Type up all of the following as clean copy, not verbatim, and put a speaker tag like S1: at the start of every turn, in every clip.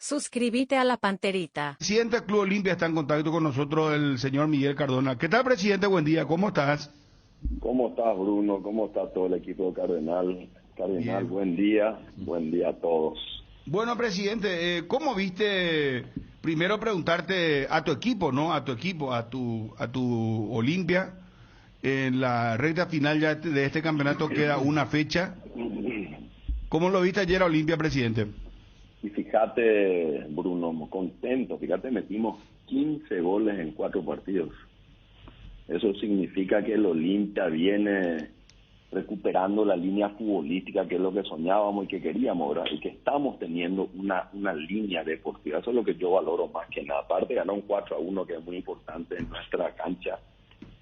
S1: Suscríbete a la Panterita.
S2: Presidente del Club Olimpia está en contacto con nosotros el señor Miguel Cardona. ¿Qué tal, presidente? Buen día, ¿cómo estás?
S3: ¿Cómo estás, Bruno? ¿Cómo está todo el equipo de Cardenal? Cardenal,
S2: Bien.
S3: buen día a todos.
S2: Bueno, presidente, ¿cómo viste? Primero preguntarte a tu equipo, ¿no? A tu Olimpia. En la recta final ya de este campeonato queda una fecha. ¿Cómo lo viste ayer a Olimpia, presidente?
S3: Y fíjate, Bruno, contento. Fíjate, metimos 15 goles en 4 partidos. Eso significa que el Olimpia viene recuperando la línea futbolística, que es lo que soñábamos y que queríamos, ¿verdad? Y que estamos teniendo una línea deportiva. Eso es lo que yo valoro más que nada. Aparte, ganar un 4-1, que es muy importante en nuestra cancha.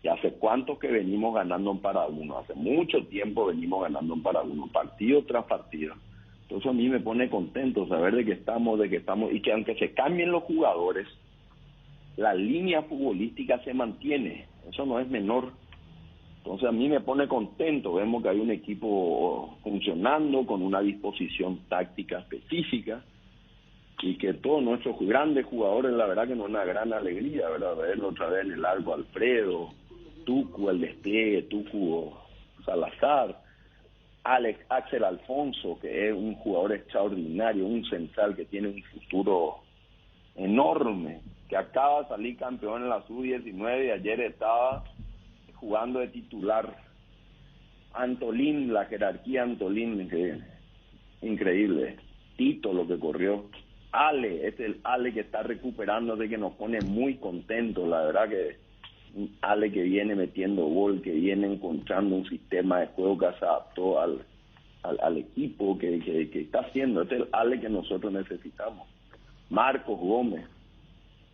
S3: Y hace cuánto que venimos ganando un para uno. Hace mucho tiempo venimos ganando un para uno, partido tras partido. Entonces a mí me pone contento saber de que estamos, y que aunque se cambien los jugadores, la línea futbolística se mantiene. Eso no es menor. Entonces a mí me pone contento. Vemos que hay un equipo funcionando con una disposición táctica específica y que todos nuestros grandes jugadores, la verdad que nos es una gran alegría, ¿verdad? Verlo otra vez en el largo, Alfredo, Tucu, el despliegue, Tucu Salazar, Axel Alfonso, que es un jugador extraordinario, un central que tiene un futuro enorme, que acaba de salir campeón en la sub-19 y ayer estaba jugando de titular. Antolín, la jerarquía Antolín, que increíble. Tito, lo que corrió. Ale, es el Ale que está recuperándose, que nos pone muy contentos, la verdad que Ale que viene metiendo gol, que viene encontrando un sistema de juego que se adaptó al equipo, que está haciendo. Este es el Ale que nosotros necesitamos. Marcos Gómez,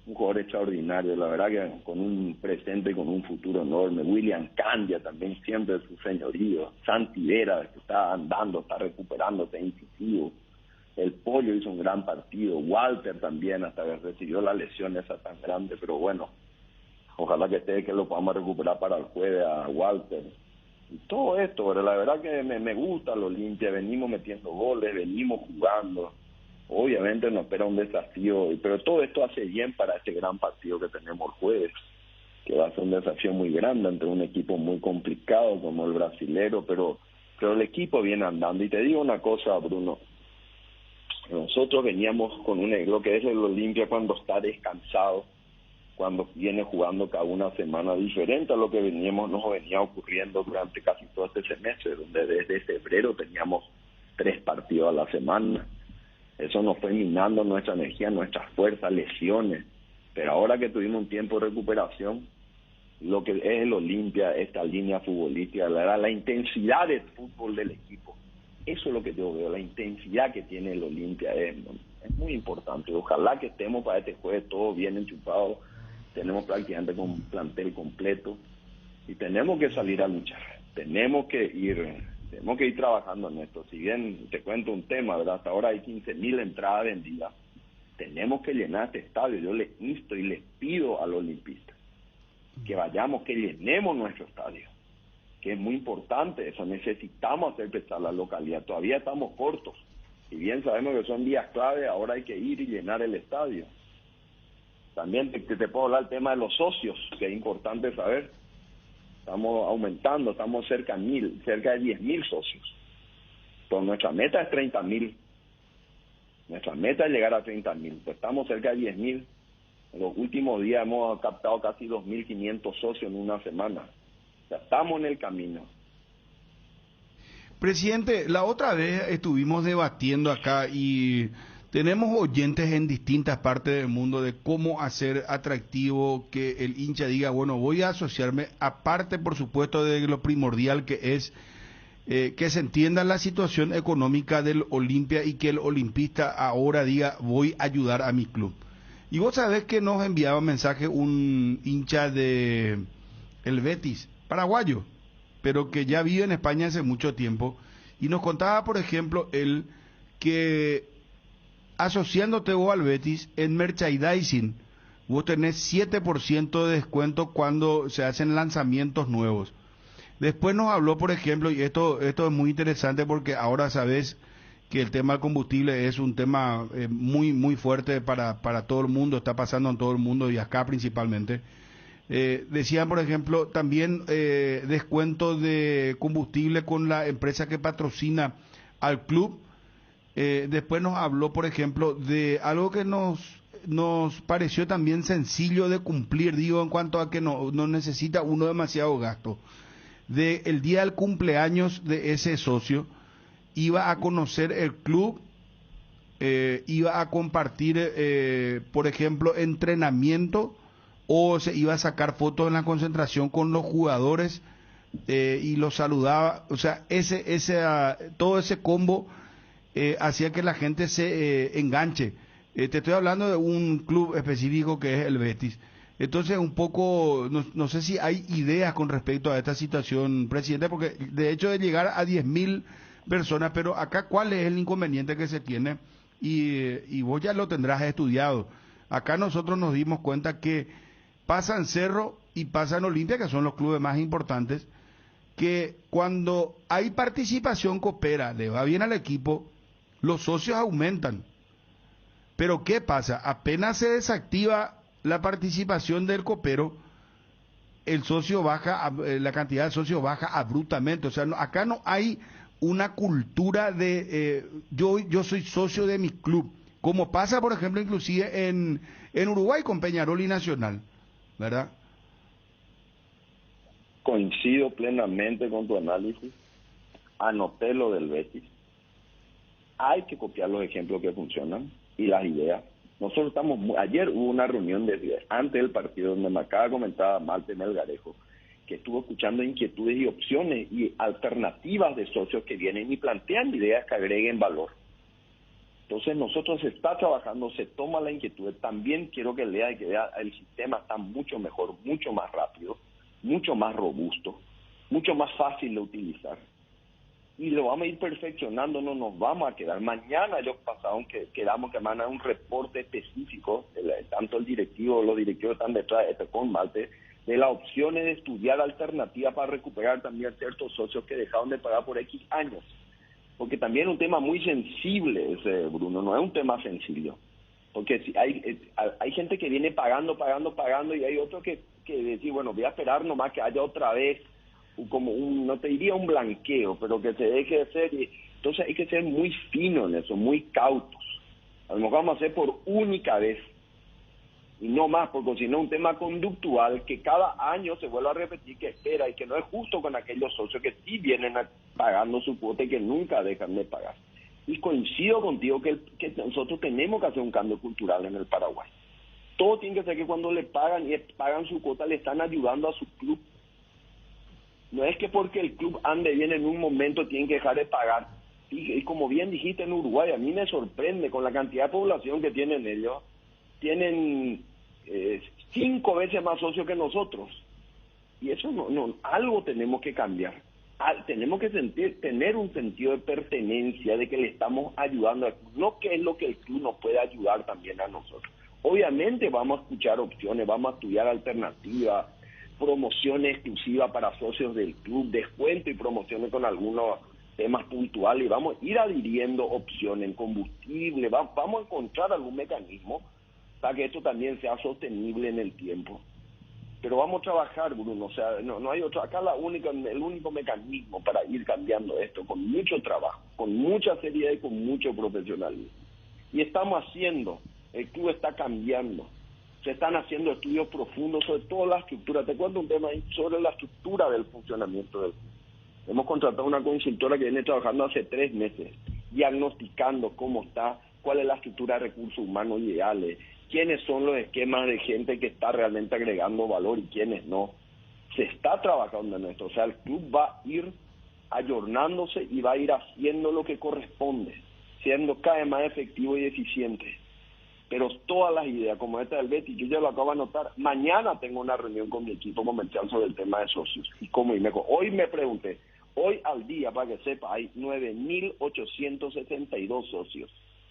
S3: un jugador extraordinario, la verdad que con un presente y con un futuro enorme. William Candia también, siempre su señorío. Santi Vera, que está andando, está recuperándose, incisivo. El Pollo hizo un gran partido. Walter también, hasta que recibió la lesión esa tan grande, pero bueno, ojalá que lo podamos recuperar para el jueves a Walter. Y todo esto, pero la verdad que me gusta el Olimpia, venimos metiendo goles, venimos jugando. Obviamente nos espera un desafío, pero todo esto hace bien para este gran partido que tenemos el jueves, que va a ser un desafío muy grande ante un equipo muy complicado como el brasilero, pero el equipo viene andando. Y te digo una cosa, Bruno, nosotros veníamos con lo que es el Olimpia cuando está descansado, cuando viene jugando cada una semana, diferente a lo que nos venía ocurriendo durante casi todo este semestre, donde desde febrero teníamos 3 partidos a la semana. Eso nos fue minando nuestra energía, nuestras fuerzas, lesiones. Pero ahora que tuvimos un tiempo de recuperación, lo que es el Olimpia, esta línea futbolística, la intensidad del fútbol del equipo, eso es lo que yo veo, la intensidad que tiene el Olimpia es muy importante. Ojalá que estemos para este jueves todos bien enchufados, tenemos prácticamente con un plantel completo y tenemos que salir a luchar, tenemos que ir trabajando en esto. Si bien te cuento un tema, ¿verdad? Hasta ahora hay 15,000 entradas vendidas, tenemos que llenar este estadio. Yo les insto y les pido a los olimpistas que vayamos, que llenemos nuestro estadio, que es muy importante eso. Necesitamos hacer pesar la localidad, todavía estamos cortos, si bien sabemos que son días clave, ahora hay que ir y llenar el estadio. También te puedo hablar del tema de los socios, que es importante saber. Estamos aumentando, estamos cerca de 10,000 socios. Entonces nuestra meta es 30,000. Nuestra meta es llegar a 30,000. Pues estamos cerca de 10,000. En los últimos días hemos captado casi 2,500 socios en una semana. Ya estamos en el camino.
S2: Presidente, la otra vez estuvimos debatiendo acá y tenemos oyentes en distintas partes del mundo de cómo hacer atractivo que el hincha diga, bueno, voy a asociarme, aparte por supuesto de lo primordial que es que se entienda la situación económica del Olimpia y que el olimpista ahora diga, voy a ayudar a mi club. Y vos sabés que nos enviaba un mensaje un hincha de el Betis, paraguayo, pero que ya vive en España hace mucho tiempo, y nos contaba, por ejemplo, él que asociándote vos al Betis en merchandising, vos tenés 7% de descuento cuando se hacen lanzamientos nuevos. Después nos habló, por ejemplo, y esto es muy interesante porque ahora sabes que el tema del combustible es un tema muy, muy fuerte para todo el mundo, está pasando en todo el mundo y acá principalmente. Decían, por ejemplo, también descuento de combustible con la empresa que patrocina al club. Después nos habló, por ejemplo, de algo que nos pareció también sencillo de cumplir, digo, en cuanto a que no necesita uno demasiado gasto. De el día del cumpleaños de ese socio, iba a conocer el club, iba a compartir, por ejemplo, entrenamiento, o se iba a sacar fotos en la concentración con los jugadores y los saludaba. O sea, todo ese combo hacía que la gente se enganche. Te estoy hablando de un club específico que es el Betis. Entonces, un poco, no sé si hay ideas con respecto a esta situación, presidente, porque de hecho de llegar a 10.000 personas, pero acá, ¿cuál es el inconveniente que se tiene? Y vos ya lo tendrás estudiado. Acá nosotros nos dimos cuenta que pasa en Cerro y pasa en Olimpia, que son los clubes más importantes, que cuando hay participación coopera, le va bien al equipo, los socios aumentan. Pero ¿qué pasa? Apenas se desactiva la participación del copero, el socio baja, la cantidad de socios baja abruptamente. O sea, acá no hay una cultura de yo soy socio de mi club, como pasa, por ejemplo, inclusive en Uruguay con Peñarol y Nacional, ¿verdad?
S3: Coincido plenamente con tu análisis. Anoté lo del Betis. Hay que copiar los ejemplos que funcionan y las ideas. Nosotros ayer hubo una reunión antes del partido donde me acaba de comentar Malte Melgarejo, que estuvo escuchando inquietudes y opciones y alternativas de socios que vienen y plantean ideas que agreguen valor. Entonces nosotros se está trabajando, se toma la inquietud. También quiero que lea y que vea, el sistema está mucho mejor, mucho más rápido, mucho más robusto, mucho más fácil de utilizar. Y lo vamos a ir perfeccionando, no nos vamos a quedar. Mañana ellos pasaron que quedamos que mandan un reporte específico, tanto el directivo, los directivos están detrás de con Malte, de las opciones de estudiar alternativas para recuperar también ciertos socios que dejaron de pagar por X años. Porque también es un tema muy sensible ese, Bruno, no es un tema sencillo. Porque si hay gente que viene pagando y hay otros que decir, bueno, voy a esperar nomás que haya otra vez como no te diría un blanqueo, pero que se deje de hacer. Entonces hay que ser muy fino en eso, muy cautos. A lo mejor vamos a hacer por única vez y no más, porque si no es un tema conductual que cada año se vuelve a repetir, que espera, y que no es justo con aquellos socios que sí vienen pagando su cuota y que nunca dejan de pagar. Y coincido contigo que nosotros tenemos que hacer un cambio cultural en el Paraguay. Todo tiene que ser que cuando le pagan y pagan su cuota le están ayudando a su club. No es que porque el club ande bien en un momento tienen que dejar de pagar. Y como bien dijiste en Uruguay, a mí me sorprende con la cantidad de población que tienen ellos. Tienen 5 veces más socios que nosotros. Y eso algo tenemos que cambiar. Tenemos que tener un sentido de pertenencia, de que le estamos ayudando al club, no que es lo que el club nos puede ayudar también a nosotros. Obviamente vamos a escuchar opciones, vamos a estudiar alternativas, promociones exclusivas para socios del club, descuento y promociones con algunos temas puntuales, y vamos a ir adhiriendo opciones en combustible, vamos a encontrar algún mecanismo para que esto también sea sostenible en el tiempo. Pero vamos a trabajar, Bruno, o sea, no hay otro, acá el único mecanismo para ir cambiando esto, con mucho trabajo, con mucha seriedad y con mucho profesionalismo. Y estamos haciendo, el club está cambiando. Se están haciendo estudios profundos sobre toda la estructura. Te cuento un tema ahí sobre la estructura del funcionamiento del club. Hemos contratado una consultora que viene trabajando hace 3 meses, diagnosticando cómo está, cuál es la estructura de recursos humanos ideales, quiénes son los esquemas de gente que está realmente agregando valor y quiénes no. Se está trabajando en esto. O sea, el club va a ir ayornándose y va a ir haciendo lo que corresponde, siendo cada vez más efectivo y eficiente. Pero todas las ideas, como esta del Betis, yo ya lo acabo de anotar. Mañana tengo una reunión con mi equipo comercial sobre el tema de socios y cómo irme. Hoy me pregunté, hoy al día, para que sepa, hay 9.872 socios.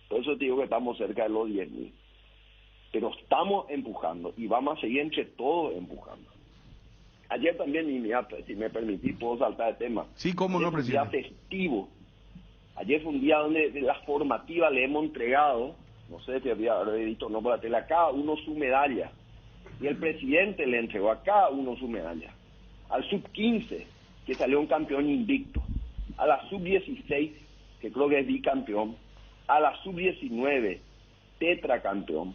S3: Por eso te digo que estamos cerca de los 10.000. Pero estamos empujando y vamos a seguir entre todos empujando. Ayer también, si me permitís, puedo saltar de tema.
S2: Sí, cómo no, presidente.
S3: Día festivo. Ayer fue un día donde de la formativa le hemos entregado, no sé si había visto no por la tele, a cada uno su medalla. Y el presidente le entregó a cada uno su medalla. Al sub-15, que salió un campeón invicto. A la sub-16, que creo que es bicampeón. A la sub-19, tetracampeón.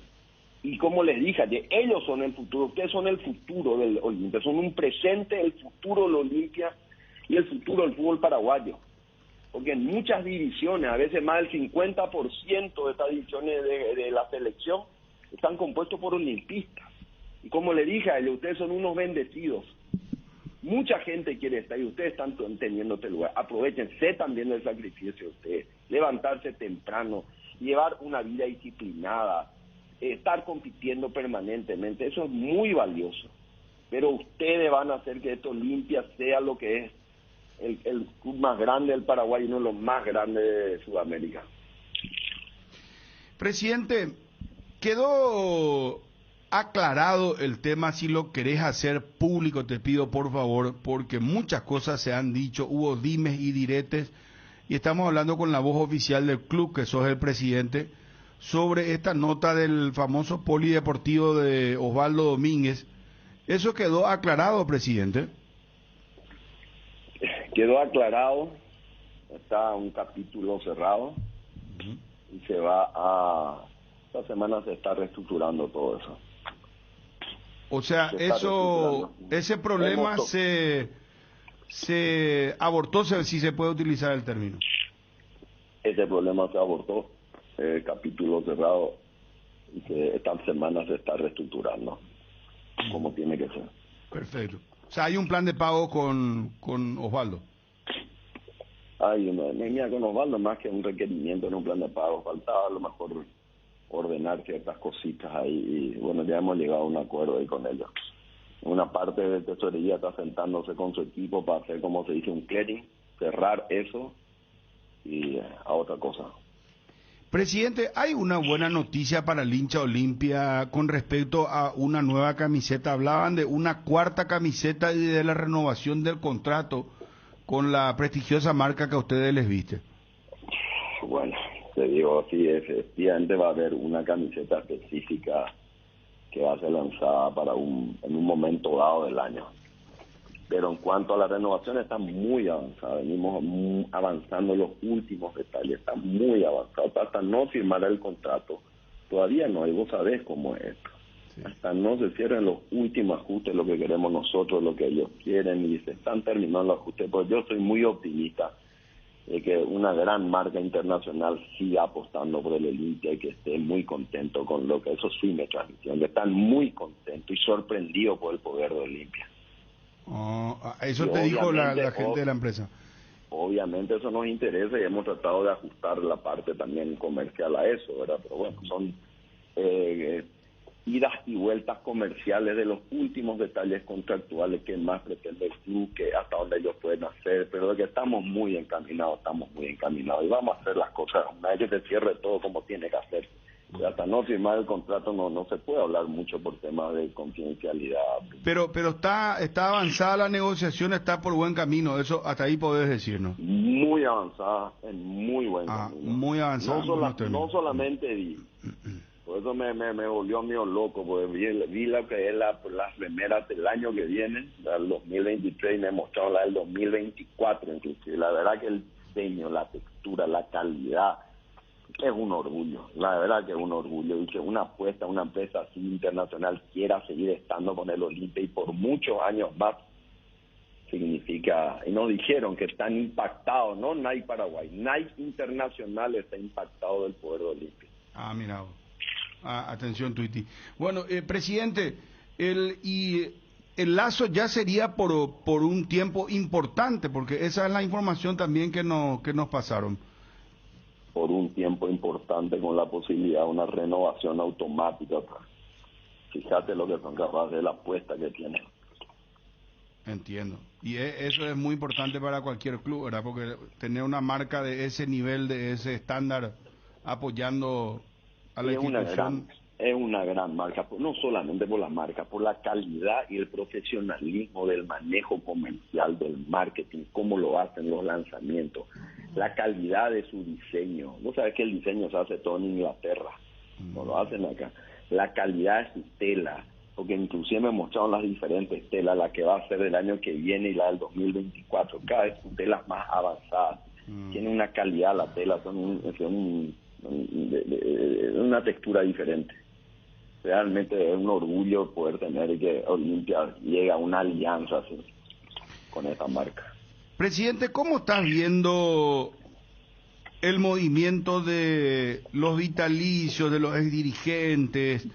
S3: Y como les dije ayer, ellos son el futuro, ustedes son el futuro del Olimpia, son un presente, el futuro del Olimpia y el futuro del fútbol paraguayo. Porque en muchas divisiones, a veces más del 50% de estas divisiones de la selección están compuestos por olimpistas. Y como le dije a ellos, ustedes son unos bendecidos. Mucha gente quiere estar y ustedes están teniendo este lugar. Aprovechense también del sacrificio de ustedes, levantarse temprano, llevar una vida disciplinada, estar compitiendo permanentemente, eso es muy valioso. Pero ustedes van a hacer que esto Olimpia sea lo que es el club más grande del Paraguay y uno de los más grandes de Sudamérica.
S2: Presidente, quedó aclarado el tema, si lo querés hacer público, te pido por favor, porque muchas cosas se han dicho, hubo dimes y diretes, y estamos hablando con la voz oficial del club, que sos el presidente, sobre esta nota del famoso polideportivo de Osvaldo Domínguez. ¿Eso quedó aclarado, presidente?
S3: Quedó aclarado, está un capítulo cerrado y se va a... Esta semana se está reestructurando todo eso.
S2: O sea, ese problema se abortó, si se puede utilizar el término.
S3: Ese problema se abortó, capítulo cerrado, y que esta semana se está reestructurando, como tiene que ser.
S2: Perfecto. O sea, hay un plan de pago con Osvaldo.
S3: Mira, con Osvaldo más que un requerimiento en un plan de pago, faltaba a lo mejor ordenar ciertas cositas ahí, y bueno, ya hemos llegado a un acuerdo ahí con ellos. Una parte de tesorería está sentándose con su equipo para hacer, como se dice, un clearing, cerrar eso y a otra cosa.
S2: Presidente, hay una buena noticia para el hincha Olimpia con respecto a una nueva camiseta. Hablaban de una cuarta camiseta y de la renovación del contrato con la prestigiosa marca que a ustedes les viste.
S3: Bueno, te digo, sí, efectivamente va a haber una camiseta específica que va a ser lanzada en un momento dado del año. Pero en cuanto a la renovación está muy avanzada, venimos avanzando los últimos detalles, está muy avanzado, hasta no firmar el contrato, todavía no, y vos sabés cómo es esto. Sí. Hasta no se cierren los últimos ajustes, lo que queremos nosotros, lo que ellos quieren, y se están terminando los ajustes, pues yo soy muy optimista de que una gran marca internacional siga apostando por el Olimpia y que esté muy contento con lo que eso sí me transmitió, que están muy contentos y sorprendidos por el poder de Olimpia.
S2: Eso te dijo la gente de la empresa.
S3: Obviamente eso nos interesa y hemos tratado de ajustar la parte también comercial a eso, ¿verdad? Pero bueno, son idas y vueltas comerciales de los últimos detalles contractuales que más pretende el club, que hasta donde ellos pueden hacer, pero de que estamos muy encaminados y vamos a hacer las cosas una vez que se cierre todo como tiene que hacerse. Y hasta no firmar el contrato no se puede hablar mucho por temas de confidencialidad.
S2: Pero está avanzada la negociación, está por buen camino, eso hasta ahí podés decirnos.
S3: Muy avanzada, en muy buen camino.
S2: Muy avanzada.
S3: No solamente por eso me volvió medio loco, porque vi lo que es las remeras del año que viene, del 2023, y me mostraron la del 2024, inclusive. La verdad que el diseño, la textura, la calidad, es un orgullo, la verdad que es un orgullo, y que una apuesta, una empresa así internacional quiera seguir estando con el Olimpia y por muchos años más, significa, y nos dijeron que están impactados, no Nike Paraguay, Nike Internacional está impactado del poder de Olimpia.
S2: Mira, atención Tuiti. Bueno, presidente, el lazo ya sería por un tiempo importante, porque esa es la información también que nos pasaron.
S3: Por un tiempo importante, con la posibilidad de una renovación automática. Fíjate lo que son capaces de la apuesta que tienen.
S2: Entiendo. Y eso es muy importante para cualquier club, ¿verdad? Porque tener una marca de ese nivel, de ese estándar, apoyando a la institución.
S3: Es una gran marca, no solamente por la marca, por la calidad y el profesionalismo del manejo comercial, del marketing, cómo lo hacen los lanzamientos, la calidad de su diseño. No sabes que el diseño se hace todo en Inglaterra, no lo hacen acá. La calidad de su tela, porque inclusive me mostraron las diferentes telas, la que va a ser del año que viene y la del 2024, cada vez son telas más avanzadas, tiene una calidad la tela, una textura diferente. Realmente es un orgullo poder tener que Olimpia llegue a una alianza así, con esta marca.
S2: Presidente, ¿cómo estás viendo el movimiento de los vitalicios, de los exdirigentes,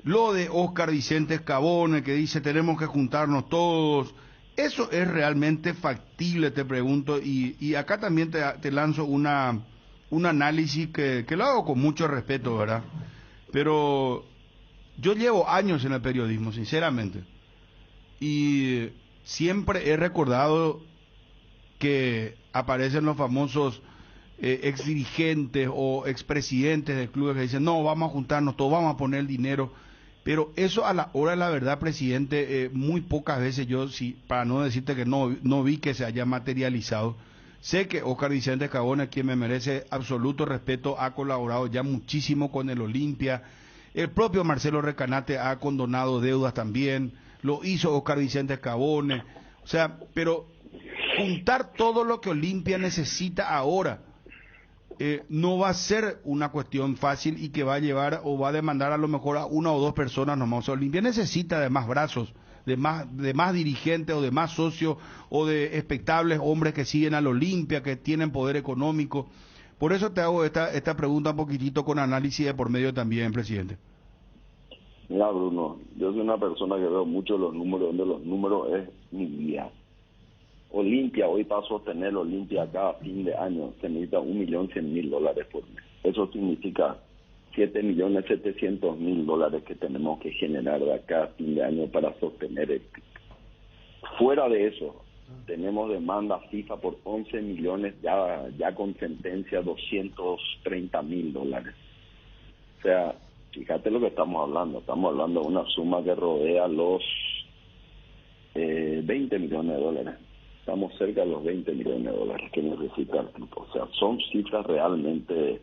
S2: lo de Óscar Vicente Escabone, que dice tenemos que juntarnos todos? ¿Eso es realmente factible, te pregunto? Y acá también te lanzo un análisis que lo hago con mucho respeto, ¿verdad? Pero yo llevo años en el periodismo, sinceramente, y siempre he recordado que aparecen los famosos exdirigentes o expresidentes de clubes que dicen, no, vamos a juntarnos todos, vamos a poner el dinero, pero eso a la hora de la verdad, presidente, muy pocas veces yo, sí, para no decirte que no vi que se haya materializado. Sé que Óscar Vicente Escabone, quien me merece absoluto respeto, ha colaborado ya muchísimo con el Olimpia. El propio Marcelo Recanate ha condonado deudas también, lo hizo Óscar Vicente Escabone, o sea, pero juntar todo lo que Olimpia necesita ahora no va a ser una cuestión fácil y que va a llevar o va a demandar a lo mejor a una o dos personas nomás. O sea, Olimpia necesita de más brazos, de más dirigentes o de más socios o de expectables hombres que siguen al Olimpia, que tienen poder económico. Por eso te hago esta pregunta un poquitito con análisis de por medio también, presidente.
S3: Mira, Bruno, yo soy una persona que veo mucho los números, donde los números es mi vida. Olimpia, hoy para sostener Olimpia cada fin de año se necesita $1.100.000 por mes. Eso significa $7.700.000 que tenemos que generar de acá a fin de año para sostener el club. Fuera de eso, tenemos demanda FIFA por 11 millones, ya con sentencia $230.000. O sea, fíjate lo que estamos hablando de una suma que rodea los $20 millones. Estamos cerca de los $20 millones que necesita el club. O sea, son cifras realmente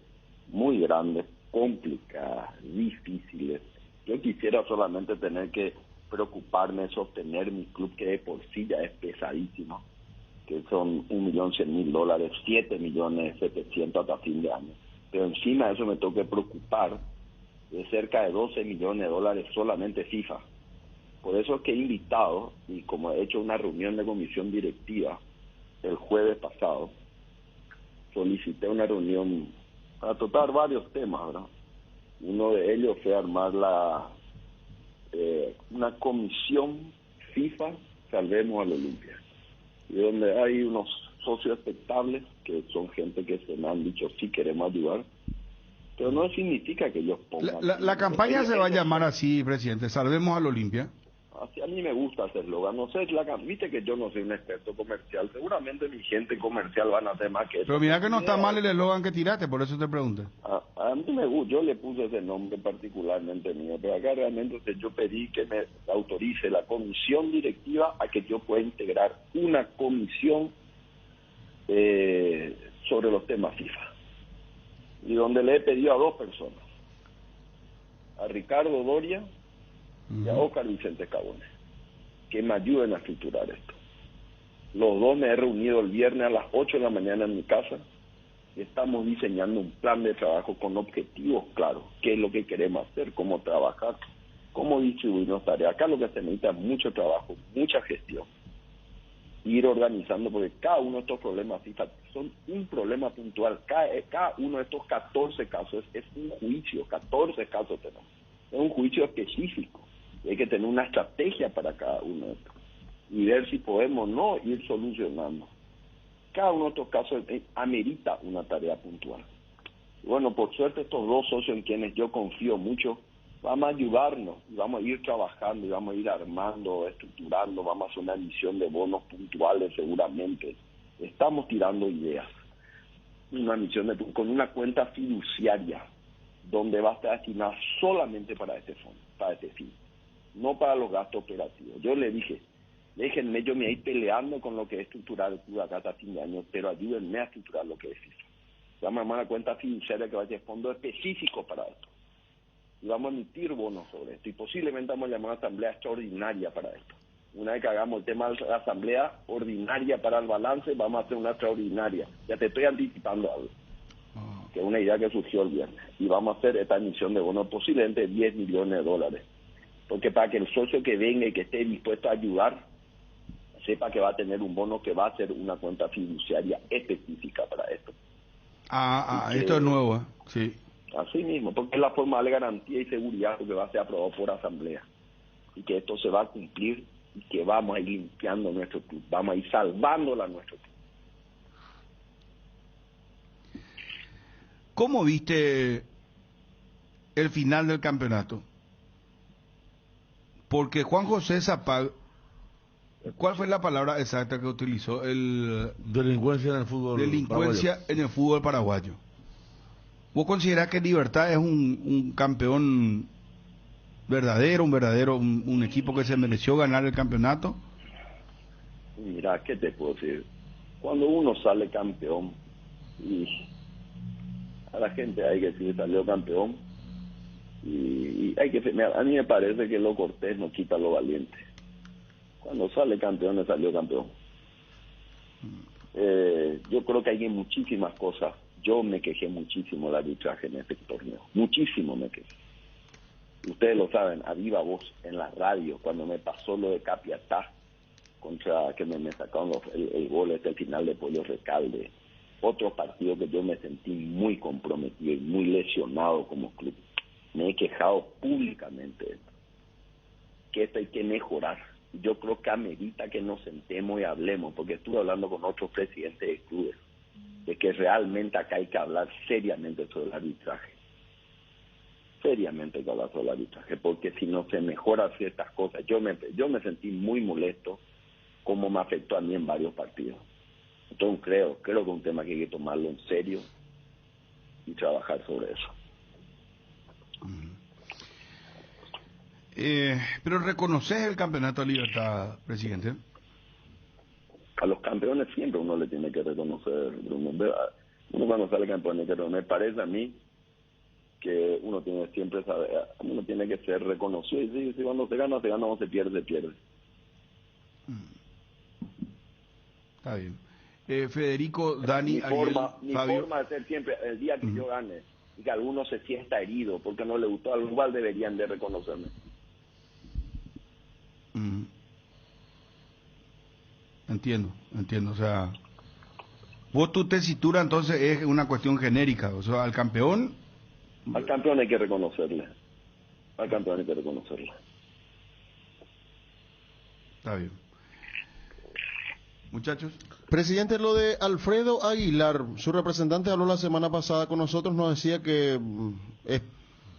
S3: muy grandes, complicadas, difíciles. Yo quisiera solamente tener que preocuparme de sostener mi club, que de por sí ya es pesadísimo, que son $1.100.000, $7.700.000 hasta fin de año. Pero encima de eso me tengo que preocupar de cerca de $12 millones solamente FIFA. Por eso es que he invitado, y como he hecho una reunión de comisión directiva el jueves pasado, solicité una reunión para tratar varios temas, ¿verdad? Uno de ellos fue armar una comisión FIFA Salvemos al Olimpia, y donde hay unos socios expectables, que son gente que se me han dicho sí queremos ayudar, pero no significa que ellos pongan...
S2: La campaña se va a llamar así, presidente, Salvemos al Olimpia.
S3: Así a mí me gusta hacerlo, no sé, viste que yo no soy un experto comercial, seguramente mi gente comercial van a hacer más que eso.
S2: Pero mira que no está mal el eslogan que tiraste, por eso te pregunto.
S3: A mí me gusta, yo le puse ese nombre particularmente mío, pero acá realmente yo pedí que me autorice la comisión directiva a que yo pueda integrar una comisión sobre los temas FIFA, y donde le he pedido a dos personas, a Ricardo Doria y a Óscar Vicente Escabone, que me ayuden a estructurar esto. Los dos me he reunido el viernes a las 8 de la mañana en mi casa y estamos diseñando un plan de trabajo con objetivos claros, qué es lo que queremos hacer, cómo trabajar, cómo distribuirnos tareas. Acá lo que se necesita es mucho trabajo, mucha gestión, ir organizando, porque cada uno de estos problemas son un problema puntual. Cada uno de estos 14 casos es un juicio, 14 casos tenemos, es un juicio específico. Hay que tener una estrategia para cada uno de estos y ver si podemos no ir solucionando. Cada uno de estos casos amerita una tarea puntual. Y bueno, por suerte estos dos socios en quienes yo confío mucho van a ayudarnos y vamos a ir trabajando y vamos a ir armando, estructurando, vamos a hacer una emisión de bonos puntuales seguramente. Estamos tirando ideas. Una emisión con una cuenta fiduciaria donde va a estar destinada solamente para este fondo, para este fin, no para los gastos operativos. Yo le dije, déjenme, yo me voy peleando con lo que es estructurar el club acá hasta fin de año, pero ayúdenme a estructurar lo que es FIFA. Vamos a armar una cuenta fiduciaria que vaya a fondo específico para esto. Y vamos a emitir bonos sobre esto. Y posiblemente vamos a llamar a una asamblea extraordinaria para esto. Una vez que hagamos el tema de la asamblea ordinaria para el balance, vamos a hacer una extraordinaria. Ya te estoy anticipando algo, que es una idea que surgió el viernes. Y vamos a hacer esta emisión de bonos posiblemente de 10 millones de dólares. Porque para que el socio que venga y que esté dispuesto a ayudar, sepa que va a tener un bono que va a ser una cuenta fiduciaria específica para esto.
S2: Esto es nuevo, sí.
S3: Así mismo, porque es la forma de garantía y seguridad que va a ser aprobado por asamblea. Y que esto se va a cumplir y que vamos a ir limpiando nuestro club, vamos a ir salvándola a nuestro club.
S2: ¿Cómo viste el final del campeonato? Porque Juan José Zapag, ¿cuál fue la palabra exacta que utilizó?
S4: Delincuencia en el fútbol
S2: Delincuencia en el fútbol paraguayo. ¿Vos considerás que Libertad es un campeón verdadero, un equipo que se mereció ganar el campeonato?
S3: Mira, ¿qué te puedo decir? Cuando uno sale campeón, y a la gente hay que decir salió campeón, y hay que, a mí me parece que lo cortés no quita lo valiente. Cuando sale campeón, salió campeón. Yo creo que hay muchísimas cosas. Yo me quejé muchísimo del arbitraje en este torneo. Muchísimo me quejé. Ustedes lo saben, a viva voz en la radio, cuando me pasó lo de Capiatá, contra que me sacaron el gol al final de Pollo Recalde. Otro partido que yo me sentí muy comprometido y muy lesionado como club. Me he quejado públicamente de esto. Que esto hay que mejorar. Yo creo que amerita que nos sentemos y hablemos, porque estuve hablando con otros presidentes de clubes, de que realmente acá hay que hablar seriamente sobre el arbitraje. Seriamente hay que hablar sobre el arbitraje, porque si no se mejoran ciertas cosas, yo me sentí muy molesto como me afectó a mí en varios partidos. Entonces creo que es un tema que hay que tomarlo en serio y trabajar sobre eso.
S2: Pero ¿reconoces el campeonato de Libertad, presidente?
S3: A los campeones siempre uno le tiene que reconocer, Bruno. Uno cuando sale campeón, me parece a mí que uno tiene siempre uno tiene que ser reconocido, y si cuando se gana, cuando se pierde, se pierde.
S2: Está bien. Federico, Dani,
S3: mi
S2: Ariel, Fabio.
S3: forma de ser siempre, el día que yo gane y que alguno se sienta herido porque no le gustó, al igual deberían de reconocerme.
S2: Entiendo, o sea, vos tu tesitura entonces es una cuestión genérica, o sea, al campeón
S3: hay que reconocerle,
S2: Está bien. Muchachos.
S5: Presidente, lo de Alfredo Aguilar, su representante habló la semana pasada con nosotros, nos decía que es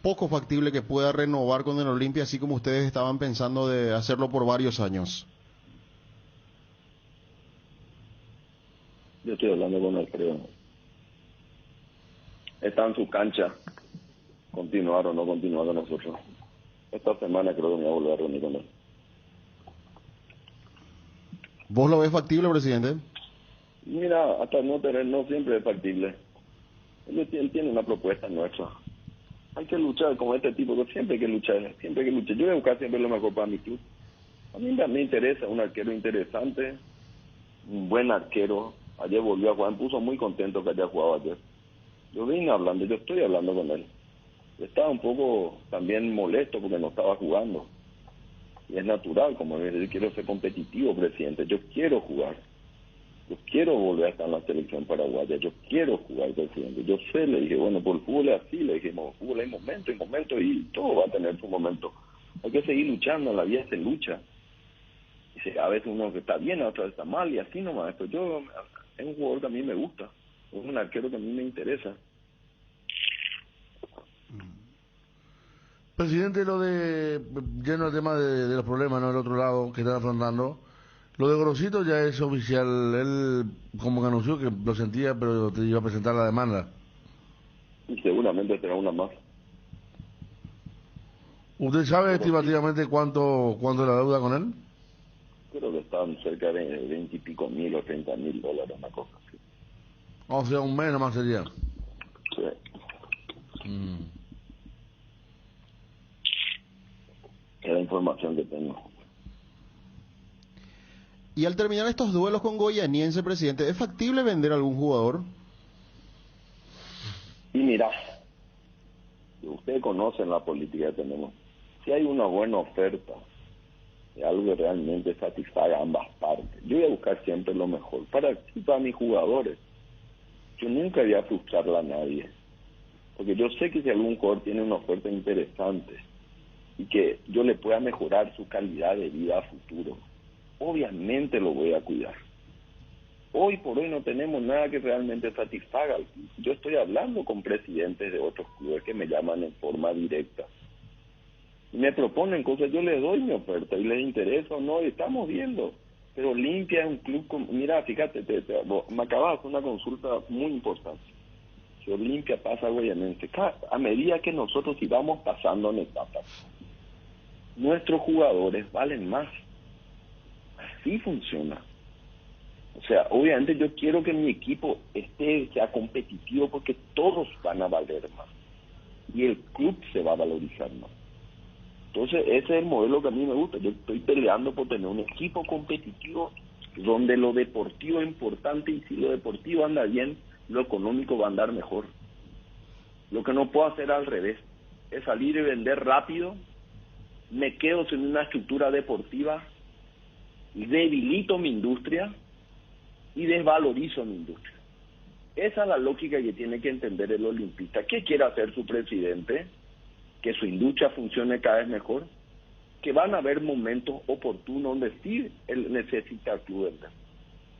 S5: poco factible que pueda renovar con el Olimpia, así como ustedes estaban pensando de hacerlo por varios años.
S3: Yo estoy hablando con Alfredo. Está en su cancha. Continuar o no continuar con nosotros. Esta semana creo que me voy a volver a reunir con él.
S5: ¿Vos lo ves factible, presidente?
S3: Mira, hasta no siempre es factible. Él tiene una propuesta nuestra. Hay que luchar con este tipo, siempre hay que luchar. Yo voy a buscar siempre lo mejor para mi club. A mí me interesa un arquero interesante, un buen arquero. Ayer volvió a jugar, me puso muy contento que haya jugado ayer. Yo estoy hablando con él. Estaba un poco también molesto porque no estaba jugando. Y es natural, como yo quiero ser competitivo, presidente. Yo quiero jugar. Yo quiero volver a estar en la selección paraguaya. Yo quiero jugar, presidente. Yo sé, le dije, bueno, por el fútbol es así. Le dije, el fútbol hay momentos y todo va a tener su momento. Hay que seguir luchando, la vida se lucha. Y a veces uno que está bien, a otra vez está mal, y así nomás. Pero es un jugador que a mí me gusta. Es un arquero que a mí me interesa.
S4: Presidente, lleno el tema de los problemas, ¿no? Del otro lado que están afrontando, lo de Grosito ya es oficial. Él como que anunció que lo sentía, pero te iba a presentar la demanda.
S3: Y seguramente será una más.
S4: ¿Usted sabe estimativamente cuánto es la deuda con él?
S3: Creo que estaban cerca de 20 y pico mil o 30.000 dólares, una cosa así.
S4: O sea, un mes nomás sería.
S3: Sí. Es la información que tengo.
S5: Y al terminar estos duelos con Goianiense, presidente, ¿es factible vender a algún jugador?
S3: Y mira, ustedes conocen la política que tenemos. Si hay una buena oferta, de algo que realmente satisfaga a ambas partes, yo voy a buscar siempre lo mejor para mis jugadores. Yo nunca voy a frustrarla a nadie, porque yo sé que si algún jugador tiene una oferta interesante y que yo le pueda mejorar su calidad de vida a futuro, obviamente lo voy a cuidar. Hoy por hoy no tenemos nada que realmente satisfaga al club. Yo estoy hablando con presidentes de otros clubes que me llaman en forma directa y me proponen cosas, yo les doy mi oferta y les interesa o no, y estamos viendo. Pero Olimpia es un club mira, fíjate, me acabas de hacer una consulta muy importante. Si Olimpia pasa a Goianiense, a medida que nosotros íbamos pasando en etapas, nuestros jugadores valen más. Así funciona. O sea, obviamente yo quiero que mi equipo sea competitivo porque todos van a valer más y el club se va a valorizar más. Entonces ese es el modelo que a mí me gusta. Yo estoy peleando por tener un equipo competitivo donde lo deportivo es importante, y si lo deportivo anda bien, lo económico va a andar mejor. Lo que no puedo hacer al revés es salir y vender rápido, me quedo sin una estructura deportiva, debilito mi industria y desvalorizo mi industria. Esa es la lógica que tiene que entender el olimpista. ¿Qué quiere hacer su presidente? Que su industria funcione cada vez mejor, que van a haber momentos oportunos donde sí él necesita el club vender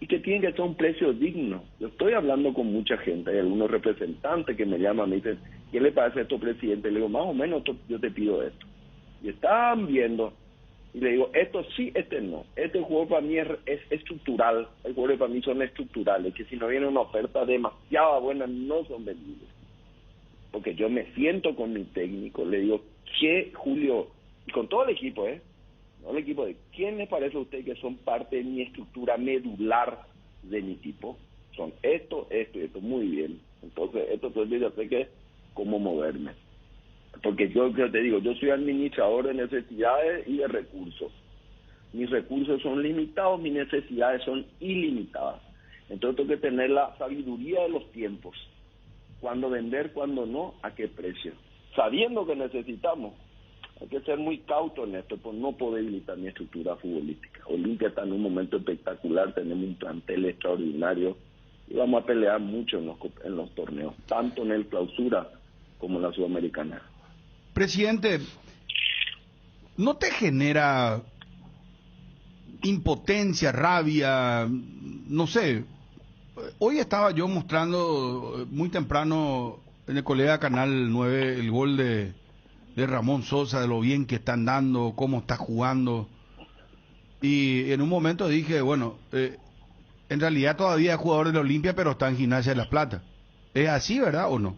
S3: y que tiene que ser un precio digno. Yo estoy hablando con mucha gente, hay algunos representantes que me llaman, me dicen, ¿qué le parece a esto, presidente? Le digo, más o menos yo te pido esto. Y están viendo, y le digo, esto sí, este no. Este juego para mí es estructural, el juego para mí son estructurales, que si no viene una oferta demasiado buena no son vendibles. Porque yo me siento con mi técnico, le digo, ¿qué, Julio? Y con todo el equipo, no el equipo, de ¿quién le parece a usted que son parte de mi estructura medular de mi equipo? Son esto y esto, muy bien. Entonces, yo ya sé que cómo moverme. Porque yo te digo, yo soy administrador de necesidades y de recursos. Mis recursos son limitados, mis necesidades son ilimitadas. Entonces tengo que tener la sabiduría de los tiempos. Cuándo vender, cuándo no, a qué precio. Sabiendo que necesitamos, hay que ser muy cauto en esto, pues no puedo debilitar mi estructura futbolística. Olimpia está en un momento espectacular, tenemos un plantel extraordinario y vamos a pelear mucho en los torneos, tanto en el clausura como en la sudamericana.
S2: Presidente, ¿no te genera impotencia, rabia, no sé? Hoy estaba yo mostrando muy temprano en el colega Canal 9 el gol de Ramón Sosa, de lo bien que están dando, cómo está jugando. Y en un momento dije, bueno, en realidad todavía es jugador de la Olimpia, pero está en Gimnasia de La Plata. ¿Es así, verdad, o no?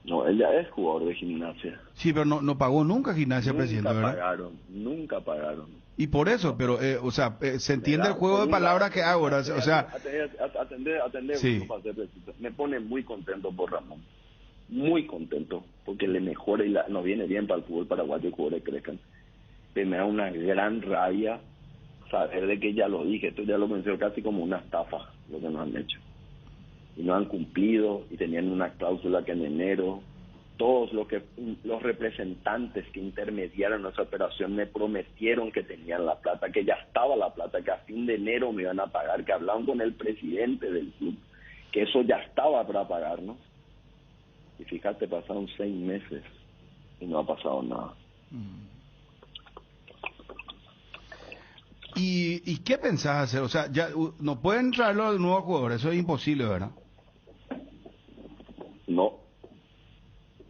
S3: No, él ya es jugador de Gimnasia.
S2: Sí, pero no pagó nunca Gimnasia, presidente, ¿verdad?
S3: Nunca pagaron.
S2: Y por eso, pero, se entiende el juego de palabras que hago, ¿verdad? O sea...
S3: Atender,
S2: sí.
S3: Me pone muy contento por Ramón. Muy contento, porque le mejora y nos viene bien para el fútbol paraguayo, los jugadores crezcan. Pero me da una gran rabia saber de que ya lo dije, esto ya lo mencioné casi como una estafa, lo que nos han hecho. Y no han cumplido, y tenían una cláusula que en enero, todos los representantes que intermediaron esa operación me prometieron que tenían la plata, que ya estaba la plata, que a fin de enero me iban a pagar, que hablaban con el presidente del club, que eso ya estaba para pagarnos. Y fíjate, pasaron 6 meses y no ha pasado nada.
S2: ¿Y qué pensás hacer? O sea, ya no pueden traerlo de nuevo al jugador, eso es imposible, ¿verdad?
S3: No.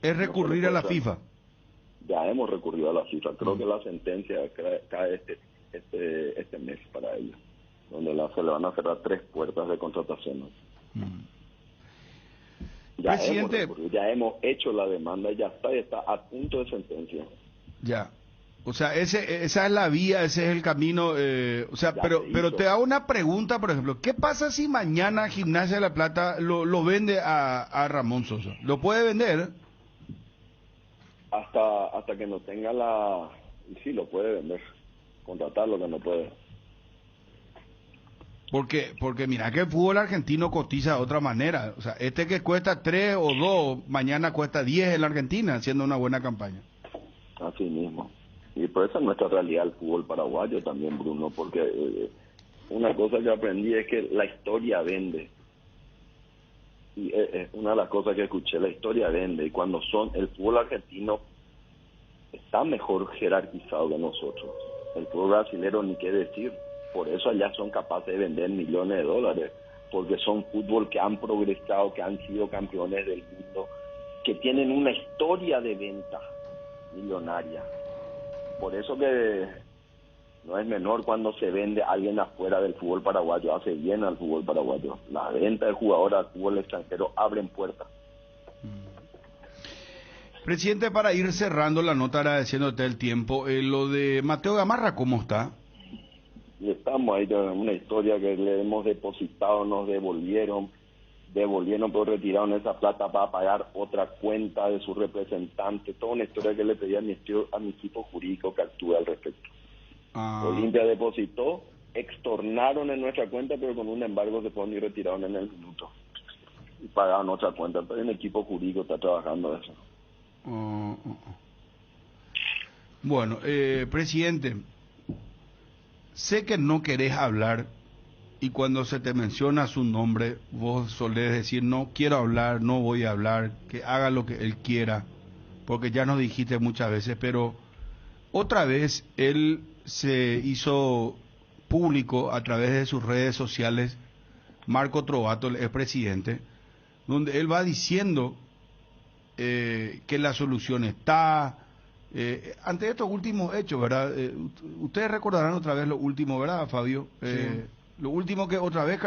S2: Es recurrir a la FIFA.
S3: Ya hemos recurrido a la FIFA. Creo que la sentencia cae este mes para ellos, donde se le van a cerrar 3 puertas de contratación.
S2: Presidente,
S3: ya hemos hecho la demanda, ya está a punto de sentencia.
S2: Ya. O sea, esa es la vía, ese es el camino. O sea,
S3: Ya
S2: pero te hago una pregunta, por ejemplo. ¿Qué pasa si mañana Gimnasia de La Plata lo vende a Ramón Sosa? ¿Lo puede vender?
S3: Hasta que no tenga la... Y sí, lo puede vender. Contratarlo que no puede.
S2: Porque mira que el fútbol argentino cotiza de otra manera. O sea, este que cuesta 3 o 2, mañana cuesta 10 en la Argentina, haciendo una buena campaña.
S3: Así mismo. Y por eso es nuestra realidad el fútbol paraguayo también, Bruno, porque una cosa que aprendí es que la historia vende. Y una de las cosas que escuché, la historia vende. Y cuando el fútbol argentino está mejor jerarquizado que nosotros. El fútbol brasilero ni qué decir. Por eso allá son capaces de vender millones de dólares, porque son fútbol que han progresado, que han sido campeones del mundo, que tienen una historia de venta millonaria. Por eso que no es menor cuando se vende a alguien afuera del fútbol paraguayo, hace bien al fútbol paraguayo. La venta de jugadores al fútbol extranjero abren puertas.
S2: Presidente, para ir cerrando la nota, agradeciéndote el tiempo, lo de Mateo Gamarra, ¿cómo está?
S3: Y estamos ahí con una historia que le hemos depositado, nos devolvieron, pero retiraron esa plata para pagar otra cuenta de su representante, toda una historia que le pedí a mi equipo jurídico que actúe al respecto. Olimpia depositó, extornaron en nuestra cuenta, pero con un embargo se fueron y retiraron en el minuto. Y pagaron otra cuenta, pero el equipo jurídico está trabajando eso.
S2: Bueno, presidente, sé que no querés hablar y cuando se te menciona su nombre, vos solés decir, no quiero hablar, no voy a hablar, que haga lo que él quiera, porque ya nos dijiste muchas veces, pero otra vez él se hizo público a través de sus redes sociales, Marco Trovato, el expresidente, donde él va diciendo que la solución está... ante estos últimos hechos, ¿verdad? Ustedes recordarán otra vez lo último, ¿verdad, Fabio?
S6: Sí.
S2: Lo último que otra vez,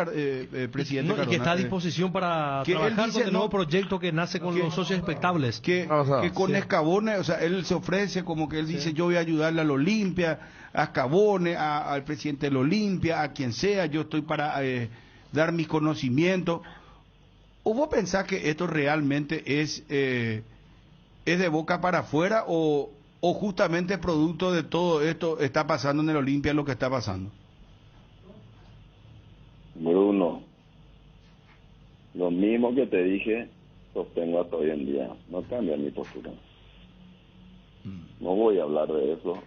S2: presidente
S6: y que está a disposición para trabajar con el nuevo proyecto que nace con los socios expectables.
S2: Que con Escabone, o sea, él se ofrece como que él dice, yo voy a ayudarle a la Olimpia, a Escabone, al presidente de la Olimpia, a quien sea, yo estoy para dar mis conocimientos. ¿O vos pensás que esto realmente es de boca para afuera o justamente producto de todo esto está pasando en el Olimpia lo que está pasando?
S3: Bruno, lo mismo que te dije, sostengo hasta hoy en día. No cambia mi postura. No voy a hablar de eso.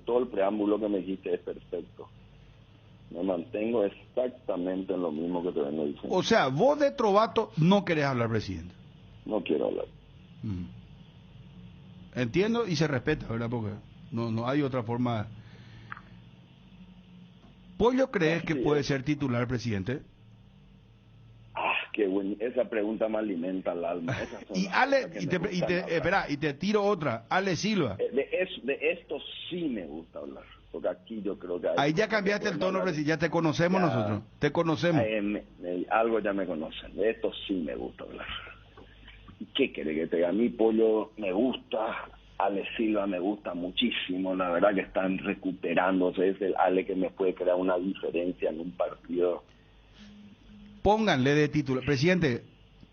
S3: Todo el preámbulo que me dijiste es perfecto. Me mantengo exactamente en lo mismo que te vengo diciendo.
S2: O sea, vos de Trovato no querés hablar, presidente.
S3: No quiero hablar.
S2: Entiendo y se respeta, ¿verdad? Porque no hay otra forma. ¿Pollo crees que puede ser titular, presidente?
S3: Qué bueno. Esa pregunta me alimenta el alma.
S2: Y Ale, y te tiro otra. Ale Silva.
S3: De esto sí me gusta hablar. Porque aquí yo creo que...
S2: Ahí ya cambiaste el tono, presidente. Ya te conocemos nosotros. Te conocemos.
S3: Algo ya me conocen. De esto sí me gusta hablar. ¿Y qué quiere que te diga? A mí Pollo me gusta, Ale Silva me gusta muchísimo, la verdad que están recuperándose, es el Ale que me puede crear una diferencia en un partido.
S2: Pónganle de titular, presidente,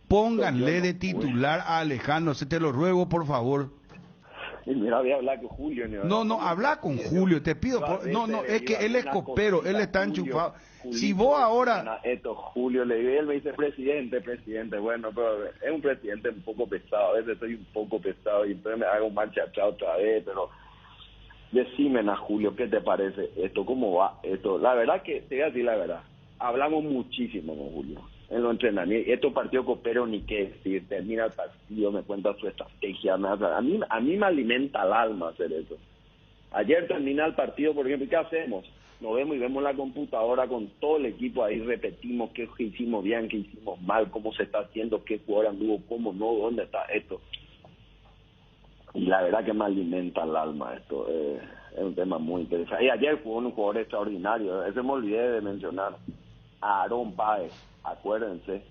S2: pónganle de titular a Alejandro, se te lo ruego por favor.
S3: Y mira, voy a hablar con Julio.
S2: No, habla con Julio, te pido. Es que él es copero, él está enchufado. Si vos ahora...
S3: Julio le digo, él me dice, presidente, bueno, pero es un presidente un poco pesado, a veces soy un poco pesado y entonces me hago un marchachado otra vez, pero decime, Julio, ¿qué te parece esto? ¿Cómo va esto? La verdad que, te voy a decir la verdad, hablamos muchísimo con Julio en los entrenamientos. Estos partidos cooperos ni qué decir, termina el partido, me cuenta su estrategia, a mí me alimenta el alma hacer eso. Ayer termina el partido, por ejemplo, ¿qué hacemos? Nos vemos y vemos la computadora con todo el equipo ahí, repetimos qué hicimos bien, qué hicimos mal, cómo se está haciendo, qué jugador anduvo, cómo no, dónde está esto. Y la verdad que me alimenta el alma esto, es un tema muy interesante. Y ayer fue un jugador extraordinario, ese me olvidé de mencionar, a Aarón Páez, acuérdense.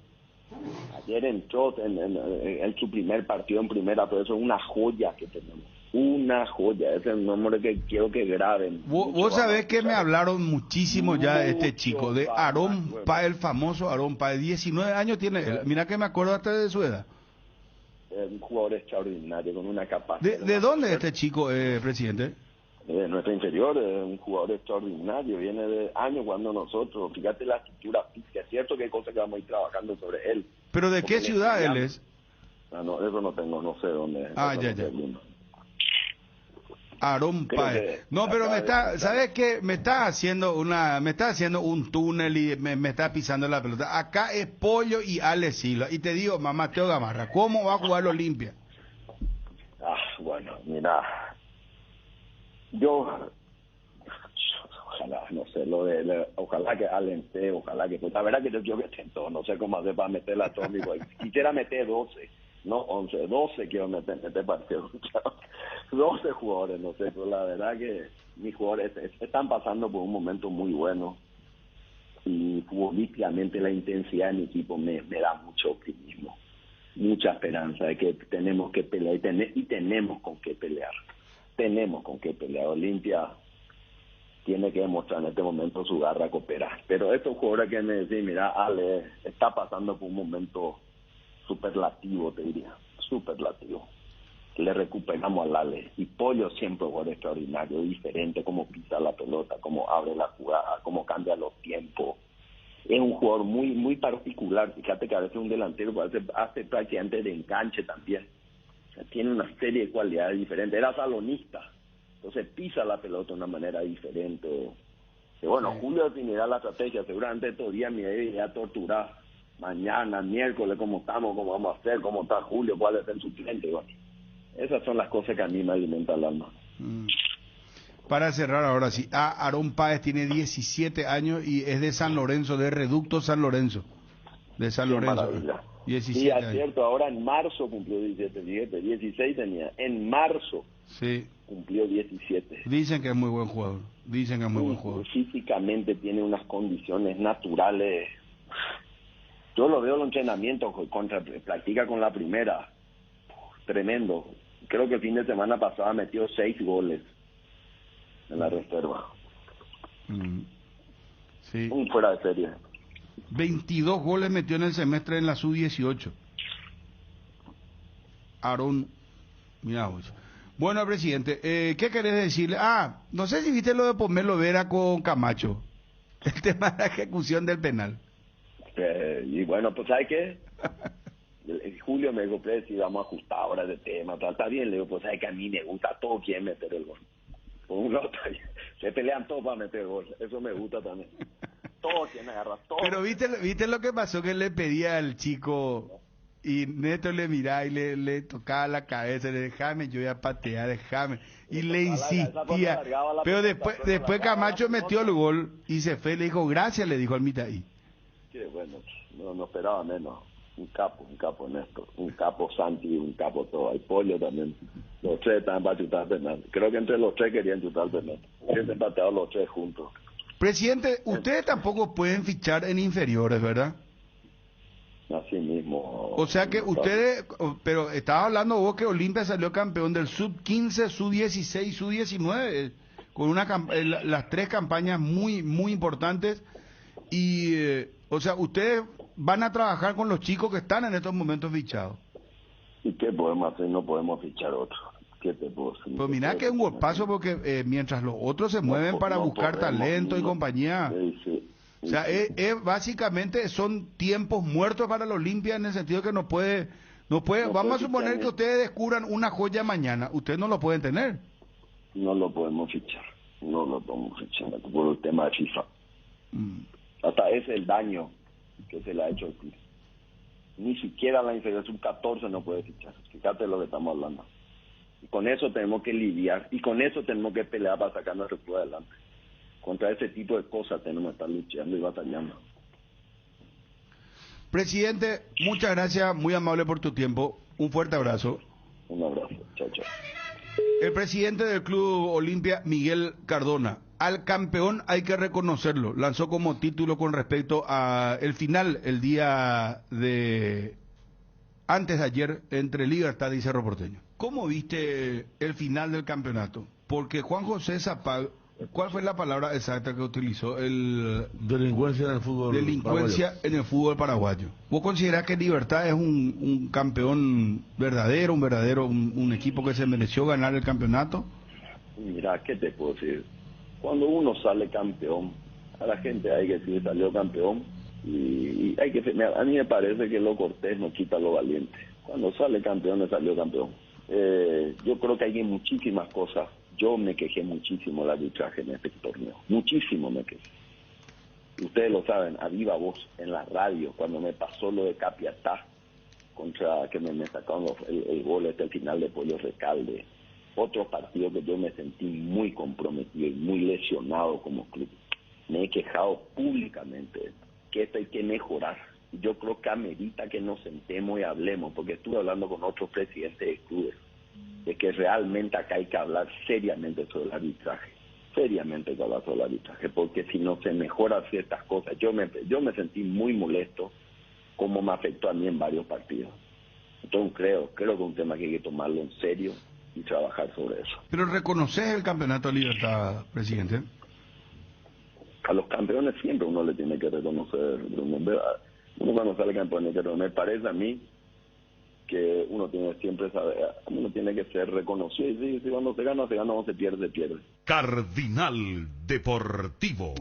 S3: Ayer entró en su primer partido en primera, pero eso es una joya que tenemos. una joya. Ese es el nombre que quiero que graben.
S2: Vos sabés que me hablaron muchísimo ya de este chico, de Aarón Páez, el famoso Aarón Páez. 19 años tiene él. Mira que me acuerdo hasta de su edad.
S3: Un jugador extraordinario, con una capacidad.
S2: ¿De dónde es este chico, presidente?
S3: De nuestra inferior, un jugador extraordinario. Viene de años cuando nosotros. Fíjate la estructura física. Es cierto que hay cosas que vamos a ir trabajando sobre él.
S2: ¿Pero de qué ciudad él es?
S3: No, eso no tengo, no sé dónde es.
S2: Ya. Aarón Páez. No, pero ¿sabes qué? Me está haciendo un túnel y me está pisando la pelota. Acá es Pollo y Ale Silva. Y te digo, mamá, Teo Gamarra, ¿cómo va a jugar la Olimpia?
S3: Bueno, mira, yo ojalá, no sé, ojalá que alente, ojalá que, pues la verdad que yo quiero que estén todos, no sé cómo hacer para meterla a todos, quisiera meter 12, no 11, 12 quiero meter partidos, 12 jugadores, no sé, pero la verdad que mis jugadores están pasando por un momento muy bueno y futbolísticamente la intensidad de mi equipo me da mucho optimismo, mucha esperanza de que tenemos que pelear y tenemos con qué pelear. Olimpia tiene que demostrar en este momento su garra cooperar. Pero estos jugadores que me decían, mira, Ale está pasando por un momento superlativo, te diría, superlativo. Le recuperamos al Ale. Y Pollo siempre fue extraordinario, diferente, cómo pisa la pelota, cómo abre la jugada, cómo cambia los tiempos. Es un jugador muy particular. Fíjate que a veces un delantero hace prácticamente de enganche también. Tiene una serie de cualidades diferentes. Era salonista, entonces pisa la pelota de una manera diferente. Y bueno, sí. Julio definirá la estrategia. Seguramente estos días me irá a torturar. Mañana, miércoles, cómo estamos, cómo vamos a hacer, cómo está Julio, cuál es el suplente. Bueno, esas son las cosas que a mí me alimentan el alma.
S2: Para cerrar ahora sí, Aarón Páez tiene 17 años y es de San Lorenzo, de Reducto San Lorenzo. De San Lorenzo.
S3: Maravilla.
S2: 17
S3: sí, es
S2: años.
S3: cierto, ahora en marzo cumplió 17, 16 tenía, en marzo
S2: sí.
S3: Cumplió 17.
S2: Dicen que es muy buen jugador, buen jugador.
S3: Físicamente tiene unas condiciones naturales. Yo lo veo en los entrenamientos, practica con la primera, tremendo. Creo que el fin de semana pasado metió 6 goles en la reserva.
S2: Sí.
S3: Un fuera de serie.
S2: 22 goles metió en el semestre en la sub-18. Aarón, mira vos. Bueno, presidente, ¿qué querés decirle? No sé si viste lo de Pomelo Vera con Camacho, el tema de la ejecución del penal.
S3: Y bueno, pues ¿sabes qué? Julio me dijo, si vamos a ajustar ahora de tema, está bien, le digo, pues ¿sabes que a mí me gusta, todos quieren meter el gol. Por un lado, se pelean todos para meter el gol, eso me gusta también. Todos quieren agarrar, todos.
S2: Pero ¿viste lo que pasó? Que le pedía al chico y Neto le miraba y le tocaba la cabeza, le déjame, yo voy a patear, déjame. Y le insistía. Pero después Camacho metió el gol y se fue, le dijo gracias, le dijo al Mitaí.
S3: Qué bueno, no esperaba menos. Un capo Néstor, un capo Santi, un capo todo. Hay Pollo también. Los tres están para chutar penal. Creo que entre los tres querían chutar penal. Hubiesen pateado los tres juntos.
S2: Presidente, ustedes tampoco pueden fichar en inferiores, ¿verdad?
S3: Así mismo.
S2: O sea que ustedes, pero estabas hablando vos que Olimpia salió campeón del sub-15, sub-16, sub-19, con las 3 campañas muy importantes. Y, o sea, ustedes van a trabajar con los chicos que están en estos momentos fichados.
S3: ¿Y qué podemos hacer? No podemos fichar otro. ¿Qué te puedo decir?
S2: Pues mira que es un golpazo porque mientras los otros se mueven para buscar talento y compañía.
S3: Sí.
S2: O sea, básicamente son tiempos muertos para la Olimpia en el sentido que no puede, vamos a suponer que ustedes descubran una joya mañana, ustedes no lo pueden tener.
S3: No lo podemos fichar por el tema de FIFA. Hasta ese es el daño que se le ha hecho al club. Ni siquiera la inferior sub-14 no puede fichar. Fíjate lo que estamos hablando. Y con eso tenemos que lidiar y con eso tenemos que pelear para sacar nuestro club adelante. Contra ese tipo de cosas tenemos que estar luchando y batallando.
S2: Presidente, muchas gracias, muy amable por tu tiempo. Un fuerte abrazo.
S3: Un abrazo. Chao.
S2: El presidente del Club Olimpia, Miguel Cardona. Al campeón hay que reconocerlo. Lanzó como título con respecto a el final el día de antes de ayer entre Libertad y Cerro Porteño. ¿Cómo viste el final del campeonato? Porque Juan José Zapag, ¿cuál fue la palabra exacta que utilizó?
S4: Delincuencia en el fútbol
S2: delincuencia
S4: paraguayo.
S2: En el fútbol paraguayo. ¿Vos considerás que Libertad es un campeón verdadero, un equipo que se mereció ganar el campeonato?
S3: Mira, ¿qué te puedo decir? Cuando uno sale campeón, a la gente hay que decir salió campeón, y hay que, a mí me parece que lo cortés no quita lo valiente. Cuando sale campeón, le salió campeón. Yo creo que hay muchísimas cosas. Yo me quejé muchísimo del arbitraje en este torneo, muchísimo me quejé. Ustedes lo saben, a viva voz en la radio, cuando me pasó lo de Capiatá, contra que me sacaron el gol al final de Pollo Recalde. Otro partido que yo me sentí muy comprometido y muy lesionado como club. Me he quejado públicamente que esto hay que mejorar. Yo creo que amerita que nos sentemos y hablemos, porque estuve hablando con otros presidentes de clubes, de que realmente acá hay que hablar seriamente sobre el arbitraje. Seriamente hay que hablar sobre el arbitraje, porque si no se mejoran ciertas cosas. Yo me sentí muy molesto como me afectó a mí en varios partidos. Entonces creo que es un tema que hay que tomarlo en serio y trabajar sobre eso.
S2: ¿Pero reconoces el campeonato de Libertad, presidente?
S3: A los campeones siempre uno le tiene que reconocer, Bruno. Uno cuando sale campeón, me parece a mí que uno tiene siempre uno tiene que ser reconocido, y si cuando se gana, cuando se pierde, se pierde.
S7: Cardinal Deportivo.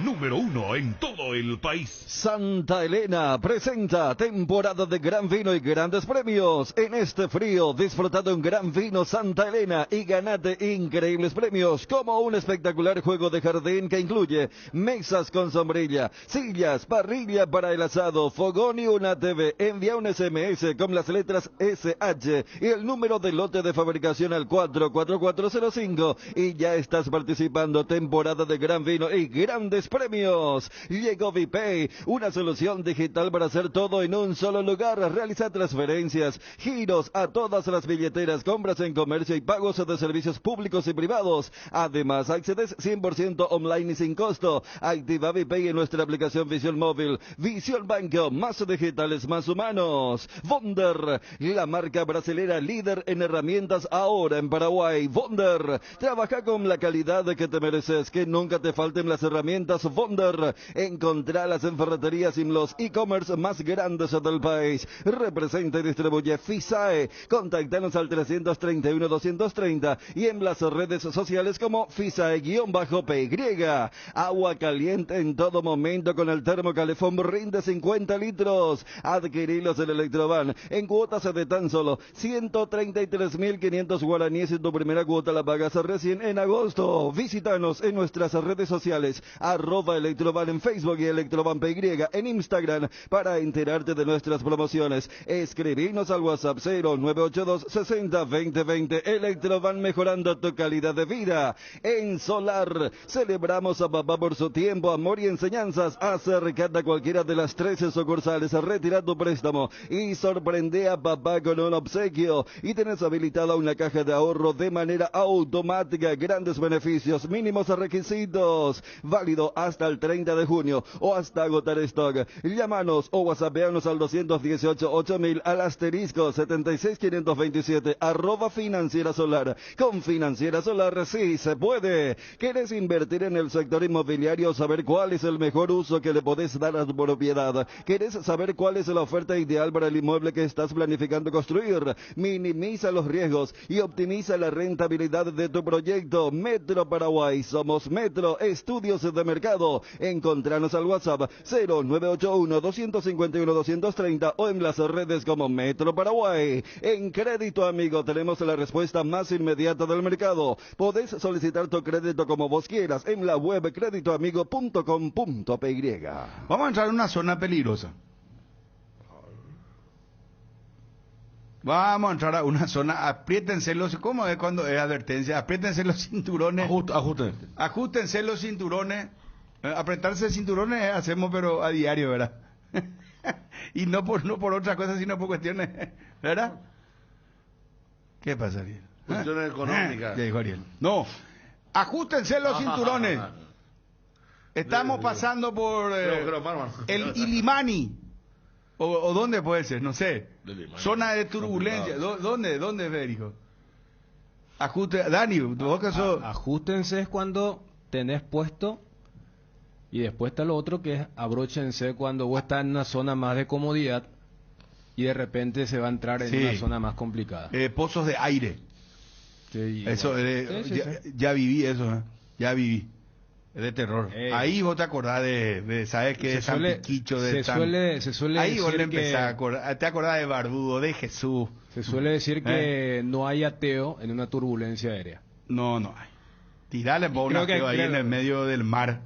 S7: Número 1 en todo el país.
S8: Santa Elena presenta temporada de gran vino y grandes premios. En este frío, disfruta de un gran vino Santa Elena y ganate increíbles premios, como un espectacular juego de jardín que incluye mesas con sombrilla, sillas, parrilla para el asado, fogón y una TV. Envía un SMS con las letras SH y el número de lote de fabricación al 44405 y ya estás participando. Temporada de gran vino y grandes premios. Llegó VPay, una solución digital para hacer todo en un solo lugar. Realiza transferencias, giros a todas las billeteras, compras en comercio y pagos de servicios públicos y privados. Además, accedes 100% online y sin costo. Activa VPay en nuestra aplicación Visión Móvil. Visión Banco, más digitales, más humanos. Wonder, la marca brasilera líder en herramientas ahora en Paraguay. Wonder, trabaja con la calidad que te mereces, que nunca te falten las herramientas Wonder. Encontralas en ferreterías y los e-commerce más grandes del país. Representa y distribuye FISAE. Contactanos al 331-230 y en las redes sociales como FISAE-PY. Agua caliente en todo momento con el termocalefón rinde 50 litros. Adquirilos en Electroban en cuotas de tan solo 133.500 guaraníes y tu primera cuota la pagas recién en agosto. Visítanos en nuestras redes sociales @Electroban en Facebook y Electroban PY en Instagram para enterarte de nuestras promociones. Escribinos al WhatsApp 0982 60 20 20. Electroban, mejorando tu calidad de vida. En Solar celebramos a papá por su tiempo, amor y enseñanzas. Acércate a cualquiera de las 13 sucursales, retira tu préstamo y sorprende a papá con un obsequio. Y tenés habilitada una caja de ahorro de manera automática. Grandes beneficios, mínimos requisitos. Válido hasta el 30 de junio o hasta agotar stock. Llámanos o whatsappeanos al 218-8000 al asterisco 76527 @Financiera Solar. Con Financiera Solar sí se puede. ¿Querés invertir en el sector inmobiliario? ¿Saber cuál es el mejor uso que le podés dar a tu propiedad? ¿Querés saber cuál es la oferta ideal para el inmueble que estás planificando construir? Minimiza los riesgos y optimiza la rentabilidad de tu proyecto. Metro Paraguay, somos Metro Estudios de Mercado. Encontranos al WhatsApp 0981-251-230 o en las redes como Metro Paraguay. En Crédito Amigo tenemos la respuesta más inmediata del mercado. Podés solicitar tu crédito como vos quieras en la web creditoamigo.com.py.
S2: Vamos a entrar en una zona peligrosa. Vamos a entrar a una zona, apriétense los, ¿cómo es cuando es advertencia? Apriétense los cinturones. Ajustense los cinturones. Apretarse cinturones hacemos pero a diario, ¿verdad? Y no por otra cosa, sino por cuestiones, ¿verdad? ¿Qué pasa, Ariel?
S4: Cuestiones económicas.
S2: Ya dijo Ariel. No, ajustense los cinturones. Estamos pasando por el Ilimani. o dónde puede ser, no sé. Zona de turbulencia.
S4: Complicado.
S2: ¿Dónde, Federico? Ajuste, Dani, vos que sos...
S9: Ajustense es cuando tenés puesto, y después está lo otro que es abróchense cuando vos estás en una zona más de comodidad y de repente se va a entrar en
S2: Sí.
S9: una zona más complicada.
S2: pozos de aire.
S9: Sí,
S2: Eso,
S9: bueno. Sí,
S2: ya viví eso, ya viví. Es de terror. Ahí vos te acordás de ¿sabes qué? De San Piquicho, de
S9: se suele
S2: ahí vos le
S9: decir que-
S2: empezás a acordar, te acordás de Barbudo, de Jesús.
S9: Se suele decir que no hay ateo en una turbulencia aérea.
S2: No hay. Tirale por un
S9: Creo que-
S2: ateo ahí
S9: creo-
S2: en el medio del mar.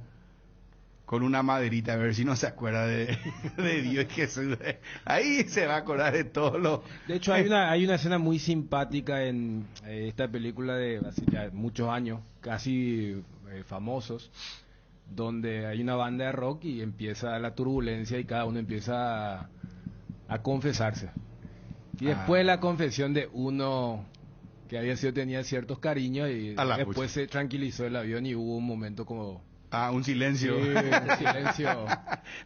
S2: Con una maderita, a ver si no se acuerda de Dios y Jesús. Ahí se va a acordar de todo lo...
S9: De hecho, hay una escena muy simpática en esta película de hace ya muchos años, casi famosos, donde hay una banda de rock y empieza la turbulencia y cada uno empieza a confesarse. Y después la confesión de uno que había sido, tenía ciertos cariños y
S2: A la
S9: después
S2: pucha.
S9: se tranquilizó el avión y hubo un momento como...
S2: un silencio.
S9: Sí, un silencio.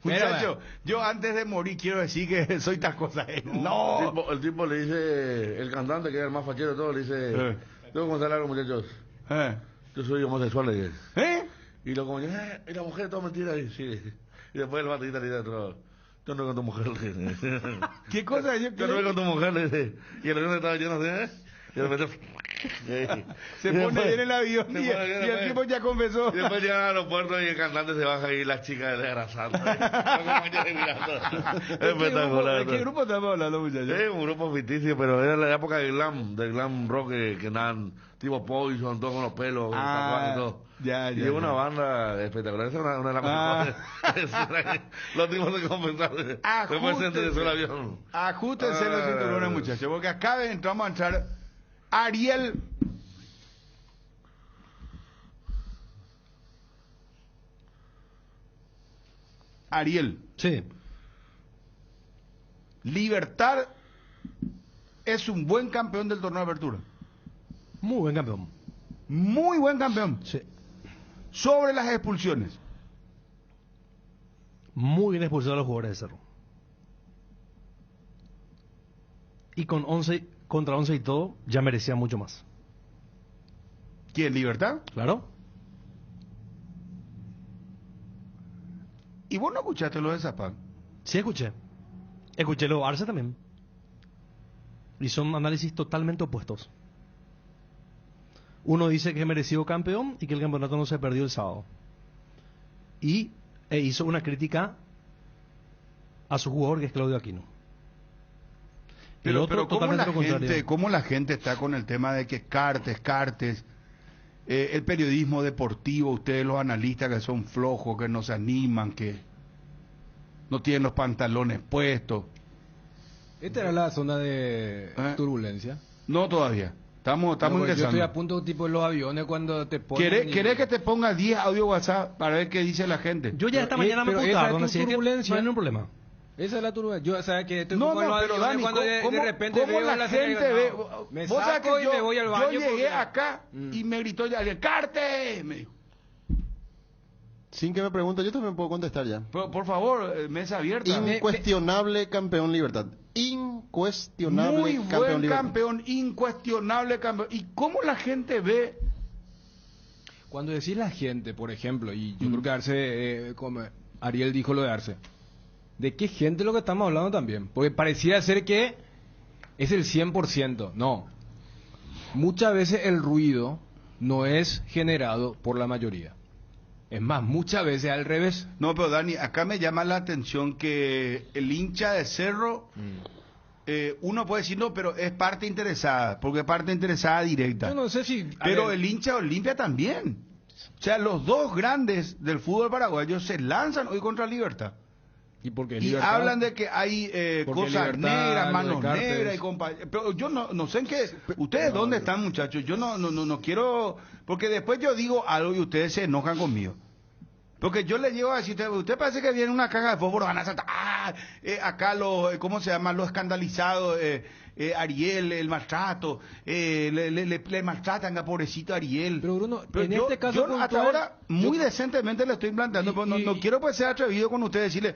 S2: Muchacho, yo antes de morir quiero decir que soy tal cosa. No.
S4: El tipo le dice, el cantante que es el más fachero de todo, le dice, tengo que contar algo, muchachos. Yo soy homosexual, le dice. Y lo como, y la mujer, todo mentira. Y, sí. Y después el batallita le dice, yo no voy con tu mujer, le dice.
S2: ¿Qué cosa?
S4: Yo no voy con tu mujer, le dice. Y el avión estaba lleno de... Y de repente...
S2: Se pone bien el avión y el tipo ya confesó.
S4: Y después llega al aeropuerto y el cantante se baja y la chica le abrazando. Espectacular.
S2: ¿De qué grupo estamos hablando, muchachos?
S4: Es un grupo ficticio, pero era la época del glam rock que andaban tipo Poison, todos con los pelos, tatuajes y todo. Y es una banda espectacular. Esa es una de las mejores. Los tipos se confesaron. Después se enderezó el avión.
S2: Ajustense los cinturones, muchachos, porque acá entramos a entrar Ariel. Ariel.
S6: Sí.
S2: Libertad es un buen campeón del torneo de apertura.
S6: Muy buen campeón.
S2: Muy buen campeón.
S6: Sí.
S2: Sobre las expulsiones.
S6: Muy bien expulsado a los jugadores de Cerro. Y con 11 contra 11 y todo, ya merecía mucho más.
S2: ¿Quién? ¿Libertad?
S6: Claro.
S2: ¿Y vos no escuchaste lo de Zapag?
S6: Sí, escuché. Escuché lo de Arce también. Y son análisis totalmente opuestos. Uno dice que es merecido campeón y que el campeonato no se perdió el sábado. Y hizo una crítica a su jugador, que es Claudio Aquino.
S2: Pero ¿cómo la gente está con el tema de que Cartes, el periodismo deportivo, ustedes los analistas que son flojos, que no se animan, que no tienen los pantalones puestos?
S9: ¿Esta era la zona de turbulencia?
S2: No, todavía. Estamos
S9: Yo
S2: ingresando.
S9: estoy a punto tipo en los aviones cuando te ponen...
S2: ¿Querés que te ponga 10 audio WhatsApp para ver qué dice la gente?
S6: Yo ya esta mañana me apuntaron, así que no hay ningún problema.
S9: Esa es la turbulencia. Yo, o sea, que estoy
S2: No,
S9: como en los
S2: pero
S9: aviones
S2: Dani,
S9: cuando de repente
S2: ¿cómo
S9: veo
S2: la
S9: la
S2: gente
S9: señal,
S2: ve?
S9: me
S2: Vos sabés
S9: saco
S2: que
S9: y me voy al baño.
S2: yo llegué
S9: porque-
S2: acá y me gritó ya alguien, ¡Carte! Me dijo.
S5: Sin que me pregunte, yo también puedo contestar ya.
S2: Por favor, mesa abierta.
S5: Incuestionable campeón Libertad. Incuestionable
S2: Muy
S5: campeón
S2: buen
S5: Libertad.
S2: campeón, incuestionable campeón. ¿Y cómo la gente ve?
S9: Cuando decís la gente, por ejemplo, y yo creo que Arce, como Ariel dijo lo de Arce, ¿de qué gente es lo que estamos hablando también? Porque pareciera ser que es el 100%. No. Muchas veces el ruido no es generado por la mayoría. Es más, muchas veces al revés.
S2: No, pero Dani, acá me llama la atención que el hincha de Cerro, uno puede decir, no, pero es parte interesada, porque es parte interesada directa.
S9: Yo no sé si...
S2: Pero el hincha de Olimpia también. O sea, los dos grandes del fútbol paraguayo se lanzan hoy contra Libertad.
S9: Y
S2: hablan de que hay cosas
S9: Libertad,
S2: negras, manos
S9: lo de Cartes.
S2: negras y compañeros. Pero yo no sé en qué. ¿Ustedes dónde están, muchachos? Yo no quiero. Porque después yo digo algo y ustedes se enojan conmigo. Porque yo les llego a decir, usted parece que viene una caja de fósforo, van a saltar. Acá ¿cómo se llama? Lo escandalizado, Ariel, el maltrato, le maltratan a pobrecito Ariel.
S9: Pero Bruno,
S2: Pero
S9: en este caso
S2: yo hasta
S9: puntual,
S2: ahora muy decentemente le estoy planteando, pero no quiero pues ser atrevido con ustedes decirle,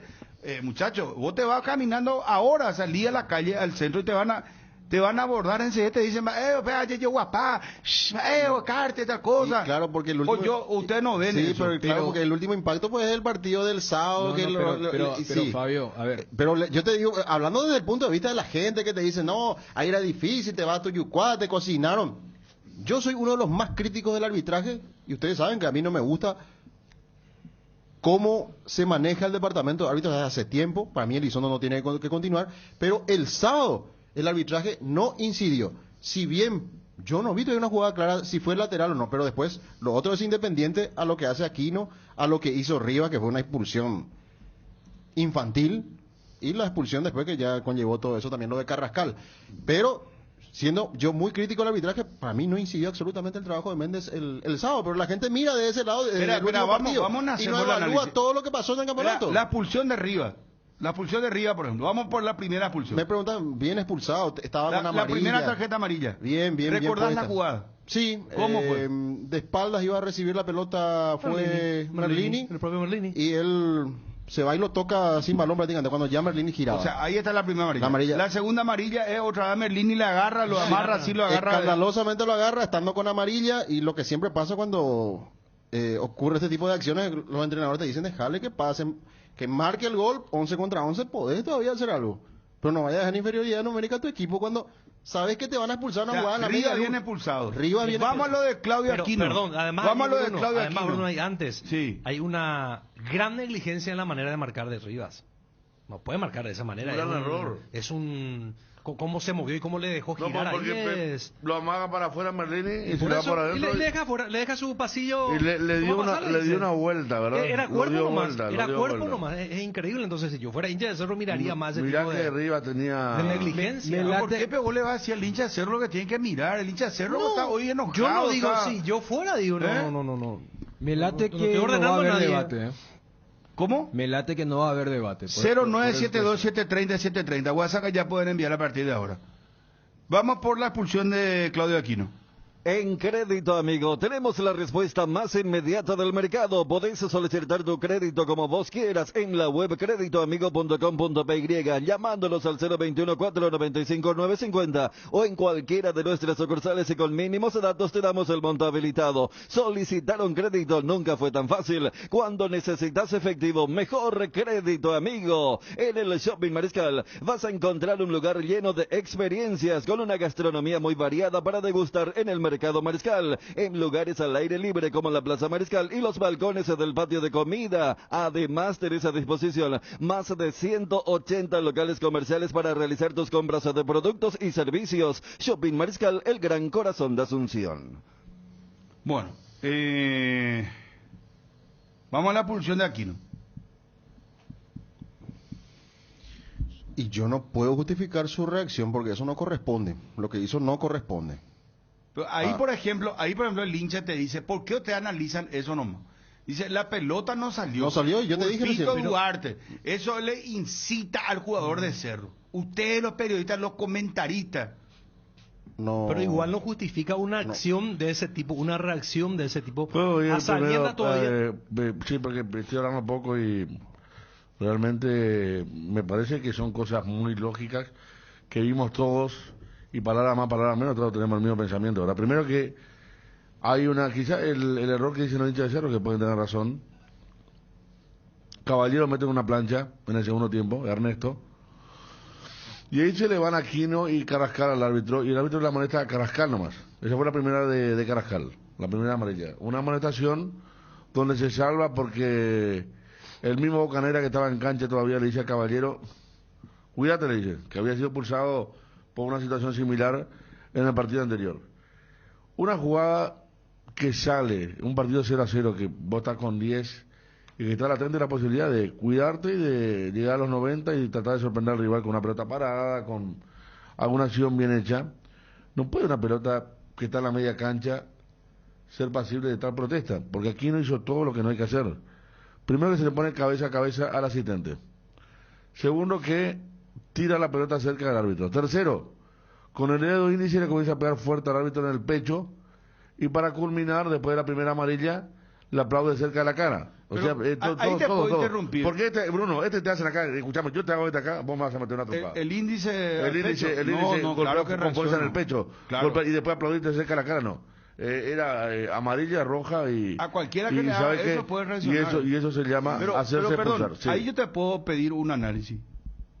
S2: muchacho, vos te vas caminando ahora, salí a la calle, al centro y te van a abordar enseguida, te dicen, yo guapá, carte, tal cosa.
S5: Sí, claro, porque el último...
S2: ustedes no ven eso.
S5: Pero claro, porque el último impacto pues es el partido del sábado.
S9: Pero Fabio, a ver.
S5: Pero yo te digo, hablando desde el punto de vista de la gente que te dice, no, ahí era difícil, te vas a Tuyucuá, te cocinaron. Yo soy uno de los más críticos del arbitraje, y ustedes saben que a mí no me gusta cómo se maneja el departamento de árbitros desde hace tiempo. Para mí Elizondo no tiene que continuar, pero el sábado el arbitraje no incidió. Si bien yo no vi todavía una jugada clara si fue lateral o no, pero después lo otro es independiente a lo que hace Aquino, a lo que hizo Rivas, que fue una expulsión infantil, y la expulsión después que ya conllevó todo eso, también lo de Carrascal. Pero siendo yo muy crítico al arbitraje, para mí no incidió absolutamente el trabajo de Méndez el sábado, pero la gente mira de ese lado
S2: vamos a hacer
S5: y no evalúa todo lo que pasó en el campeonato.
S2: La expulsión de Rivas. La expulsión de Rivas, por ejemplo. Vamos por la primera expulsión.
S5: Me preguntan, bien expulsado, estaba con amarilla.
S2: La primera tarjeta amarilla.
S5: Bien.
S2: ¿Recordás la jugada?
S5: Sí.
S2: ¿Cómo fue?
S5: De espaldas iba a recibir la pelota, fue Merlini.
S6: El propio Merlini.
S5: Y él se va y lo toca sin balón prácticamente, cuando ya Merlini giraba.
S2: O sea, ahí está la primera amarilla. La segunda amarilla es otra vez Merlini le agarra, lo amarra, así lo agarra.
S5: Escandalosamente lo agarra, estando con amarilla, y lo que siempre pasa cuando ocurre este tipo de acciones, los entrenadores te dicen, déjale que pasen, que marque el gol, 11 contra 11, podés todavía hacer algo. Pero no vayas a dejar inferioridad numérica a tu equipo cuando sabes que te van a expulsar una jugada en la media.
S2: Rivas viene expulsado.
S5: Vamos
S2: a lo de Claudio Aquino.
S6: Perdón, además,
S2: vamos a lo de Claudio Aquino.
S6: Bruno, antes, hay una gran negligencia en la manera de marcar de Rivas. No puede marcar de esa manera.
S4: Un gran error.
S6: Es un... ¿Cómo se movió y cómo le dejó girar?
S4: Porque lo amaga para afuera Merlini y se le va por adentro.
S6: Y le deja su pasillo.
S4: Y le dio una vuelta, ¿verdad?
S6: Era cuerpo nomás. Es increíble. Entonces, si yo fuera hincha de Cerro, miraría más el tipo
S4: de arriba tenía
S6: de negligencia.
S2: ¿Por qué vos le vas a decir al hincha de Cerro lo que tiene que mirar? El hincha de Cerro está hoy enojado.
S6: Yo no digo, si yo fuera, digo, no.
S9: Me late que no va a haber debate,
S2: ¿Cómo?
S9: Me late que no va a haber debate.
S2: 0972-730-730. WhatsApp ya pueden enviar a partir de ahora. Vamos por la expulsión de Claudio Aquino.
S8: En Crédito Amigo tenemos la respuesta más inmediata del mercado. Podés solicitar tu crédito como vos quieras en la web creditoamigo.com.py, llamándolos al 021-495-950 o en cualquiera de nuestras sucursales, y con mínimos datos te damos el monto habilitado. Solicitar un crédito nunca fue tan fácil. Cuando necesitas efectivo, mejor Crédito Amigo. En el Shopping Mariscal vas a encontrar un lugar lleno de experiencias con una gastronomía muy variada para degustar en el mercado Mariscal, en lugares al aire libre como la Plaza Mariscal y los balcones del patio de comida. Además, tenés a disposición más de 180 locales comerciales para realizar tus compras de productos y servicios. Shopping Mariscal, el gran corazón de Asunción.
S2: Bueno, vamos a la expulsión de Aquino.
S5: Y yo no puedo justificar su reacción porque eso no corresponde. Lo que hizo no corresponde.
S2: Pero ahí, por ejemplo, el hincha te dice, ¿por qué te analizan eso nomás? Dice, la pelota no salió.
S5: No salió, y yo te dije
S2: Pito Duarte. Eso le incita al jugador de Cerro. Ustedes, los periodistas, los comentaristas.
S6: No. Pero igual no justifica una acción de ese tipo, una reacción de ese tipo.
S4: A sabiendas todavía. Sí, porque estoy hablando poco y realmente me parece que son cosas muy lógicas que vimos todos. Y palabra más, palabra menos, todos tenemos el mismo pensamiento. Ahora, primero que hay quizá el error que dicen los hinchas de Cerro, que pueden tener razón. Caballero mete una plancha en el segundo tiempo, Ernesto. Y ahí se le van a Aquino y Carrascal al árbitro, y el árbitro le amonesta a Carrascal nomás. Esa fue la primera de Carrascal, la primera amarilla. Una amonestación donde se salva porque el mismo Bocanera que estaba en cancha todavía le dice a Caballero, cuídate, le dice, que había sido expulsado por una situación similar en el partido anterior. Una jugada que sale, un partido 0-0, que vos estás con 10 y que está latente la posibilidad de cuidarte y de llegar a los 90 y tratar de sorprender al rival con una pelota parada, con alguna acción bien hecha. No puede una pelota que está en la media cancha ser pasible de tal protesta, porque aquí no hizo todo lo que no hay que hacer. Primero, que se le pone cabeza a cabeza al asistente. Segundo, que tira la pelota cerca del árbitro. Tercero, con el dedo índice le comienza a pegar fuerte al árbitro en el pecho. Y para culminar, después de la primera amarilla, le aplaude cerca de la cara. O
S2: Pero
S4: sea,
S2: ahí te puedo interrumpir.
S4: Porque Bruno, te hace la cara, escuchame, yo te hago acá, vos me vas a meter una trompada.
S2: El índice
S4: El índice
S2: no,
S4: golpea
S2: claro que
S4: con fuerza en el
S2: reacciona.
S4: pecho.
S2: Claro.
S4: Y después aplaudirte cerca de la cara, no. Era amarilla, roja y...
S2: A cualquiera que
S4: y
S2: le haga
S4: ¿sabe qué?
S2: eso puede reaccionar.
S4: Y eso se llama hacerse
S2: pero perdón,
S4: expulsar. Sí.
S2: ahí yo te puedo pedir un análisis.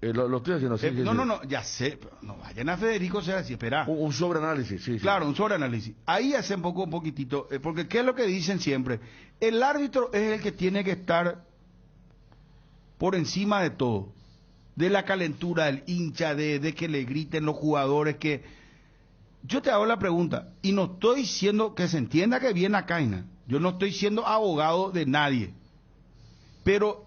S4: Lo estoy haciendo, sí.
S2: No, ya sé, pero no vayan a Federico, sea así, espera.
S4: Un sobreanálisis, sí.
S2: Claro, un sobreanálisis. Ahí hace un poquitito, porque ¿qué es lo que dicen siempre? El árbitro es el que tiene que estar por encima de todo, de la calentura del hincha, de que le griten los jugadores, que... Yo te hago la pregunta, y no estoy diciendo que se entienda que viene a Caina, yo no estoy siendo abogado de nadie, pero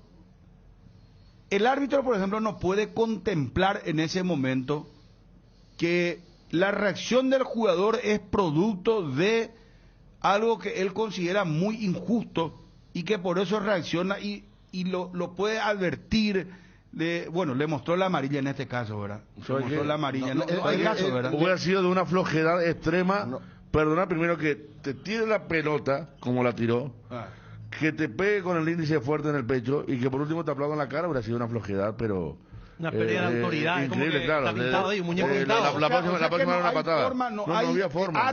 S2: el árbitro, por ejemplo, no puede contemplar en ese momento que la reacción del jugador es producto de algo que él considera muy injusto y que por eso reacciona y lo puede advertir. Le mostró la amarilla en este caso, ¿verdad? Le mostró la amarilla. No hay caso, ¿verdad?
S4: Hubiera sido de una flojedad extrema. Perdona primero que te tire la pelota, como la tiró, que te pegue con el índice fuerte en el pecho y que por último te aplaudan la cara, hubiera sido una flojedad, pero...
S6: Una pérdida de autoridad,
S4: increíble,
S6: como que
S4: claro.
S6: está pintado ahí, un muñeco pintado.
S4: La próxima era una patada.
S2: No
S4: había forma.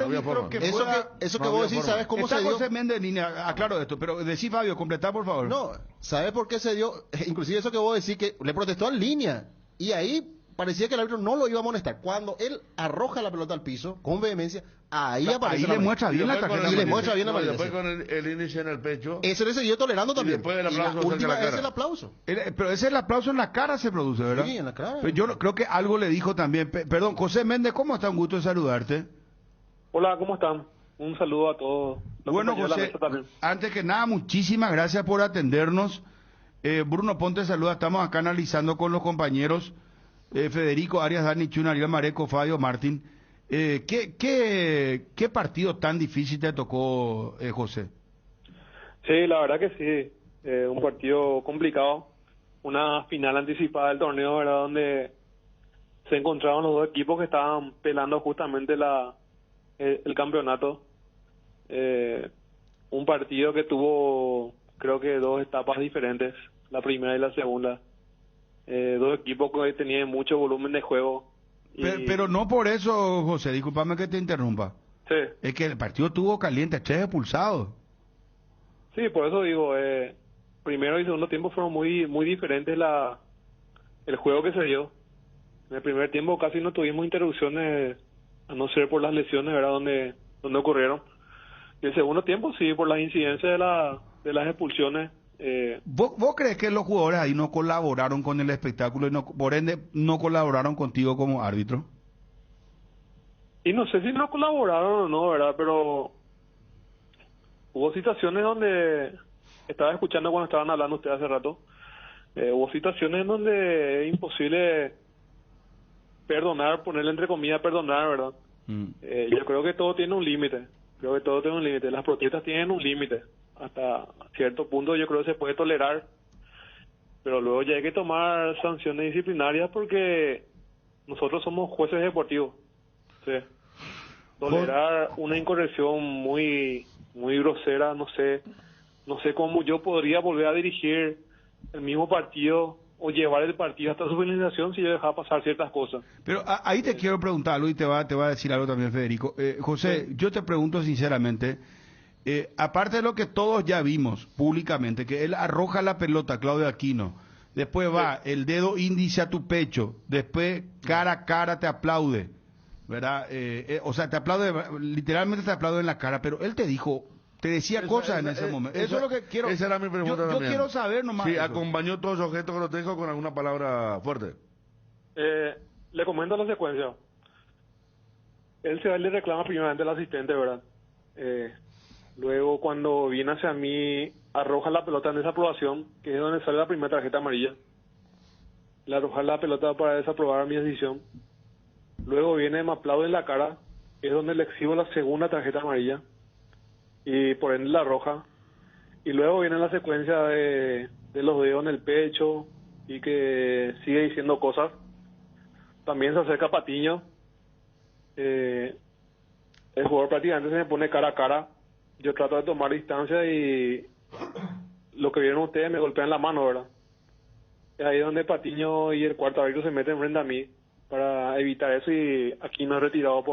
S5: Eso que vos decís, ¿sabes cómo se dio?
S2: José Méndez, niña, aclaro esto, pero decí, Fabio, completá, por favor.
S5: No, ¿sabes por qué se dio? Inclusive eso que vos decís, que le protestó en línea, y ahí parecía que el árbitro no lo iba a amonestar. Cuando él arroja la pelota al piso, con vehemencia, ahí aparece
S2: ahí le muestra bien la tarjeta.
S5: Y le muestra bien la amarilla.
S4: Después con el índice en el pecho.
S5: Eso le siguió tolerando también.
S4: Y después el aplauso
S5: la última
S4: cerca de la
S5: es
S4: cara.
S5: el aplauso.
S2: Pero ese el aplauso en la cara se produce, ¿verdad?
S5: Sí, en la cara.
S2: Pero yo creo que algo le dijo también. Perdón, José Méndez, ¿cómo está? Un gusto de saludarte.
S10: Hola, ¿cómo están? Un saludo a todos.
S2: Bueno, José, antes que nada, muchísimas gracias por atendernos. Bruno Ponte saluda, estamos acá analizando con los compañeros Federico Arias, Dani Chun, Ariel Mareco, Fabio Martín. ¿Qué partido tan difícil te tocó, José?
S10: Sí, la verdad que sí, un partido complicado, una final anticipada del torneo, ¿verdad? Donde se encontraban los dos equipos que estaban pelando justamente el campeonato. Un partido que tuvo, creo que dos etapas diferentes, la primera y la segunda. Dos equipos que tenían mucho volumen de juego.
S2: Pero no por eso, José, discúlpame que te interrumpa.
S10: Sí.
S2: Es que el partido estuvo caliente, 3 expulsados.
S10: Sí, por eso digo, primero y segundo tiempo fueron muy diferentes el juego que se dio. En el primer tiempo casi no tuvimos interrupciones, a no ser por las lesiones, ¿verdad? Donde ocurrieron. Y el segundo tiempo sí, por las incidencias de las expulsiones.
S2: ¿Vos crees que los jugadores ahí no colaboraron con el espectáculo y por ende no colaboraron contigo como árbitro?
S10: Y no sé si no colaboraron o no, ¿verdad? Pero hubo situaciones donde, estaba escuchando cuando estaban hablando ustedes hace rato, hubo situaciones en donde es imposible perdonar, ponerle entre comillas perdonar, ¿verdad? Yo creo que todo tiene un límite. Las protestas tienen un límite. Hasta cierto punto yo creo que se puede tolerar, pero luego ya hay que tomar sanciones disciplinarias porque nosotros somos jueces deportivos. ¿Sí? Tolerar una incorrección muy grosera, no sé cómo yo podría volver a dirigir el mismo partido o llevar el partido hasta su finalización si yo dejaba pasar ciertas cosas.
S2: Pero ahí te quiero preguntar algo y te va a decir algo también, Federico. José, yo te pregunto sinceramente, aparte de lo que todos ya vimos públicamente, que él arroja la pelota, Claudio Aquino, después va el dedo índice a tu pecho, después cara a cara te aplaude, ¿verdad? O sea, te aplaude, literalmente te aplaude en la cara, pero él te decía cosas en ese momento. Eso es lo que quiero.
S4: Esa era mi pregunta también.
S2: Yo quiero saber nomás.
S4: Sí,
S2: eso.
S4: acompañó todos los objetos que lo tengo con alguna palabra fuerte.
S10: Le comento la secuencia. Él le reclama primeramente al asistente, ¿verdad? Luego, cuando viene hacia mí, arroja la pelota en desaprobación, que es donde sale la primera tarjeta amarilla. Le arroja la pelota para desaprobar mi decisión. Luego viene, me aplaude en la cara, es donde le exhibo la segunda tarjeta amarilla. Y por ende la roja. Y luego viene la secuencia de los dedos en el pecho y que sigue diciendo cosas. También se acerca Patiño. El jugador prácticamente se me pone cara a cara yo trato de tomar distancia y lo que vieron ustedes me golpean la mano, ¿verdad? Es ahí donde Patiño y el cuarto árbitro se meten frente a mí para evitar eso, y aquí no he retirado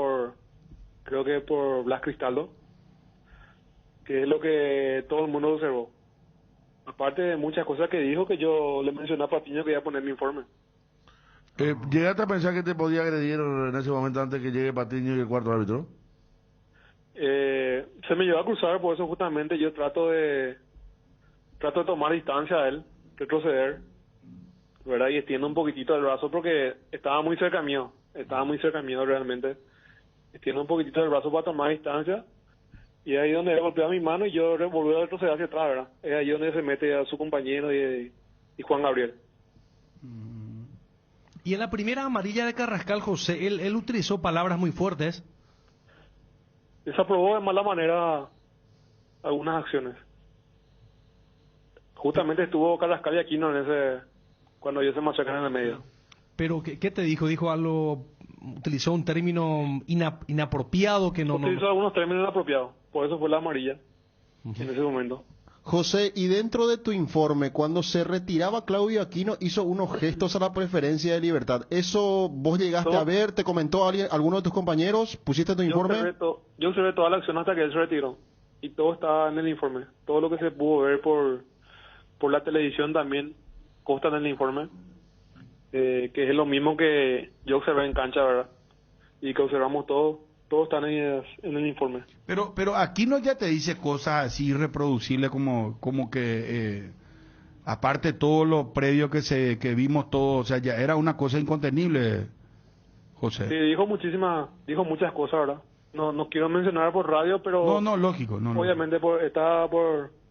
S10: creo que por Blas Cristaldo, que es lo que todo el mundo observó. Aparte de muchas cosas que dijo, que yo le mencioné a Patiño que iba a poner mi informe.
S4: ¿Llegaste a pensar que te podía agredir en ese momento antes que llegue Patiño y el cuarto árbitro?
S10: Se me llevó a cruzar, por eso justamente yo trato de tomar distancia a él, retroceder, ¿verdad? Y extiendo un poquitito el brazo porque estaba muy cerca mío realmente. Extiendo un poquitito el brazo para tomar distancia, y ahí donde él golpea mi mano y yo volví a retroceder hacia atrás, ¿verdad? Es ahí donde se mete a su compañero y Juan Gabriel.
S6: Y en la primera amarilla de Carrascal, José, él utilizó palabras muy fuertes.
S10: Desaprobó de mala manera algunas acciones. Justamente estuvo Carrascal y Aquino cuando ellos se machacan en el medio.
S6: Pero, ¿qué te dijo? ¿Dijo algo? ¿Utilizó un término inapropiado que no...?
S10: Utilizó algunos términos inapropiados, por eso fue la amarilla en ese momento.
S5: José, y dentro de tu informe, cuando se retiraba Claudio Aquino, hizo unos gestos a la preferencia de libertad. ¿Eso vos llegaste a ver? ¿Te comentó alguno de tus compañeros? ¿Pusiste tu informe?
S10: Yo observé toda la acción hasta que él se retiró. Y todo estaba en el informe. Todo lo que se pudo ver por la televisión también consta en el informe. Que es lo mismo que yo observé en cancha, ¿verdad? Y que observamos todo están en el informe.
S2: Pero Aquino ya te dice cosas así irreproducibles como que aparte todo lo previo que vimos todo, o sea, ya era una cosa incontenible, José.
S10: Sí, dijo muchas cosas, ¿verdad? No quiero mencionar por radio, pero
S2: no, lógico,
S10: obviamente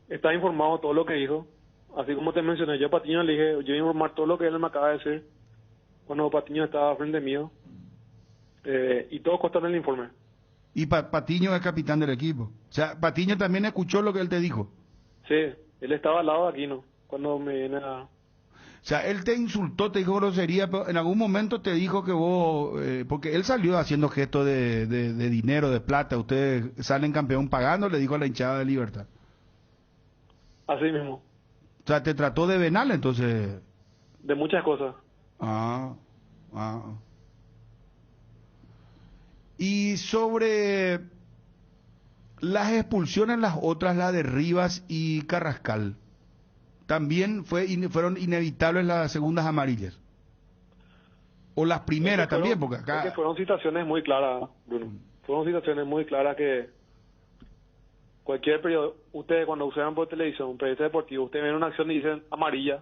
S10: está informado todo lo que dijo. Así como te mencioné, yo a Patiño le dije, yo voy a informar todo lo que él me acaba de decir cuando Patiño estaba frente mío. Y todo consta en el informe.
S2: Y Patiño es capitán del equipo. O sea, Patiño también escuchó lo que él te dijo.
S10: Sí, él estaba al lado de Aquino cuando me viene a...
S2: O sea, él te insultó, te dijo grosería, pero en algún momento te dijo que vos... porque él salió haciendo gestos de dinero, de plata. Ustedes salen campeón pagando, le dijo a la hinchada de Libertad.
S10: Así mismo.
S2: O sea, te trató de venal, entonces...
S10: De muchas cosas.
S2: Y sobre las expulsiones, las otras, la de Rivas y Carrascal, también fueron inevitables las segundas amarillas. O las primeras también, porque acá...
S10: Es que fueron situaciones muy claras, Bruno. Fueron situaciones muy claras que cualquier periodo, ustedes cuando usan por televisión, un periodista deportivo, ustedes ven una acción y dicen amarilla.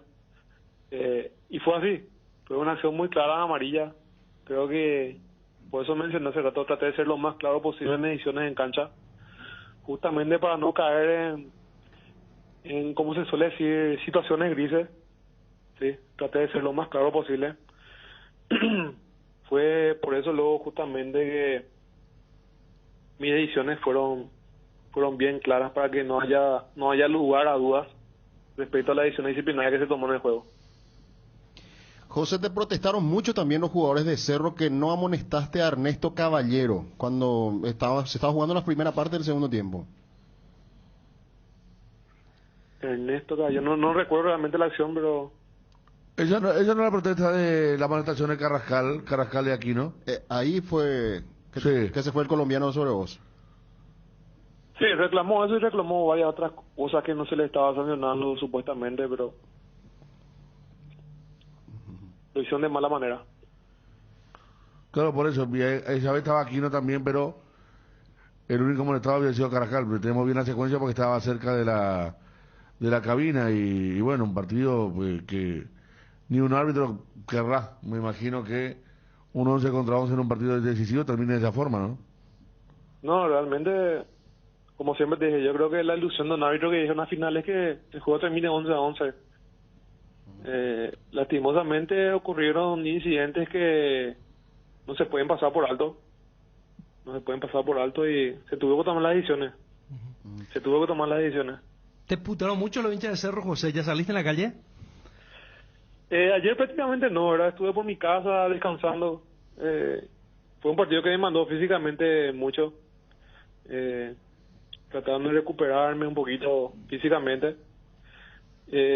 S10: Y fue así. Fue una acción muy clara amarilla. Creo que... Por eso mencioné hace rato, traté de ser lo más claro posible en mediciones en cancha, justamente para no caer en como se suele decir, situaciones grises. Sí, traté de ser lo más claro posible. Fue por eso luego justamente que mis decisiones fueron bien claras para que no haya lugar a dudas respecto a la decisión disciplinaria que se tomó en el juego.
S5: José, te protestaron mucho también los jugadores de Cerro que no amonestaste a Ernesto Caballero cuando se estaba jugando la primera parte del segundo tiempo.
S10: Ernesto Caballero, no recuerdo realmente la acción, pero...
S4: Ella no es la protesta de la amonestación de Carrascal de Aquino.
S5: Ahí fue que se fue el colombiano sobre vos.
S10: Sí, reclamó eso y reclamó varias otras cosas que no se le estaba sancionando supuestamente, pero... Lo hicieron de mala manera.
S4: Claro, por eso, esa vez estaba Aquino también, pero el único molestado había sido Carrascal, pero tenemos bien la secuencia porque estaba cerca de la cabina y bueno, un partido pues, que ni un árbitro querrá. Me imagino que un 11 contra 11 en un partido decisivo termine de esa forma, ¿no?
S10: No, realmente, como siempre te dije, yo creo que la ilusión de un árbitro que dice en una final es que el juego termine 11-11. Lastimosamente ocurrieron incidentes que no se pueden pasar por alto. Y se tuvo que tomar las decisiones.
S6: ¿Te putaron mucho los hinchas de Cerro, José? ¿Ya saliste en la calle?
S10: Ayer prácticamente no, ¿verdad? Estuve por mi casa descansando. Fue un partido que me mandó físicamente mucho. tratando de recuperarme un poquito físicamente.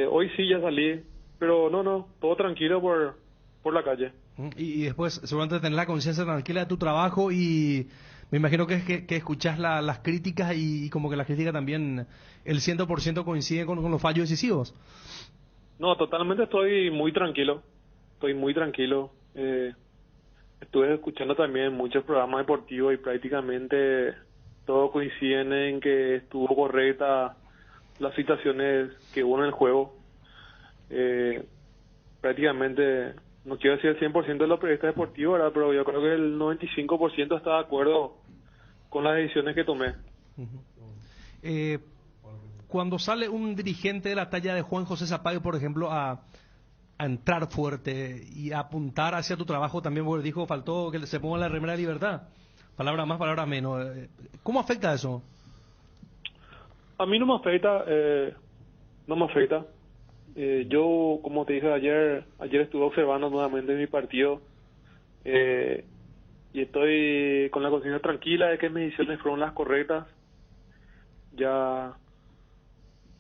S10: Hoy sí ya salí, pero no, todo tranquilo por la calle.
S6: Y después seguramente tener la conciencia tranquila de tu trabajo y me imagino que escuchás las críticas y como que las críticas también el 100% coinciden con los fallos decisivos.
S10: No, totalmente estoy muy tranquilo. Estuve escuchando también muchos programas deportivos y prácticamente todos coinciden en que estuvo correcta las situaciones que hubo en el juego. Prácticamente, no quiero decir el 100% de los periodistas deportivos, ¿verdad? Pero yo creo que el 95% está de acuerdo con las decisiones que tomé.
S6: Cuando sale un dirigente de la talla de Juan José Zapague, por ejemplo, a entrar fuerte y a apuntar hacia tu trabajo, también porque dijo, faltó que se ponga la remera de Libertad. Palabras más, palabras menos. ¿Cómo afecta eso?
S10: A mí no me afecta. Yo, como te dije ayer estuve observando nuevamente mi partido y estoy con la conciencia tranquila de que mis decisiones fueron las correctas. Ya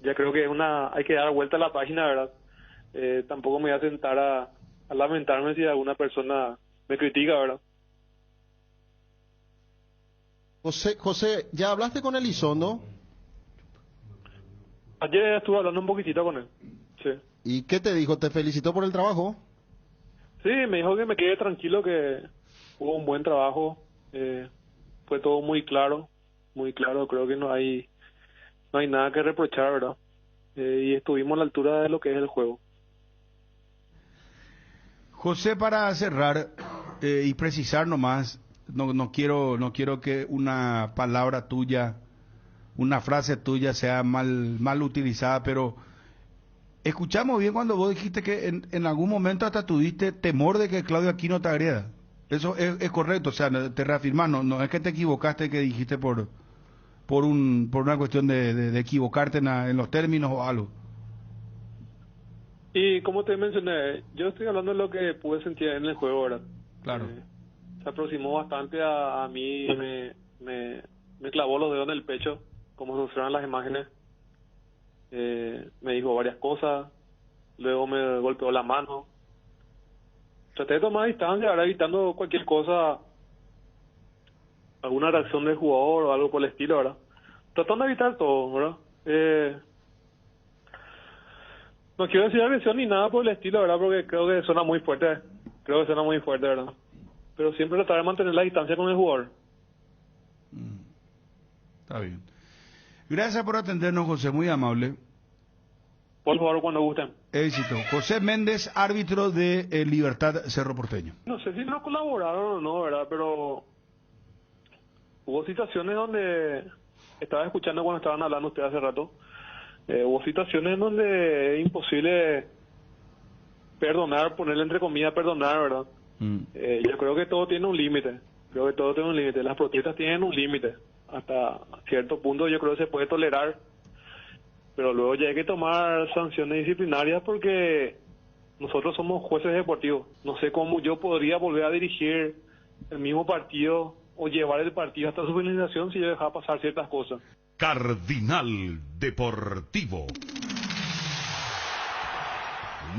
S10: creo que hay que dar vuelta a la página, ¿verdad? Tampoco me voy a sentar a lamentarme si alguna persona me critica, ¿verdad?
S5: José, ¿ya hablaste con Elizondo?
S10: Ayer estuve hablando un poquitito con él, sí.
S5: ¿Y qué te dijo? ¿Te felicitó por el trabajo?
S10: Sí, me dijo que me quede tranquilo, que hubo un buen trabajo, fue todo muy claro, creo que no hay nada que reprochar, ¿verdad? Y estuvimos a la altura de lo que es el juego.
S2: José, para cerrar y precisar nomás, no quiero que una palabra tuya, una frase tuya sea mal utilizada, pero escuchamos bien cuando vos dijiste que en algún momento hasta tuviste temor de que Claudio Aquino te agreda. Eso es correcto, o sea, te reafirmás, no es que te equivocaste, que dijiste por una cuestión de equivocarte en los términos o algo.
S10: Y como te mencioné, yo estoy hablando de lo que pude sentir en el juego, ¿verdad?
S2: Claro.
S10: Se aproximó bastante a mí, me clavó los dedos en el pecho, como se mostraron las imágenes. Me dijo varias cosas, luego me golpeó la mano. Traté de tomar distancia, ahora evitando cualquier cosa, alguna reacción del jugador o algo por el estilo, ¿verdad? Tratando de evitar todo, ¿verdad? No quiero decir agresión ni nada por el estilo, ¿verdad? Porque creo que suena muy fuerte, ¿verdad? Pero siempre tratar de mantener la distancia con el jugador.
S2: Está bien. Gracias por atendernos, José, muy amable.
S10: Por favor, cuando gusten.
S2: Éxito. José Méndez, árbitro de Libertad Cerro Porteño.
S10: No sé si no colaboraron o no, ¿verdad? Pero hubo situaciones donde, estaba escuchando cuando estaban hablando ustedes hace rato, hubo situaciones donde es imposible perdonar, ponerle entre comillas perdonar, ¿verdad? Yo creo que todo tiene un límite. Las protestas tienen un límite. Hasta cierto punto yo creo que se puede tolerar, pero luego ya hay que tomar sanciones disciplinarias porque nosotros somos jueces deportivos. No sé cómo yo podría volver a dirigir el mismo partido o llevar el partido hasta su finalización si yo dejaba pasar ciertas cosas.
S7: Cardinal Deportivo.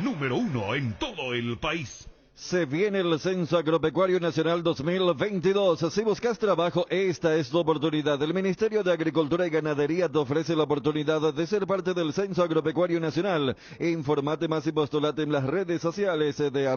S7: Número 1 en todo el país.
S8: Se viene el Censo Agropecuario Nacional 2022. Si buscas trabajo, esta es tu oportunidad. El Ministerio de Agricultura y Ganadería te ofrece la oportunidad de ser parte del Censo Agropecuario Nacional. Informate más y postulate en las redes sociales de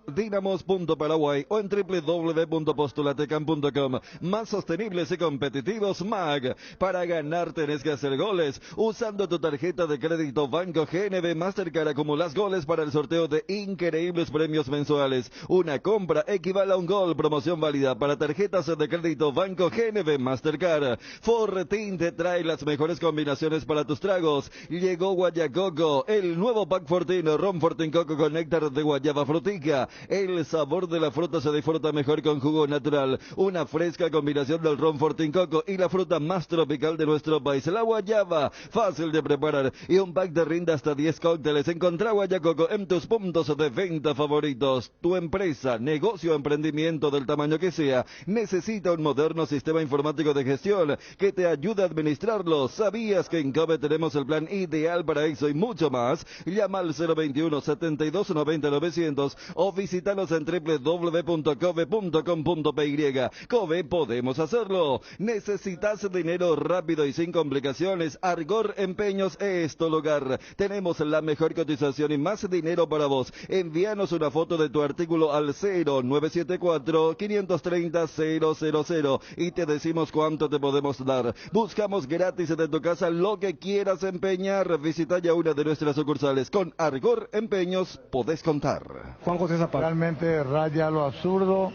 S8: @dinamos.paraguay o en www.postulatecam.com. Más sostenibles y competitivos, MAG. Para ganar tenés que hacer goles. Usando tu tarjeta de crédito Banco GNB Mastercard acumulas goles para el sorteo de increíbles premios mensuales. Una compra equivale a un gol. Promoción válida para tarjetas de crédito Banco GNB Mastercard. Fortin te trae las mejores combinaciones para tus tragos. Llegó Guayacoco, el nuevo pack Fortin, ron Fortin Coco con néctar de guayaba frutica. El sabor de la fruta se disfruta mejor con jugo natural. Una fresca combinación del ron Fortin Coco y la fruta más tropical de nuestro país, la guayaba. Fácil de preparar y un pack de rinda hasta 10 cócteles. Encontrá Guayacoco en tus puntos de venta favoritos. Empresarios. Tu empresa, negocio o emprendimiento del tamaño que sea, necesita un moderno sistema informático de gestión que te ayude a administrarlo. ¿Sabías que en COVE tenemos el plan ideal para eso y mucho más? Llama al 021 72 90 900 o visítanos en www.cove.com.py. COVE, podemos hacerlo. ¿Necesitas dinero rápido y sin complicaciones? Argor Empeños es tu lugar. Tenemos la mejor cotización y más dinero para vos. Envíanos una foto de tu artículo al 0974-530-000 y te decimos cuánto te podemos dar. Buscamos gratis de tu casa lo que quieras empeñar. Visita ya una de nuestras sucursales. Con Argor Empeños podés contar.
S11: Juan José Zapata. Realmente raya lo absurdo.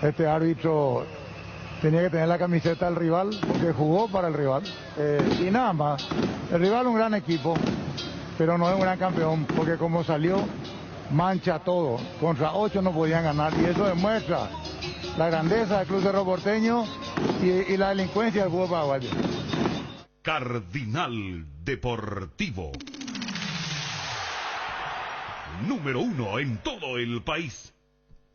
S11: Este árbitro tenía que tener la camiseta del rival porque jugó para el rival. Y nada más. El rival es un gran equipo, pero no es un gran campeón porque como salió, mancha todo. Contra 8 no podían ganar y eso demuestra la grandeza del Club Cerro Porteño y la delincuencia del fútbol paraguayo.
S7: Cardinal Deportivo. Número 1 en todo el país.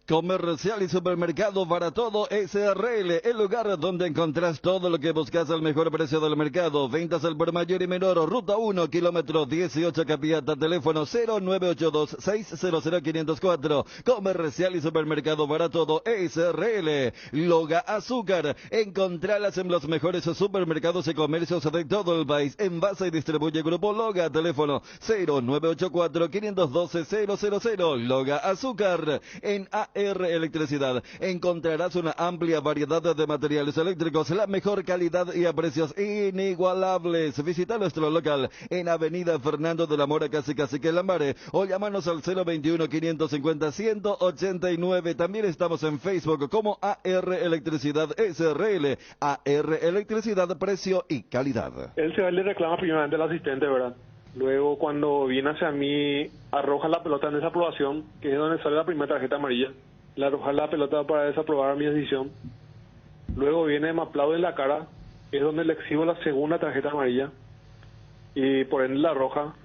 S8: Comercial y Supermercado Baratodo SRL, el lugar donde encontrás todo lo que buscas al mejor precio del mercado. Ventas al por mayor y menor, ruta 1, kilómetro 18 Capiata, teléfono 0982-600-504. Comercial y Supermercado Baratodo SRL. Loga Azúcar, encontralas en los mejores supermercados y comercios de todo el país. Envasa y distribuye Grupo Loga, teléfono 0984-512-000. Loga Azúcar. En Electricidad encontrarás una amplia variedad de materiales eléctricos, la mejor calidad y a precios inigualables. Visita nuestro local en Avenida Fernando de la Mora, casi que Lambare, o llámanos al 021-550-189. También estamos en Facebook como AR Electricidad SRL. AR Electricidad, precio y calidad.
S10: Él se va y le reclama primeramente al asistente, ¿verdad? Luego, cuando viene hacia mí, arroja la pelota en desaprobación, que es donde sale la primera tarjeta amarilla. Le arroja la pelota para desaprobar mi decisión. Luego viene, me aplaude en la cara, es donde le exhibo la segunda tarjeta amarilla. Y por ende la roja.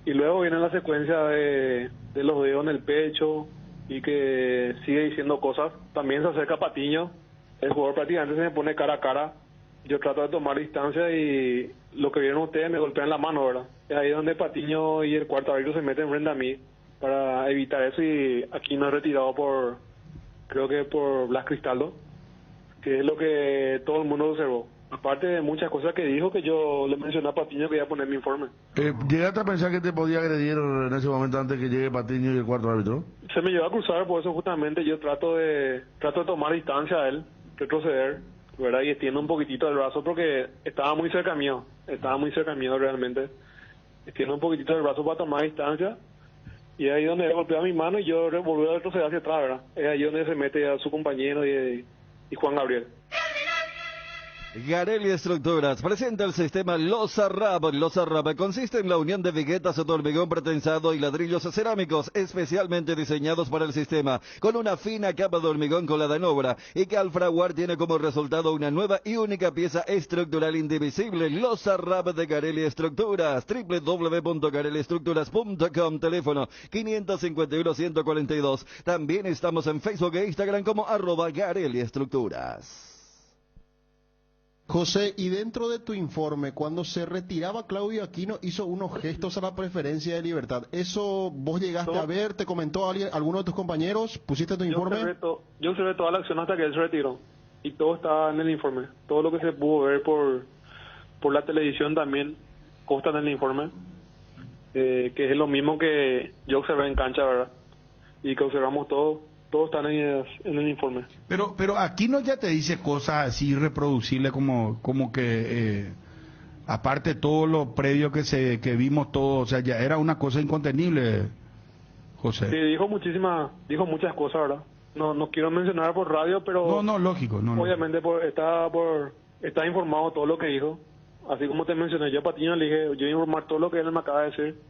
S10: Y luego viene la secuencia de los dedos en el pecho y que sigue diciendo cosas. También se acerca Patiño. El jugador prácticamente se me pone cara a cara. Yo trato de tomar distancia y lo que vieron ustedes me golpean la mano, ¿verdad? Es ahí donde Patiño y el cuarto árbitro se meten frente a mí para evitar eso y aquí me he retirado creo que por Blas Cristaldo, que es lo que todo el mundo observó. Aparte de muchas cosas que dijo que yo le mencioné a Patiño que iba a poner mi informe.
S4: ¿Llegaste a pensar que te podía agredir en ese momento antes que llegue Patiño y el cuarto árbitro?
S10: Se me llevó a cruzar, por eso justamente yo trato de tomar distancia a él, retroceder, ¿verdad? Y extiendo un poquitito el brazo porque estaba muy cerca mío realmente. Extiendo un poquitito el brazo para tomar distancia y es ahí donde él golpea mi mano y yo volví a retroceder hacia atrás, ¿verdad? Es ahí donde se mete a su compañero y Juan Gabriel.
S8: Garelli Estructuras presenta el sistema Losa Rab. Losa Rab consiste en la unión de viguetas de hormigón pretensado y ladrillos cerámicos especialmente diseñados para el sistema, con una fina capa de hormigón colada en obra y que al fraguar tiene como resultado una nueva y única pieza estructural indivisible. Losa Rab de Garelli Estructuras. www.garelliestructuras.com. Teléfono 551-142. También estamos en Facebook e Instagram como @Garelli Estructuras.
S5: José, y dentro de tu informe, cuando se retiraba Claudio Aquino, hizo unos gestos a la preferencia de Libertad. ¿Eso vos llegaste a ver? ¿Te comentó alguno de tus compañeros? ¿Pusiste tu informe?
S10: Yo observé toda la acción hasta que él se retiró. Y todo está en el informe. Todo lo que se pudo ver por la televisión también consta en el informe. Que es lo mismo que yo observé en cancha, ¿verdad? Y que observamos todo está en el informe.
S2: Pero Aquino ya te dice cosas así irreproducibles como que aparte de todo lo previo que vimos todo, o sea, ya era una cosa incontenible, José.
S10: Sí, dijo muchas cosas, ¿verdad? No quiero mencionar por radio, pero
S2: lógico,
S10: obviamente está informado todo lo que dijo. Así como te mencioné, yo a Patiño le dije, yo iba a informar todo lo que él me acaba de decir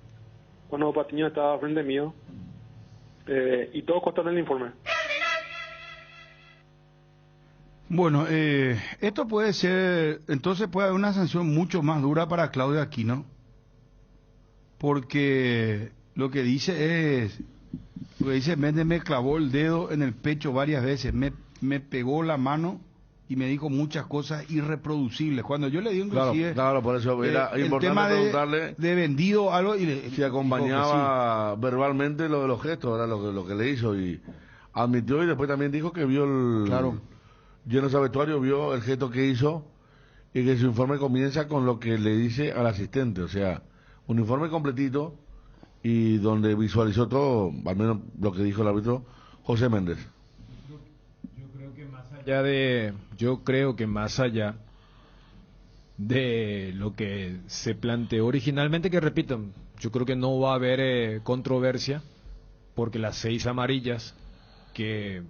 S10: cuando Patiño estaba frente mío. Y todo consta en el informe.
S2: Bueno, esto puede ser, entonces puede haber una sanción mucho más dura para Claudio Aquino, porque lo que dice es Porque dice, Méndez me clavó el dedo en el pecho varias veces, me pegó la mano y me dijo muchas cosas irreproducibles. Cuando yo le di inclusive
S4: claro, por eso era
S2: el
S4: importante
S2: tema
S4: preguntarle
S2: de vendido algo y
S4: si acompañaba verbalmente lo de los gestos, ¿verdad? Lo que le hizo, y admitió, y después también dijo que vio lleno ese vestuario, vio el gesto que hizo, y que su informe comienza con lo que le dice al asistente, o sea, un informe completito y donde visualizó todo, al menos lo que dijo el árbitro José Méndez.
S9: Yo creo que más allá de lo que se planteó originalmente, que repito, yo creo que no va a haber controversia, porque las 6 amarillas que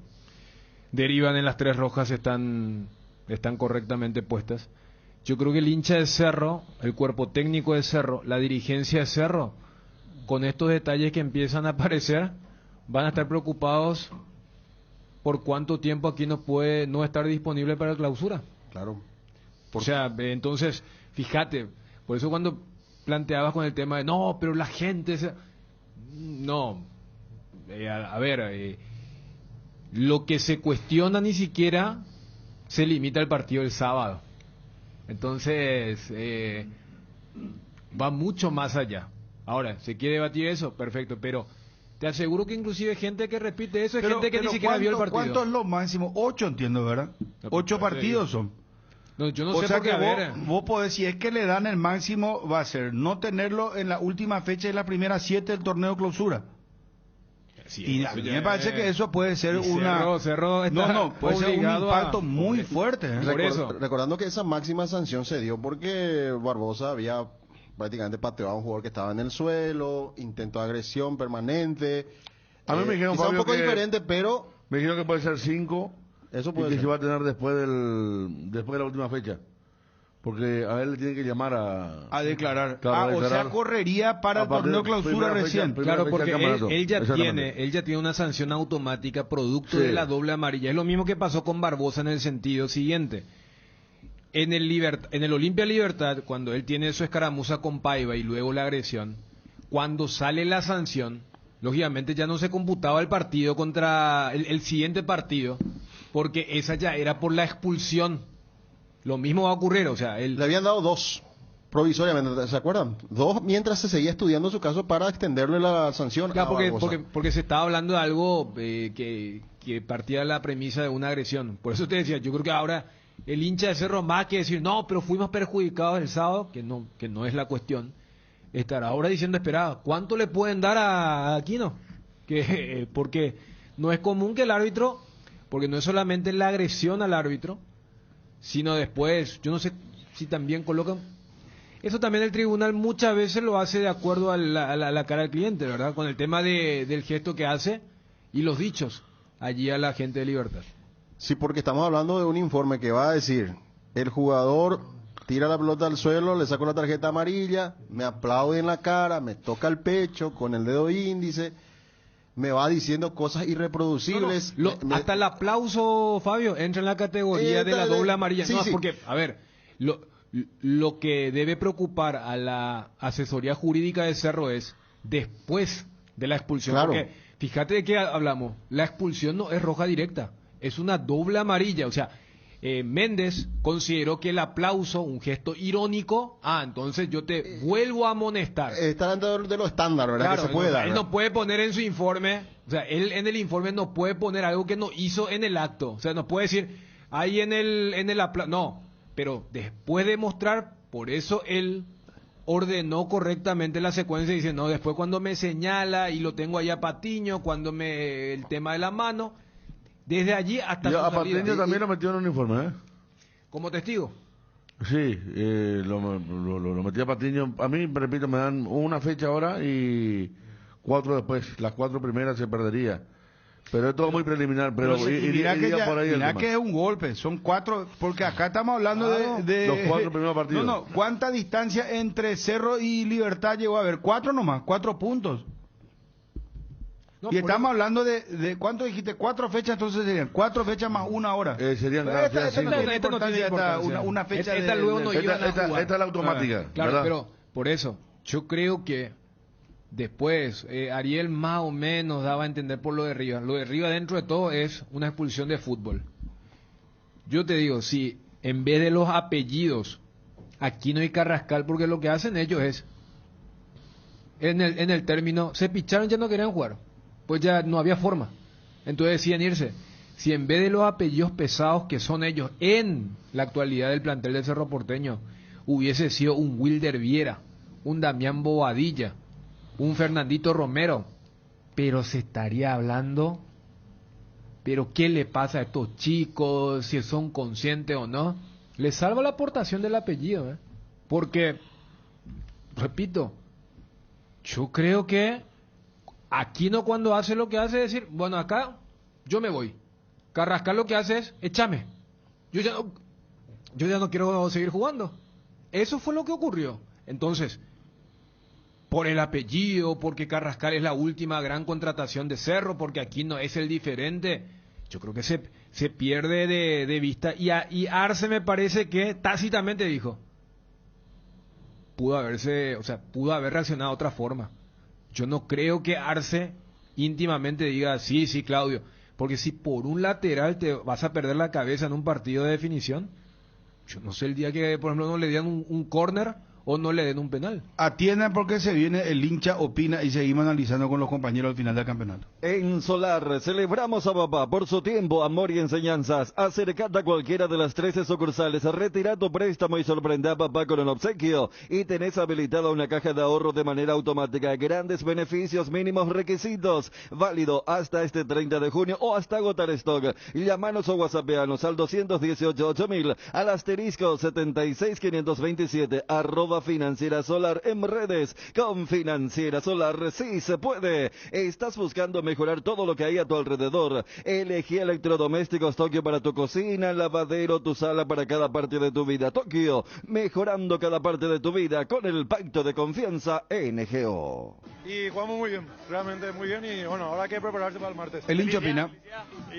S9: derivan en las 3 rojas están correctamente puestas. Yo creo que el hincha de Cerro, el cuerpo técnico de Cerro, la dirigencia de Cerro, con estos detalles que empiezan a aparecer, van a estar preocupados por cuánto tiempo aquí no estar disponible para la clausura.
S5: Claro.
S9: O sea, entonces, fíjate, por eso cuando planteabas con el tema de, no, pero la gente... No, lo que se cuestiona ni siquiera se limita al partido del sábado. Entonces, va mucho más allá. Ahora, ¿se quiere debatir eso? Perfecto, pero te aseguro que inclusive gente que repite eso es gente que ni siquiera vio el partido.
S2: ¿Cuánto es lo máximo? 8, entiendo, ¿verdad? 8 partidos son.
S9: No, yo no
S2: o
S9: sé
S2: sea
S9: por qué,
S2: que vos podés, si es que le dan el máximo, va a ser no tenerlo en la última fecha de la primera 7 del torneo clausura. Sí, y a mí me parece que eso puede ser
S9: Cerro
S2: puede ser un impacto muy fuerte.
S5: Por eso. Recordando que esa máxima sanción se dio porque Barbosa había prácticamente pateado a un jugador que estaba en el suelo, intento de agresión permanente.
S4: A mí me dijeron,
S5: Fabio, un poco diferente, pero
S4: me dijeron que puede ser 5.
S5: Eso puede
S4: y que
S5: ser.
S4: se va a tener después de la última fecha. Porque a él le tienen que llamar a
S2: declarar.
S4: Claro,
S2: o sea, correría para el torneo clausura recién.
S9: Claro, porque él ya tiene una sanción automática producto de la doble amarilla. Es lo mismo que pasó con Barbosa en el sentido siguiente. En el Olimpia Libertad, cuando él tiene su escaramuza con Paiva y luego la agresión, cuando sale la sanción, lógicamente ya no se computaba el partido contra el siguiente partido, porque esa ya era por la expulsión. Lo mismo va a ocurrir, o sea,
S5: le habían dado 2 provisoriamente, ¿se acuerdan? 2 mientras se seguía estudiando su caso para extenderle la sanción.
S9: Claro, porque se estaba hablando de algo que partía de la premisa de una agresión. Por eso te decía, yo creo que ahora el hincha de Cerro, más que decir, no, pero fuimos perjudicados el sábado, que no es la cuestión, estará ahora diciendo, espera, ¿cuánto le pueden dar a Aquino? Porque no es común que el árbitro, porque no es solamente la agresión al árbitro, sino después, yo no sé si también colocan, eso también el tribunal muchas veces lo hace de acuerdo a la cara del cliente, ¿verdad? Con el tema del gesto que hace y los dichos allí a la gente de Libertad.
S5: Sí, porque estamos hablando de un informe que va a decir, el jugador tira la pelota al suelo, le saco la tarjeta amarilla, me aplaude en la cara, me toca el pecho con el dedo índice, me va diciendo cosas irreproducibles.
S9: Hasta el aplauso, Fabio, entra en la categoría de la doble amarilla.
S5: Sí,
S9: no,
S5: sí.
S9: Porque, a ver, lo que debe preocupar a la asesoría jurídica de Cerro es después de la expulsión.
S5: Claro.
S9: Porque, fíjate de qué hablamos, la expulsión no es roja directa, es una doble amarilla, o sea, Méndez consideró que el aplauso, un gesto irónico, entonces yo te vuelvo a amonestar.
S5: Está dentro de lo estándar, ¿verdad?
S9: Claro,
S5: que se puede dar.
S9: Él no puede poner en su informe, o sea, él en el informe no puede poner algo que no hizo en el acto. O sea, no puede decir, ahí en el aplauso, no, pero después de mostrar, por eso él ordenó correctamente la secuencia y dice, no, después cuando me señala y lo tengo allá a Patiño, el tema de la mano, desde allí hasta
S4: a Patiño también lo metió en un informe, ¿eh?
S9: ¿Como testigo?
S4: Sí, lo metí a Patiño. A mí, repito, me dan una fecha ahora y 4 después. Las 4 primeras se perdería. Pero es todo muy preliminar. Pero
S2: mira que es un golpe. Son 4, porque acá estamos hablando de
S4: los 4 primeros partidos.
S2: No, ¿cuánta distancia entre Cerro y Libertad llegó a haber? 4 nomás, 4 puntos. No, y estamos hablando de ¿cuánto dijiste? 4 fechas, entonces serían 4 fechas más 1 hora.
S4: Serían
S2: esta no tiene importancia, una fecha
S9: esta luego no iban a jugar.
S4: Esta es la automática.
S9: Claro, pero por eso, yo creo que Después, Ariel más o menos daba a entender por lo de Rivas. Lo de Rivas, dentro de todo, es una expulsión de fútbol. Yo te digo, si en vez de los apellidos, Aquino y Carrascal, porque lo que hacen ellos es, en el término, se picharon, ya no querían jugar, pues ya no había forma. Entonces deciden irse. Si en vez de los apellidos pesados que son ellos en la actualidad del plantel del Cerro Porteño, hubiese sido un Wilder Viera, un Damián Bobadilla, un Fernandito Romero, pero se estaría hablando, pero ¿qué le pasa a estos chicos? Si son conscientes o no. Les salva la aportación del apellido, porque, repito, yo creo que Aquino cuando hace lo que hace es decir, bueno, acá yo me voy. Carrascal lo que hace es, échame. Yo ya no quiero seguir jugando. Eso fue lo que ocurrió. Entonces, por el apellido, porque Carrascal es la última gran contratación de Cerro, porque Aquino es el diferente, yo creo que se pierde de vista. Y Arce me parece que tácitamente dijo, pudo haber reaccionado de otra forma. Yo no creo que Arce íntimamente diga, sí, Claudio, porque si por un lateral te vas a perder la cabeza en un partido de definición, yo no sé el día que, por ejemplo, no le dieran un córner o no le den un penal.
S2: Atiendan porque se viene el hincha opina y seguimos analizando con los compañeros al final del campeonato.
S8: En Solar celebramos a papá por su tiempo, amor y enseñanzas. Acercate a cualquiera de las 13 sucursales, retira tu préstamo y sorprende a papá con un obsequio. Y tenés habilitada una caja de ahorro de manera automática. Grandes beneficios, mínimos requisitos. Válido hasta este 30 de junio o hasta agotar stock. Llámanos o whatsappeanos al 218-8000 al asterisco 76527 @Financiera Solar en redes. Con Financiera Solar sí se puede. ¿Estás buscando mejorar todo lo que hay a tu alrededor? Elegí electrodomésticos Tokio para tu cocina, lavadero, tu sala para cada parte de tu vida. Tokio, mejorando cada parte de tu vida con el pacto de confianza NGO.
S12: Y jugamos muy bien, realmente muy bien, y bueno, ahora hay que prepararse para el martes.
S2: El hincha opina.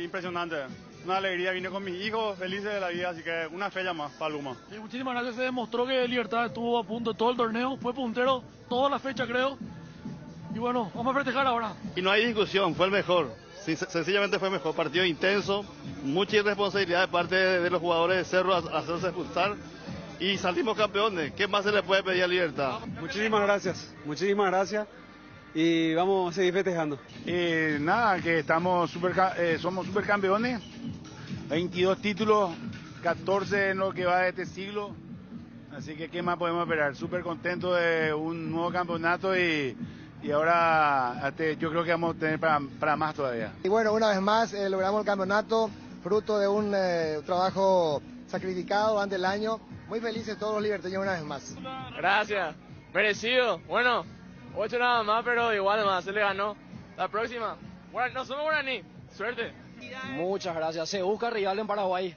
S12: Impresionante, una alegría, vine con mis hijos, felices de la vida, así que una fecha más para Luma.
S13: Sí, muchísimas gracias, se demostró que Libertad estuvo a punto de todo el torneo, fue puntero toda la fecha creo, y bueno, vamos a festejar ahora.
S12: Y no hay discusión, fue el mejor, sencillamente fue el mejor, partido intenso, mucha irresponsabilidad de parte de los jugadores de Cerro a hacerse expulsar, y salimos campeones, ¿qué más se le puede pedir a Libertad?
S14: Muchísimas gracias. Y vamos a seguir festejando.
S15: Nada, que somos supercampeones, 22 títulos, 14 en lo que va de este siglo, así que ¿qué más podemos esperar? Súper contento de un nuevo campeonato y ahora yo creo que vamos a tener para más todavía.
S16: Y bueno, una vez más logramos el campeonato, fruto de un trabajo sacrificado durante el año. Muy felices todos los liberteños una vez más.
S17: Gracias, merecido. Bueno, 8 nada más, pero igual más se le ganó. La próxima. Bueno, no somos guaraní. Suerte.
S18: Muchas gracias. Se busca rival en Paraguay.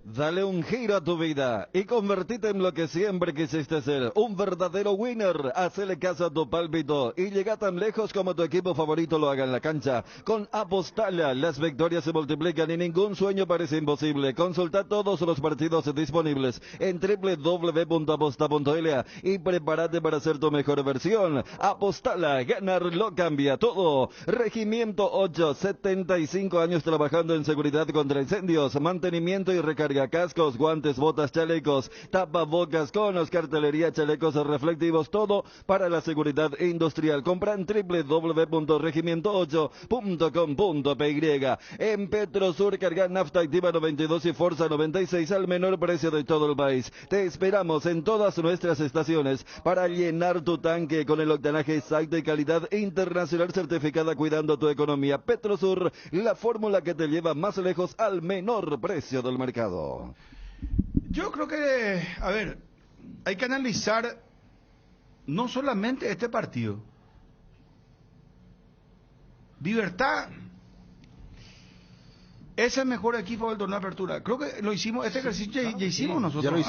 S8: Dale un giro a tu vida y convertite en lo que siempre quisiste ser, un verdadero winner. Hacele caso a tu pálpito y llega tan lejos como tu equipo favorito lo haga en la cancha. Con Apostala, las victorias se multiplican y ningún sueño parece imposible. Consulta todos los partidos disponibles en www.aposta.la y prepárate para ser tu mejor versión. Apostala, ganar lo cambia todo. Regimiento 8, 75 años trabajando en seguridad contra incendios, mantenimiento y recarga. Cascos, guantes, botas, chalecos, tapabocas, conos, cartelería, chalecos reflectivos, todo para la seguridad industrial. Compra en www.regimiento8.com.py. En Petrosur, carga nafta activa 92 y Forza 96 al menor precio de todo el país. Te esperamos en todas nuestras estaciones para llenar tu tanque con el octanaje exacto y calidad internacional certificada, cuidando tu economía. Petrosur, la fórmula que te lleva más lejos al menor precio del mercado.
S2: Yo creo que, a ver, hay que analizar no solamente este partido. Libertad es el mejor equipo del torneo de apertura. Creo que lo hicimos, este ejercicio ya hicimos nosotros.
S9: Ya lo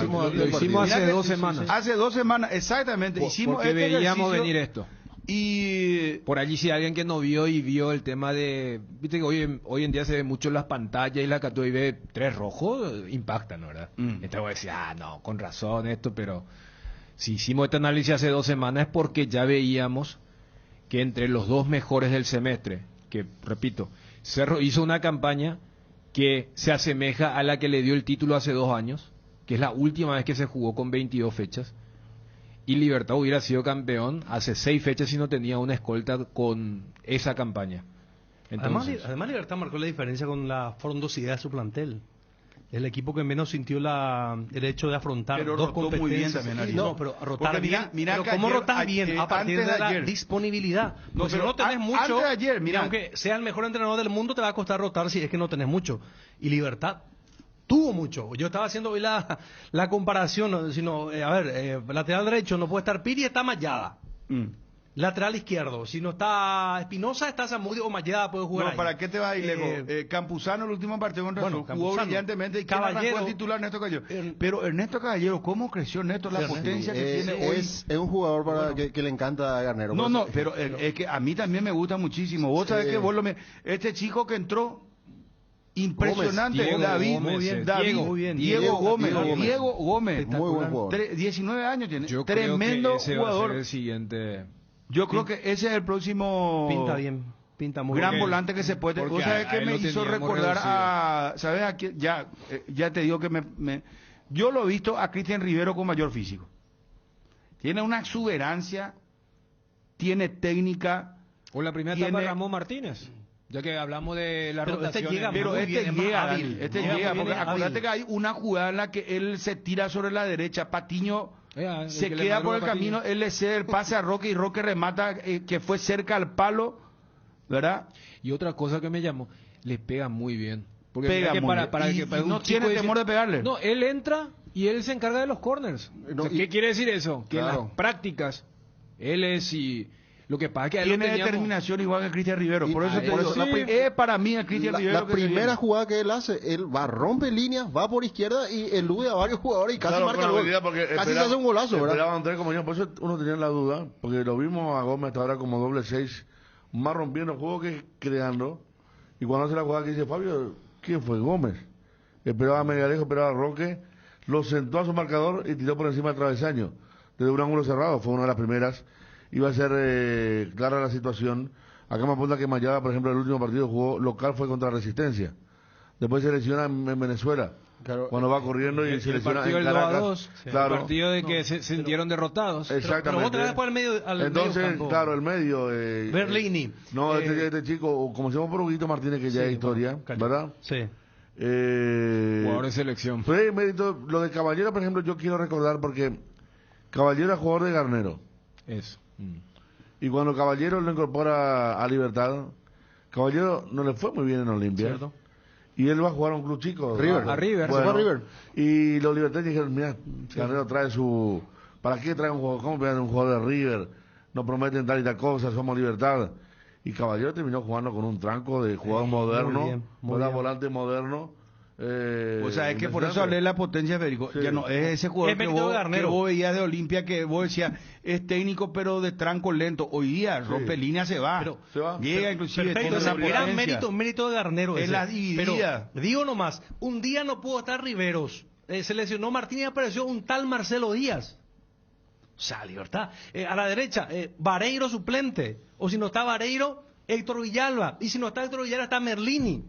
S9: hicimos hace 2 semanas.
S2: Hace 2 semanas, exactamente. Hicimos
S9: porque
S2: este
S9: veíamos
S2: ejercicio.
S9: venir esto.
S2: Y
S9: por allí, si alguien que no vio y vio el tema de, viste que hoy en día se ve mucho en las pantallas y la captura y ve 3 rojos, impactan, ¿verdad? Entonces voy a decir, no, con razón esto, pero Si hicimos este análisis hace 2 semanas es porque ya veíamos que entre los 2 mejores del semestre, que repito, Cerro hizo una campaña que se asemeja a la que le dio el título hace 2 años, que es la última vez que se jugó con 22 fechas, y Libertad hubiera sido campeón hace 6 fechas si no tenía una escolta con esa campaña. Entonces,
S6: además Libertad marcó la diferencia con la frondosidad de su plantel. El equipo que menos sintió el hecho de afrontar
S2: pero
S6: 2
S2: rotó
S6: competencias.
S2: muy bien también, Ariel.
S6: No, pero rotar bien.
S2: Mira
S6: pero
S2: que
S6: ¿cómo
S2: ayer,
S6: rotar bien? A partir de la disponibilidad.
S2: No,
S6: Porque si
S2: pero
S6: no tenés mucho,
S2: antes de ayer, mira,
S6: aunque sea el mejor entrenador del mundo, te va a costar rotar si es que no tenés mucho. Y Libertad tuvo mucho. Yo estaba haciendo hoy la comparación. Lateral derecho no puede estar Piri, está Mayada. Lateral izquierdo, si no está Espinosa, está Zamudio o Mayada puede jugar.
S2: No,
S6: ahí.
S2: ¿para qué te vas a ir lejos? Campuzano, el último partido contra Azul, jugó brillantemente y Caballero, el titular Ernesto Caballero. Pero Ernesto Caballero, ¿cómo creció Ernesto? La potencia que tiene hoy.
S5: Es un jugador que le encanta a Garnero.
S2: No, pero es que a mí también me gusta muchísimo. Vos sabés que este chico que entró, impresionante, Diego Gómez,
S5: muy buen jugador.
S2: 19 años tiene,
S9: yo
S2: tremendo
S9: creo que ese
S2: jugador.
S9: Va a ser el siguiente.
S2: Yo creo que ese es el próximo
S6: pinta muy
S2: gran
S6: bien.
S2: volante que se puede. Vos sabés que me hizo recordar a, ¿sabes a quién? Ya te digo que yo lo he visto a Cristian Rivero con mayor físico. Tiene una exuberancia, tiene técnica.
S9: O la primera etapa de Ramón Martínez. Ya que hablamos de la rotación.
S2: Este llega, porque acuérdate que hay una jugada en la que él se tira sobre la derecha, Patiño se queda por el camino, él le cede el pase a Roque y Roque remata que fue cerca al palo, ¿verdad?
S9: Y otra cosa que me llamó, le pega muy bien. Porque
S2: pega
S9: que
S2: muy
S9: para
S2: bien.
S9: que
S2: No tiene temor de pegarle.
S9: No, él entra y él se encarga de los corners. ¿Qué quiere decir eso? Que en las prácticas, él es y... Lo que pasa es que
S2: tiene determinación igual que Cristian Rivero. Por eso es para mí el Cristian Rivero.
S5: La primera jugada que él hace, él rompe líneas, va por izquierda y elude a varios jugadores y casi marca el gol. Casi se hace un golazo, ¿verdad?
S4: Andrés, como yo, por eso uno tenía la duda, porque lo vimos a Gómez hasta ahora como doble 6, más rompiendo el juego que creando. Y cuando hace la jugada que dice Fabio, ¿quién fue? Gómez. Esperaba a Megalejo, esperaba a Roque, lo sentó a su marcador y tiró por encima del travesaño. Desde un ángulo cerrado, fue una de las primeras. Iba a ser clara la situación. Acá me apunta que Mayada, por ejemplo, el último partido jugó local fue contra Resistencia. Después se lesiona en Venezuela. Claro, cuando va corriendo y se lesiona en Caracas.
S9: Claro. El partido de que se sintieron derrotados.
S4: Exactamente.
S6: Pero vos te vas después al
S4: entonces,
S6: medio
S4: claro, el medio.
S6: Berlini.
S4: No, este chico, como se llama por Huguito Martínez, que ya es historia, ¿verdad?
S6: Sí.
S9: Jugador de selección.
S4: Pero mérito, lo de Caballero, por ejemplo, yo quiero recordar porque Caballero es jugador de Garnero.
S9: Eso.
S4: Y cuando Caballero lo incorpora a Libertad, Caballero no le fue muy bien en Olimpia.
S6: ¿Cierto?
S4: Y él va a jugar a un club chico.
S5: River.
S9: A River.
S4: Bueno,
S5: se fue a River.
S4: Y los libertarios dijeron, mira, Garnero trae su... ¿Para qué trae un jugador? ¿Cómo pegan un jugador de River? No prometen tal y tal cosa, somos Libertad. Y Caballero terminó jugando con un tranco de jugador moderno, volante moderno.
S2: O sea, es que por eso hablé de la potencia, Federico. Ya no, es ese jugador que vos veías de Olimpia, que vos decías, es técnico pero de tranco lento. Hoy día rompe línea, se va. Llega inclusive.
S6: Perfecto,
S2: esa
S6: era mérito de Garnero.
S2: Es la dividida.
S6: Pero digo nomás, un día no pudo estar Riveros. Se lesionó Martínez y apareció un tal Marcelo Díaz. O sea, Libertad. A la derecha, Vareiro suplente. O si no está Vareiro, Héctor Villalba. Y si no está Héctor Villalba, está Merlini.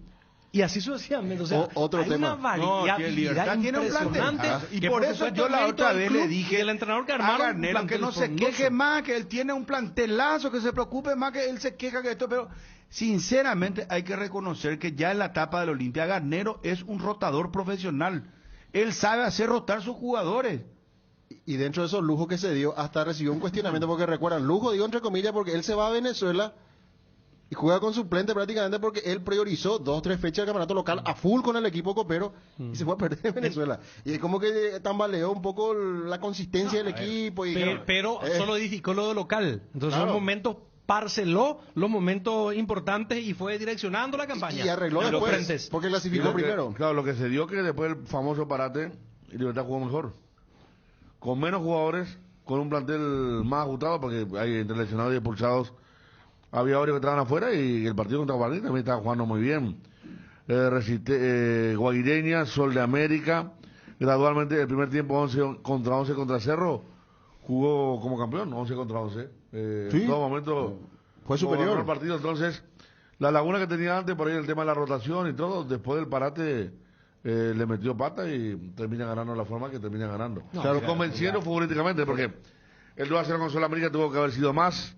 S6: Y así sucesivamente, o sea,
S5: otro
S6: hay
S5: tema.
S6: una variabilidad impresionante.
S2: Y por eso yo la otra vez le dije
S6: el entrenador que
S2: a Garnero que no se queje más, que él tiene un plantelazo, que se preocupe más, que él se queja que esto, pero sinceramente hay que reconocer que ya en la etapa del Olimpia Garnero es un rotador profesional. Él sabe hacer rotar sus jugadores.
S5: Y dentro de esos lujos que se dio, hasta recibió un cuestionamiento, porque recuerdan, lujo digo entre comillas, porque él se va a Venezuela y juega con suplente prácticamente porque él priorizó 2-3 fechas del campeonato local a full con el equipo copero y se fue a perder en Venezuela. Y es como que tambaleó un poco la consistencia del equipo.
S6: Pero solo edificó lo de local. Entonces en momentos parceló los momentos importantes y fue direccionando la campaña.
S5: Y arregló después, porque clasificó primero.
S4: Claro, lo que se dio que después el famoso parate, y Libertad jugó mejor. Con menos jugadores, con un plantel más ajustado, porque hay entre lesionados y expulsados. Había varios que estaban afuera y el partido contra Guarani también estaba jugando muy bien. Guaireña, Sol de América, gradualmente el primer tiempo 11 contra Cerro, jugó como campeón, 11 contra 11.
S5: Sí.
S4: En todo momento
S5: Fue superior.
S4: el partido. Entonces, la laguna que tenía antes, por ahí el tema de la rotación y todo, después del parate le metió pata y termina ganando la forma que termina ganando.
S5: No,
S4: claro,
S5: claro,
S4: convenciendo futbolísticamente, porque el 2-0 con Sulamérica tuvo que haber sido más.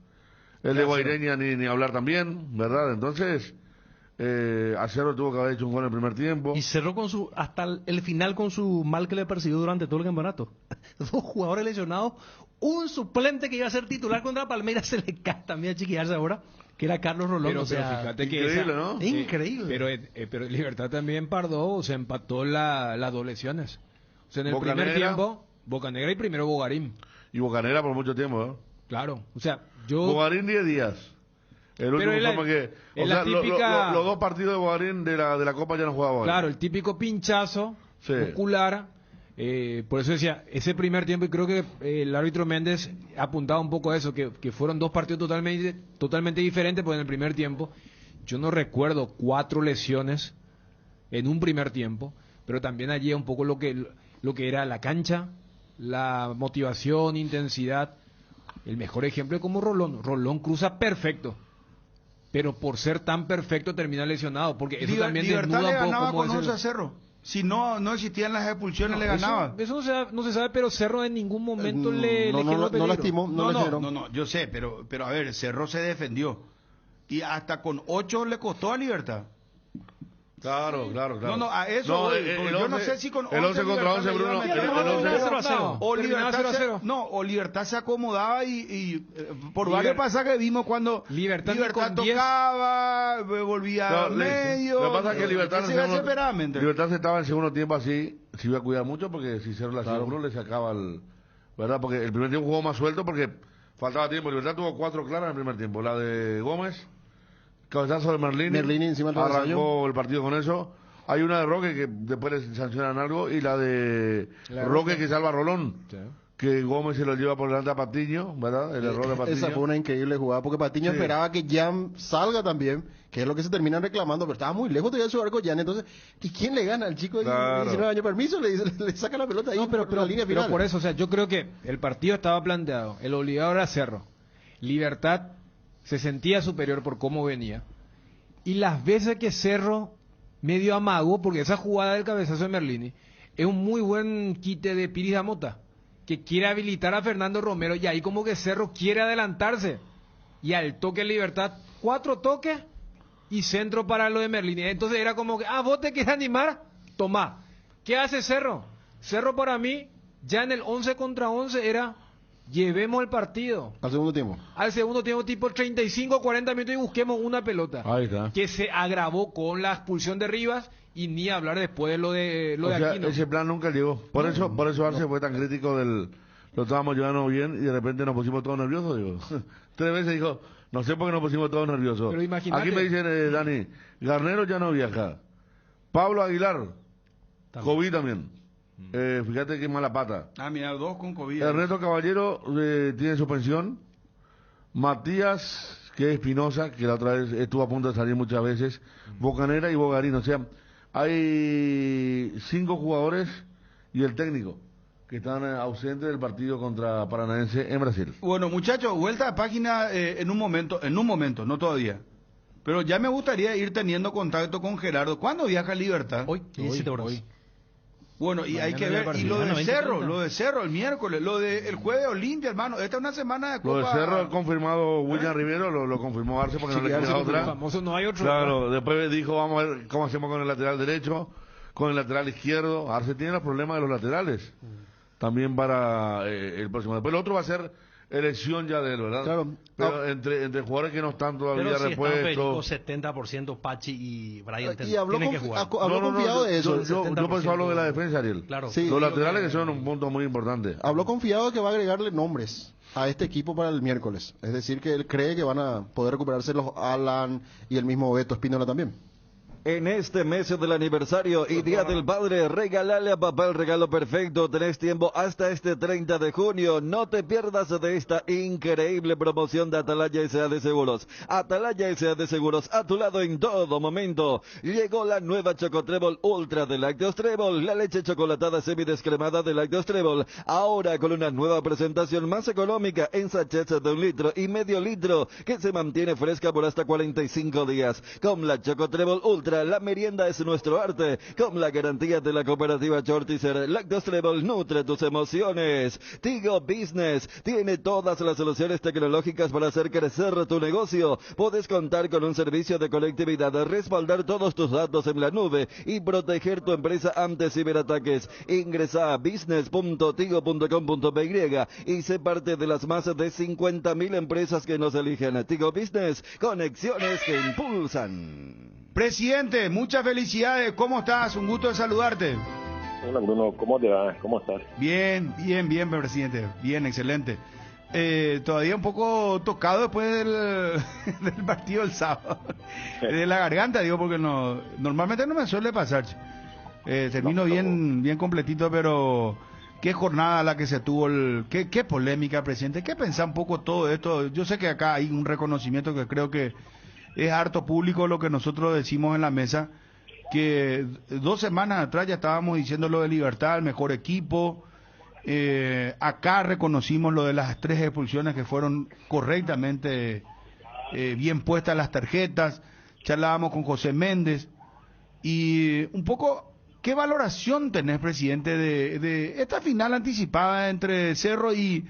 S4: El de Guaireña ni hablar también, ¿verdad? Entonces, Acero tuvo que haber hecho un gol en el primer tiempo.
S6: Y cerró hasta el final con su mal que le persiguió durante todo el campeonato. 2 jugadores lesionados, un suplente que iba a ser titular contra Palmeiras se le cae también a chiquillarse ahora, que era Carlos Rolón.
S9: Pero fíjate que
S6: increíble,
S9: esa,
S6: ¿no? Increíble.
S9: Pero Libertad también pardó, se empató las 2 lesiones. O sea, en el
S4: Bocanegra,
S9: primer tiempo, Bocanegra y primero Bogarín.
S4: Y Bocanegra por mucho tiempo, ¿eh?
S9: Claro, o sea, yo...
S4: Bogarín 10 días. El último típica... los 2 partidos de Bogarín de la Copa ya no jugaba Bogarín.
S9: Claro, el típico pinchazo muscular. Por eso decía, ese primer tiempo, y creo que el árbitro Méndez apuntaba un poco a eso, que fueron 2 partidos totalmente diferentes, porque en el primer tiempo yo no recuerdo 4 lesiones en un primer tiempo, pero también allí un poco lo que era la cancha, la motivación, intensidad. El mejor ejemplo es como Rolón. Rolón cruza perfecto, pero por ser tan perfecto termina lesionado, porque eso también
S2: Libertad
S9: desnuda
S2: le
S9: un poco
S2: ganaba
S9: cómo
S2: con
S9: es
S2: 11 a 0. Si no existían las expulsiones, le
S9: eso,
S2: ganaba.
S9: Eso no se sabe, pero Cerro en ningún momento le quedó peligro.
S5: Lastimó,
S2: no, yo sé, pero a ver, Cerro se defendió. Y hasta con 8 le costó a Libertad.
S4: Claro.
S2: No, a eso voy, yo no sé si con 11
S4: el 11 contra 11, Bruno,
S2: o Libertad se acomodaba y por varios pasajes vimos cuando Libertad tocaba, volvía medio.
S4: Lo que pasa es que Libertad se estaba en segundo tiempo así, se iba a cuidar mucho porque si Cerro la hacía uno le sacaba ¿verdad? Porque el primer tiempo jugó más suelto porque faltaba tiempo. Libertad tuvo 4 claras en el primer tiempo, la de Gómez, cabezazo de Merlini
S5: encima del
S4: arrancó el partido con eso. Hay una de Roque que después le sancionan algo y la de Roque que salva a Rolón, que Gómez se lo lleva por delante a Patiño, ¿verdad? El error de Patiño.
S5: Esa fue una increíble jugada porque Patiño esperaba que Jan salga también, que es lo que se terminan reclamando, pero estaba muy lejos todavía de su arco Jan. Entonces, ¿y quién le gana al chico de 19 años? Permiso, le saca la pelota ahí
S9: pero
S5: la línea final.
S9: Pero por eso, o sea, yo creo que el partido estaba planteado, el obligado era Cerro. Libertad se sentía superior por cómo venía. Y las veces que Cerro medio amagó, porque esa jugada del cabezazo de Merlini es un muy buen quite de Piris Damota, que quiere habilitar a Fernando Romero, y ahí como que Cerro quiere adelantarse. Y al toque Libertad, 4 toques y centro para lo de Merlini. Entonces era como que, vos te quieres animar, tomá. ¿Qué hace Cerro? Cerro para mí, ya en el 11 contra 11 era... Llevemos el partido.
S5: Al segundo tiempo.
S9: Al segundo tiempo, tipo 35, 40 minutos y busquemos una pelota.
S4: Ahí está.
S9: Que se agravó con la expulsión de Rivas y ni hablar después de lo de Aquino.
S4: Ese plan nunca llegó. Por eso Arce fue tan crítico lo estábamos llevando bien y de repente nos pusimos todos nerviosos. Digo. 3 veces dijo, no sé por qué nos pusimos todos nerviosos.
S9: Pero imagínate.
S4: Aquí me dicen, Dani, Garnero ya no viaja. Pablo Aguilar, COVID también. Fíjate qué mala pata.
S2: Mira, 2 con COVID.
S4: Ernesto Caballero tiene suspensión. Matías, que es Espinosa, que la otra vez estuvo a punto de salir muchas veces. Bocanegra y Bogarín. O sea, hay 5 jugadores y el técnico que están ausentes del partido contra Paranaense en Brasil.
S2: Bueno, muchachos, vuelta a página en un momento, no todavía. Pero ya me gustaría ir teniendo contacto con Gerardo. ¿Cuándo viaja a Libertad?
S6: Hoy, 17 horas.
S2: Hoy. Bueno, y hay que ver, y lo de Cerro, el miércoles, lo de el jueves Olimpia, hermano, esta es una semana de Copa.
S4: Lo de Cerro ha confirmado William Rivero, lo confirmó Arce porque no le queda otra.
S9: Famoso, no hay otro.
S4: Claro, después dijo, vamos a ver cómo hacemos con el lateral derecho, con el lateral izquierdo. Arce tiene los problemas de los laterales, también para el próximo. Después el otro va a ser elección ya de él, ¿verdad?
S5: Claro.
S4: Pero entre jugadores que no están todavía repuestos.
S6: 70% Pachi y Brian
S5: tienen
S6: que jugar.
S5: Habló confiado de eso.
S4: Yo por eso hablo de la defensa, Ariel.
S6: Claro.
S5: Sí,
S4: los laterales que son un punto muy importante.
S5: Habló confiado de que va a agregarle nombres a este equipo para el miércoles. Es decir, que él cree que van a poder recuperarse los Alan y el mismo Beto Espínola también.
S8: En este mes del aniversario y Día del Padre, regálale a papá el regalo perfecto. Tenés tiempo hasta este 30 de junio. No te pierdas de esta increíble promoción de Atalaya S.A. de Seguros. Atalaya S.A. de Seguros, a tu lado en todo momento. Llegó la nueva Chocotrébol Ultra de Lácteos Trébol, la leche chocolatada semidescremada de Lácteos Trébol. Ahora con una nueva presentación más económica en sachets de 1 litro y medio litro, que se mantiene fresca por hasta 45 días. Con la Chocotrébol Ultra, la merienda es nuestro arte, con la garantía de la cooperativa Chortizer. Lácteos Trébol nutre tus emociones. Tigo Business tiene todas las soluciones tecnológicas para hacer crecer tu negocio. Puedes contar con un servicio de conectividad, respaldar todos tus datos en la nube y proteger tu empresa ante ciberataques. Ingresa a business.tigo.com.py y sé parte de las más de 50.000 empresas que nos eligen. Tigo Business, conexiones que impulsan.
S2: Presidente, muchas felicidades. ¿Cómo estás? Un gusto de saludarte.
S19: Hola Bruno, ¿cómo te va? ¿Cómo estás?
S2: Bien, presidente. Bien, excelente. Todavía un poco tocado después del partido del sábado. De la garganta, digo, porque normalmente no me suele pasar. Termino bien completito, pero qué jornada la que se tuvo, qué polémica, presidente. ¿Qué pensás un poco todo esto? Yo sé que acá hay un reconocimiento que creo que es harto público lo que nosotros decimos en la mesa, que 2 semanas atrás ya estábamos diciendo lo de Libertad, el mejor equipo. Acá reconocimos lo de las 3 expulsiones que fueron correctamente bien puestas las tarjetas. Charlábamos con José Méndez y un poco, ¿qué valoración tenés, presidente, de esta final anticipada entre Cerro y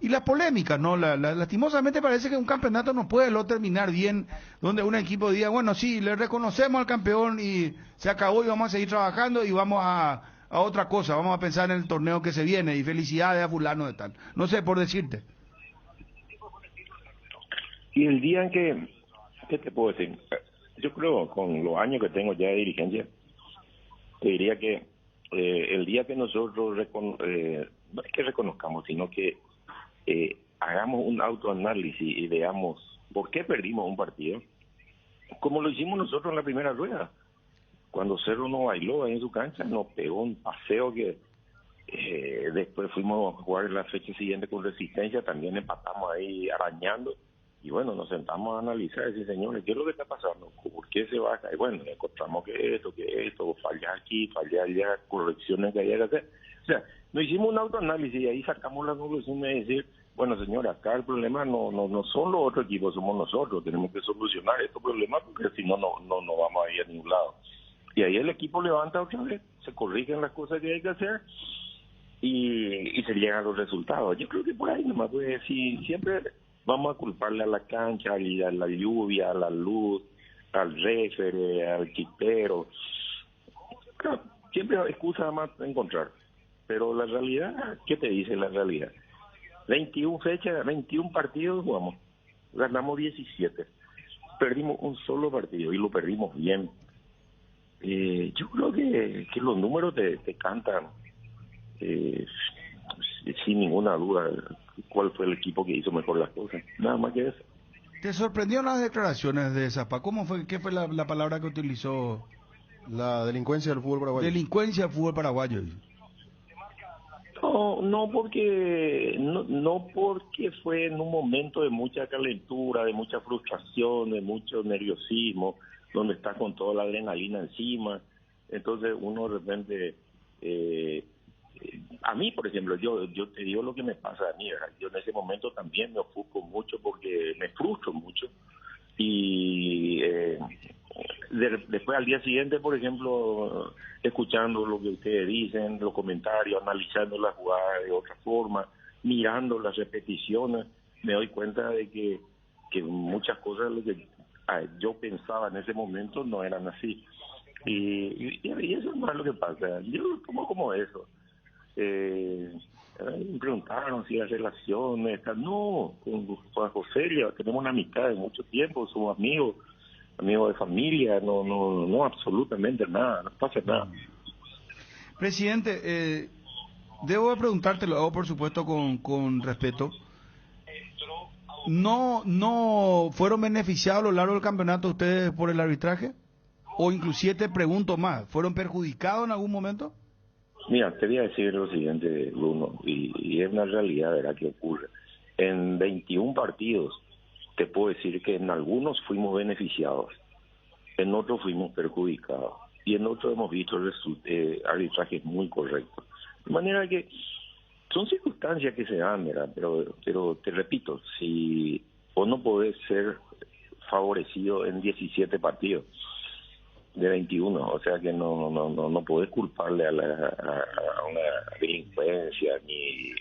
S2: la polémica, ¿no? Lastimosamente parece que un campeonato no puede terminar bien, donde un equipo diga, bueno, sí, le reconocemos al campeón y se acabó y vamos a seguir trabajando y vamos a otra cosa, vamos a pensar en el torneo que se viene y felicidades a fulano de tal. No sé, por decirte.
S19: Y el día en que, ¿qué te puedo decir? Yo creo, con los años que tengo ya de dirigencia, te diría que el día que nosotros no es que reconozcamos, sino que hagamos un autoanálisis y veamos por qué perdimos un partido, como lo hicimos nosotros en la primera rueda, cuando Cerro no bailó ahí en su cancha, nos pegó un paseo que después fuimos a jugar la fecha siguiente con Resistencia, también empatamos ahí arañando, y bueno, nos sentamos a analizar y decir, señores, ¿qué es lo que está pasando? ¿Por qué se baja? Y bueno, encontramos que esto, falla aquí, falla allá, correcciones que hay que hacer. O sea, nos hicimos un autoanálisis y ahí sacamos la conclusión de decir, bueno, señores, acá el problema no son los otros equipos, somos nosotros, tenemos que solucionar estos problemas porque si no vamos a ir a ningún lado. Y ahí el equipo levanta otra vez, se corrigen las cosas que hay que hacer y se llegan a los resultados. Yo creo que por ahí nomás, pues si siempre vamos a culparle a la cancha, a la lluvia, a la luz, al refere, al quipero. Claro, siempre hay excusa más a encontrar. Pero la realidad, ¿qué te dice la realidad? 21 fechas, 21 partidos jugamos. Ganamos 17. Perdimos un solo partido y lo perdimos bien. Yo creo que los números te cantan sin ninguna duda cuál fue el equipo que hizo mejor las cosas. Nada más que eso.
S2: ¿Te sorprendieron las declaraciones de Zapa? ¿Qué fue la palabra que utilizó?
S5: La delincuencia del fútbol paraguayo.
S2: Delincuencia del fútbol paraguayo.
S19: No porque fue en un momento de mucha calentura, de mucha frustración, de mucho nerviosismo, donde está con toda la adrenalina encima. Entonces uno de repente, a mí por ejemplo, yo te digo lo que me pasa a mí, ¿verdad? Yo en ese momento también me ofusco mucho porque me frustro mucho y después al día siguiente, por ejemplo, escuchando lo que ustedes dicen, los comentarios, analizando la jugada de otra forma, mirando las repeticiones, me doy cuenta de que muchas cosas lo que yo pensaba en ese momento no eran así. Y eso no es lo que pasa. Yo tomo como eso. Me preguntaron si las relaciones, no, con José ya tenemos una amistad de mucho tiempo, somos amigos de familia, no absolutamente nada, no pasa nada.
S2: Presidente, debo de preguntarte, lo hago por supuesto con respeto. ¿No fueron beneficiados a lo largo del campeonato ustedes por el arbitraje? O inclusive te pregunto más, ¿fueron perjudicados en algún momento?
S19: Mira, te voy a decir lo siguiente, Bruno, y es una realidad, ¿verdad?, que ocurre. En 21 partidos, te puedo decir que en algunos fuimos beneficiados, en otros fuimos perjudicados, y en otros hemos visto arbitrajes muy correctos. De manera que son circunstancias que se dan, ¿verdad? Pero te repito, si vos no podés ser favorecido en 17 partidos de 21, o sea que no podés culparle a una delincuencia ni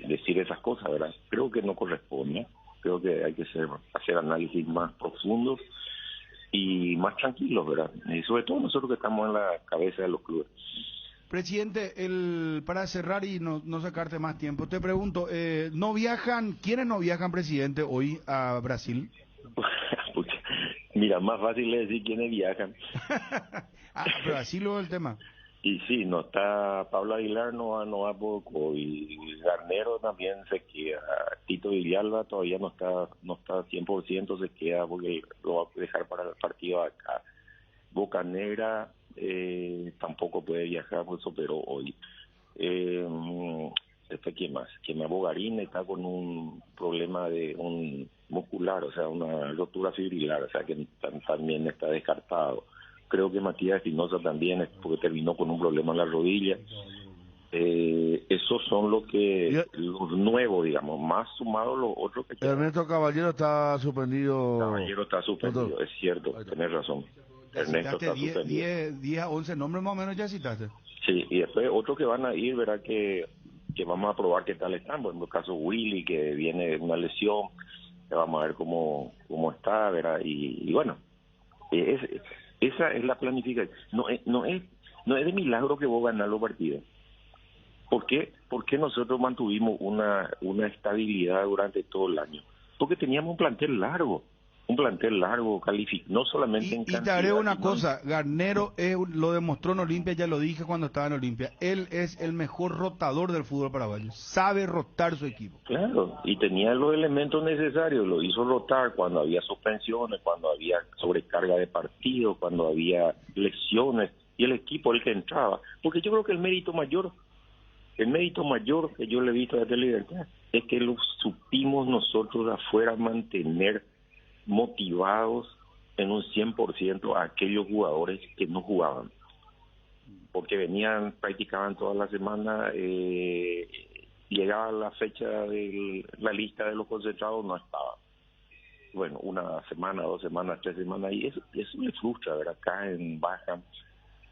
S19: decir esas cosas, ¿verdad? Creo que no corresponde, creo que hay que hacer análisis más profundos y más tranquilos, ¿verdad? Y sobre todo nosotros que estamos en la cabeza de los clubes.
S2: Presidente, para cerrar y no sacarte más tiempo, te pregunto, ¿no viajan, quiénes no viajan, presidente, hoy a Brasil?
S19: Mira, más fácil es decir quiénes viajan.
S2: Pero así luego el tema.
S19: Y sí, no está Pablo Aguilar, no va por COVID. Garnero también se queda. Tito Villalba todavía no está 100%, se queda porque lo va a dejar para el partido acá. Bocanegra tampoco puede viajar, pues eso operó hoy. ¿Quién más? Bogarín está con un problema de un muscular, o sea, una rotura fibrilar, o sea que también está descartado. Creo que Matías Espinosa también, porque terminó con un problema en la rodilla. Esos son los nuevos, digamos, más sumados los otros que quedan.
S4: Ernesto Caballero está suspendido.
S19: Es cierto, tenés razón. Ernesto está suspendido.
S2: 10 a 11 nombres más o menos ya citaste.
S19: Sí, y después otros que van a ir, verá que vamos a probar qué tal están. Por ejemplo, el caso Willy, que viene de una lesión, que vamos a ver cómo está, verá, y bueno, esa es la planificación. No es de milagro que vos ganás los partidos. ¿Por qué? Porque nosotros mantuvimos una estabilidad durante todo el año. Porque teníamos un plantel largo calificado, no solamente en cantidad.
S2: Y te agrego una cosa, Garnero lo demostró en Olimpia, ya lo dije cuando estaba en Olimpia, él es el mejor rotador del fútbol paraguayo, sabe rotar su equipo.
S19: Claro, y tenía los elementos necesarios, lo hizo rotar cuando había suspensiones, cuando había sobrecarga de partido, cuando había lesiones, y el equipo el que entraba, porque yo creo que el mérito mayor que yo le he visto desde Libertad es que lo supimos nosotros afuera mantener motivados en un 100% a aquellos jugadores que no jugaban, porque practicaban toda la semana, llegaba la fecha de la lista de los concentrados, no estaba. Bueno, una semana, 2 semanas, 3 semanas, y eso me frustra, ¿verdad? Caen, bajan.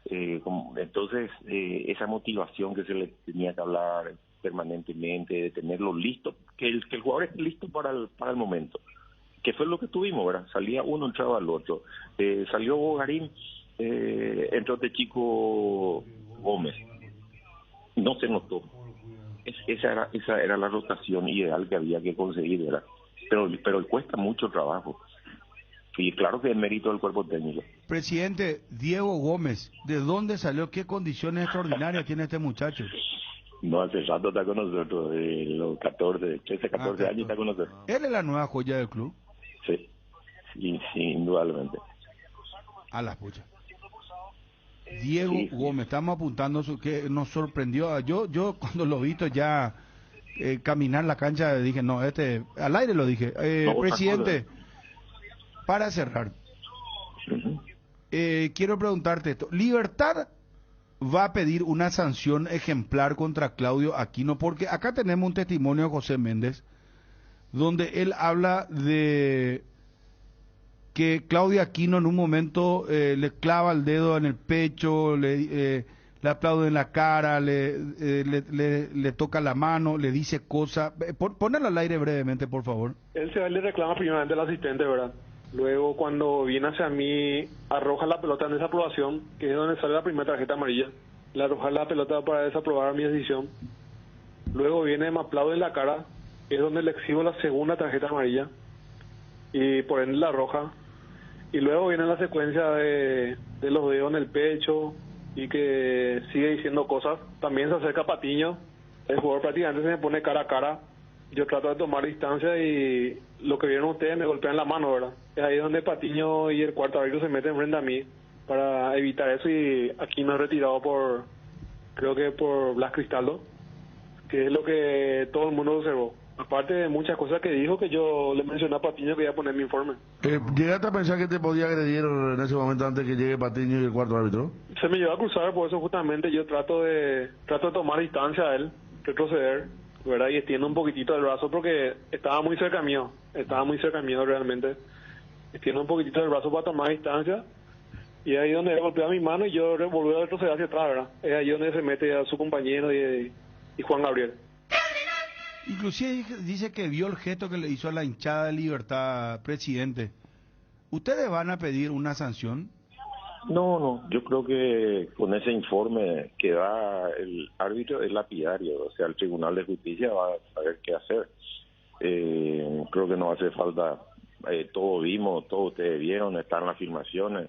S19: Entonces, esa motivación que se le tenía que hablar permanentemente, de tenerlo listo, que el jugador esté listo para el momento. Que fue lo que tuvimos, ¿verdad? Salía uno, entraba al otro. Salió Bogarín, entró este chico Gómez. No se notó. Esa era la rotación ideal que había que conseguir, ¿verdad? Pero cuesta mucho trabajo. Y claro que es mérito del cuerpo técnico.
S2: Presidente, Diego Gómez, ¿de dónde salió? ¿Qué condiciones extraordinarias tiene este muchacho?
S19: No, hace rato está con nosotros, los 13, 14 años está con nosotros.
S2: ¿Él es la nueva joya del club?
S19: Sí, indudablemente.
S2: A las puchas. Diego Gómez, estamos apuntando que nos sorprendió. Yo cuando lo he visto ya caminar la cancha dije, no, al aire lo dije. Presidente, para cerrar, quiero preguntarte esto. ¿Libertad va a pedir una sanción ejemplar contra Claudio Aquino? Porque acá tenemos un testimonio de José Méndez donde él habla de que Claudio Aquino en un momento le clava el dedo en el pecho, le aplaude en la cara, le toca la mano, le dice cosas. Ponelo al aire brevemente, por favor.
S10: Él se va y le reclama primeramente al asistente, ¿verdad? Luego, cuando viene hacia mí, arroja la pelota en desaprobación, que es donde sale la primera tarjeta amarilla. Le arroja la pelota para desaprobar mi decisión. Luego viene, me aplaude en la cara, es donde le exhibo la segunda tarjeta amarilla y por ende la roja. Y luego viene la secuencia de los dedos en el pecho y que sigue diciendo cosas. También se acerca Patiño, el jugador prácticamente se me pone cara a cara yo trato de tomar distancia y lo que vieron ustedes me golpean la mano, ¿verdad? Es ahí donde Patiño y el cuarto árbitro se meten frente a mí para evitar eso, y aquí me he retirado creo que por Blas Cristaldo, que es lo que todo el mundo observó. Aparte de muchas cosas que dijo, que yo le mencioné a Patiño que iba a poner mi informe.
S4: ¿Llegaste a pensar que te podía agredir en ese momento antes que llegue Patiño y el cuarto árbitro?
S10: Se me llevó a cruzar, por eso justamente yo trato de tomar distancia a él, retroceder, ¿verdad? Y extiendo un poquitito el brazo porque estaba muy cerca mío realmente. Extiendo un poquitito el brazo para tomar distancia, y es ahí donde él golpea mi mano y yo volví a retroceder hacia atrás, ¿verdad? Es ahí donde se mete a su compañero y Juan Gabriel.
S2: Inclusive dice que vio el gesto que le hizo a la hinchada de Libertad, presidente. ¿Ustedes van a pedir una sanción?
S19: No, yo creo que con ese informe que da el árbitro es lapidario, o sea, el Tribunal de Justicia va a saber qué hacer. Creo que no hace falta, todo vimos, todos ustedes vieron, están las afirmaciones,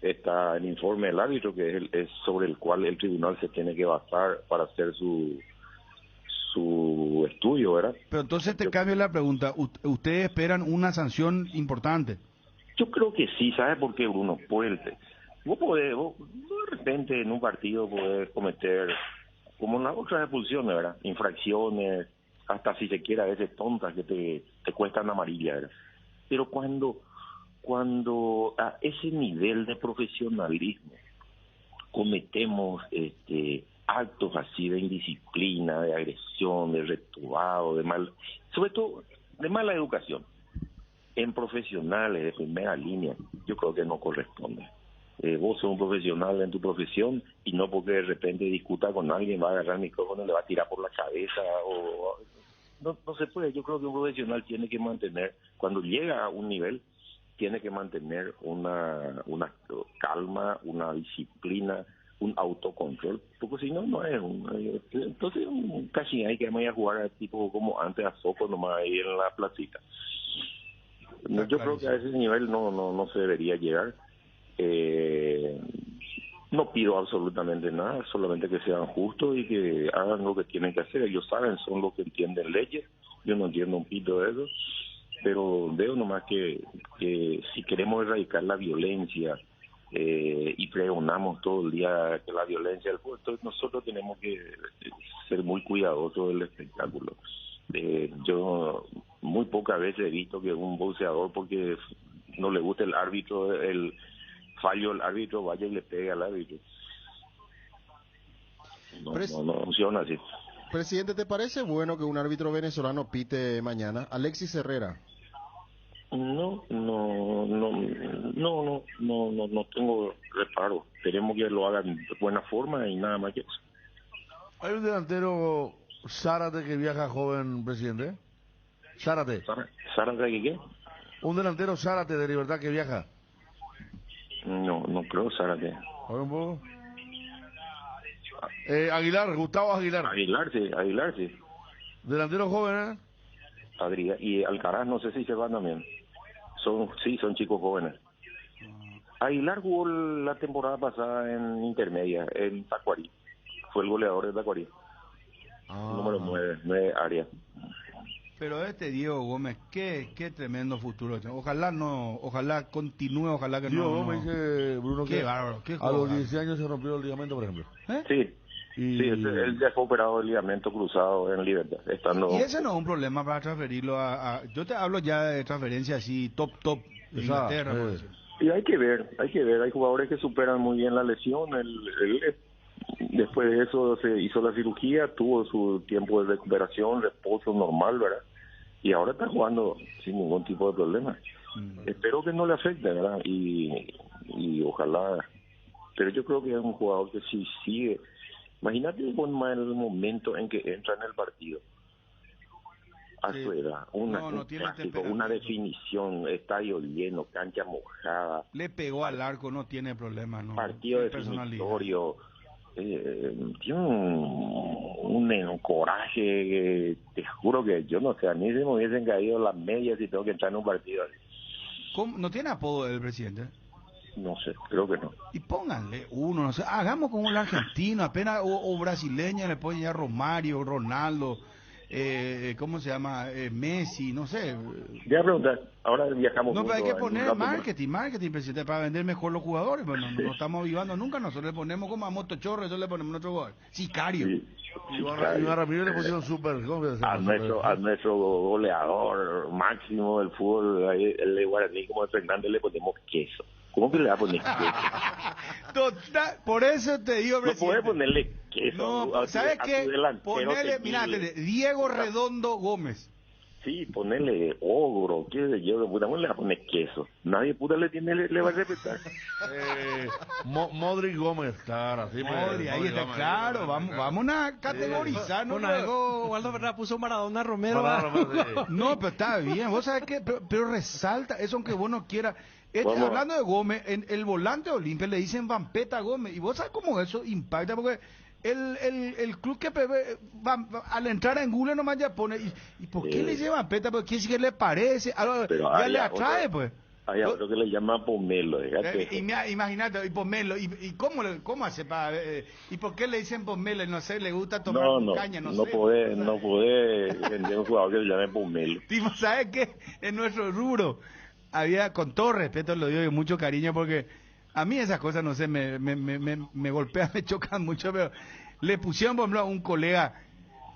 S19: está el informe del árbitro, que es sobre el cual el tribunal se tiene que basar para hacer su estudio, ¿verdad?
S2: Pero entonces te cambio la pregunta, ¿ustedes esperan una sanción importante?
S19: Yo creo que sí, ¿sabes por qué, Bruno? Vos de repente en un partido podés cometer, como en las otras expulsiones, ¿verdad? Infracciones, hasta si se quiere a veces tontas que te cuestan amarilla, ¿verdad? Pero cuando a ese nivel de profesionalismo cometemos actos así de indisciplina, de agresión, de retubado, sobre todo de mala educación en profesionales de primera línea, yo creo que no corresponde. Vos sos un profesional en tu profesión y no porque de repente discuta con alguien va a agarrar el micrófono y le va a tirar por la cabeza no se puede. Yo creo que un profesional tiene que mantener, cuando llega a un nivel, tiene que mantener una calma, una disciplina, un autocontrol, porque si no, no es entonces casi hay que vaya a jugar a tipo como antes a Soco nomás ahí en la placita. Yo creo que a ese nivel no se debería llegar. No pido absolutamente nada, solamente que sean justos y que hagan lo que tienen que hacer. Ellos saben, son los que entienden leyes. Yo no entiendo un pito de eso, pero veo nomás que si queremos erradicar la violencia y pregonamos todo el día que la violencia del pueblo, nosotros tenemos que ser muy cuidadosos del espectáculo. Yo muy pocas veces he visto que un boxeador, porque no le gusta el árbitro, el fallo del árbitro, vaya y le pegue al árbitro. No funciona así.
S5: Presidente, ¿te parece bueno que un árbitro venezolano pite mañana? Alexis Herrera.
S19: No tengo reparo. Queremos que lo hagan de buena forma y nada más que eso.
S4: Hay un delantero Zárate que viaja joven, presidente. Zárate.
S19: ¿Zárate qué?
S4: Un delantero Zárate de Libertad que viaja.
S19: No creo Zárate.
S4: Un poco. Aguilar, Gustavo Aguilar.
S19: Aguilar, sí.
S4: Delantero joven,
S19: Adrián y Alcaraz, no sé si se van también. Son chicos jóvenes. Aguilar jugó la temporada pasada en intermedia, en Tacuarí. Fue el goleador de Tacuarí. Número 9 área.
S2: Pero Diego Gómez, qué tremendo futuro. Ojalá continúe, ojalá que
S4: Diego Gómez dice, Bruno,
S2: qué bárbaro, qué
S4: a los 16 años se rompió el ligamento, por ejemplo.
S19: Sí. Sí, él ya fue operado del ligamento cruzado en Libertad.
S2: Y ese no es un problema para transferirlo yo te hablo ya de transferencia así, top, de Inglaterra.
S19: Y hay que ver, hay jugadores que superan muy bien la lesión. Después de eso se hizo la cirugía, tuvo su tiempo de recuperación, reposo normal, ¿verdad? Y ahora está jugando sin ningún tipo de problema. Espero que no le afecte, ¿verdad? Y ojalá, pero yo creo que es un jugador que si sigue. Imagínate el momento en que entra en el partido. A su edad, un clásico, una definición, estadio lleno, cancha mojada.
S2: Le pegó al arco, no tiene problema, ¿no?
S19: Partido definitorio. Tiene un coraje, te juro que yo no sé, a mí se me hubiesen caído las medias si tengo que entrar en un partido así.
S2: ¿Cómo? ¿No tiene apodo el presidente?
S19: No sé, creo que no.
S2: Y pónganle uno, no sé, hagamos como el argentino, apenas o brasileño le ponen ya Romario, Ronaldo, ¿cómo se llama? Messi, no sé.
S19: Voy a preguntar, ahora viajamos.
S2: No, pero hay que
S19: juntos en un
S2: poner
S19: rato más.
S2: marketing, presidente, para vender mejor los jugadores. Bueno, no estamos avivando nunca, nosotros le ponemos como a Motochorro, eso le ponemos otro jugador. Sicario.
S19: Sí.
S4: Iván Ramírez le pusieron súper.
S19: A nuestro goleador máximo del fútbol, ahí, el de Guaraní, como de Fernández, le ponemos queso. ¿Cómo que le va a poner queso?
S2: Total, por eso te digo,
S19: No
S2: presidente.
S19: puede ponerle queso.
S2: No, ¿sabes qué? Ponele, mirá,
S19: temible.
S2: Diego Redondo Gómez.
S19: Sí, ponerle ogro, qué sé yo, puta, ¿cómo le va a poner queso? Nadie puta le va a respetar.
S4: Modric Gómez, claro. Sí,
S2: Modric, ahí está,
S4: Gómez,
S2: claro, vamos a categorizar.
S6: Bueno, algo, Waldo Verdad puso Maradona Romero.
S2: No, pero está bien, vos sabés que, pero resalta eso aunque vos no quieras.
S19: Vamos.
S2: Hablando de Gómez, en el volante de Olimpia le dicen Vampeta Gómez, y vos sabés cómo eso impacta, porque el club que al entrar en Google nomás ya pone, ¿y por qué le dice Vampeta? Porque quiere decir que le parece, algo, ya le atrae, pues.
S19: Hay otro que le llama pomelo,
S2: imagínate, y pomelo, ¿y cómo hace para y por qué le dicen pomelo? No sé, le gusta tomar caña, no sé.
S19: No podés vender un jugador que le llame pomelo.
S2: Tipo, ¿sabes qué? En nuestro rubro había, con todo respeto, lo digo con mucho cariño, porque a mí esas cosas, no sé, me golpean, me chocan mucho, pero le pusieron, por ejemplo, a un colega,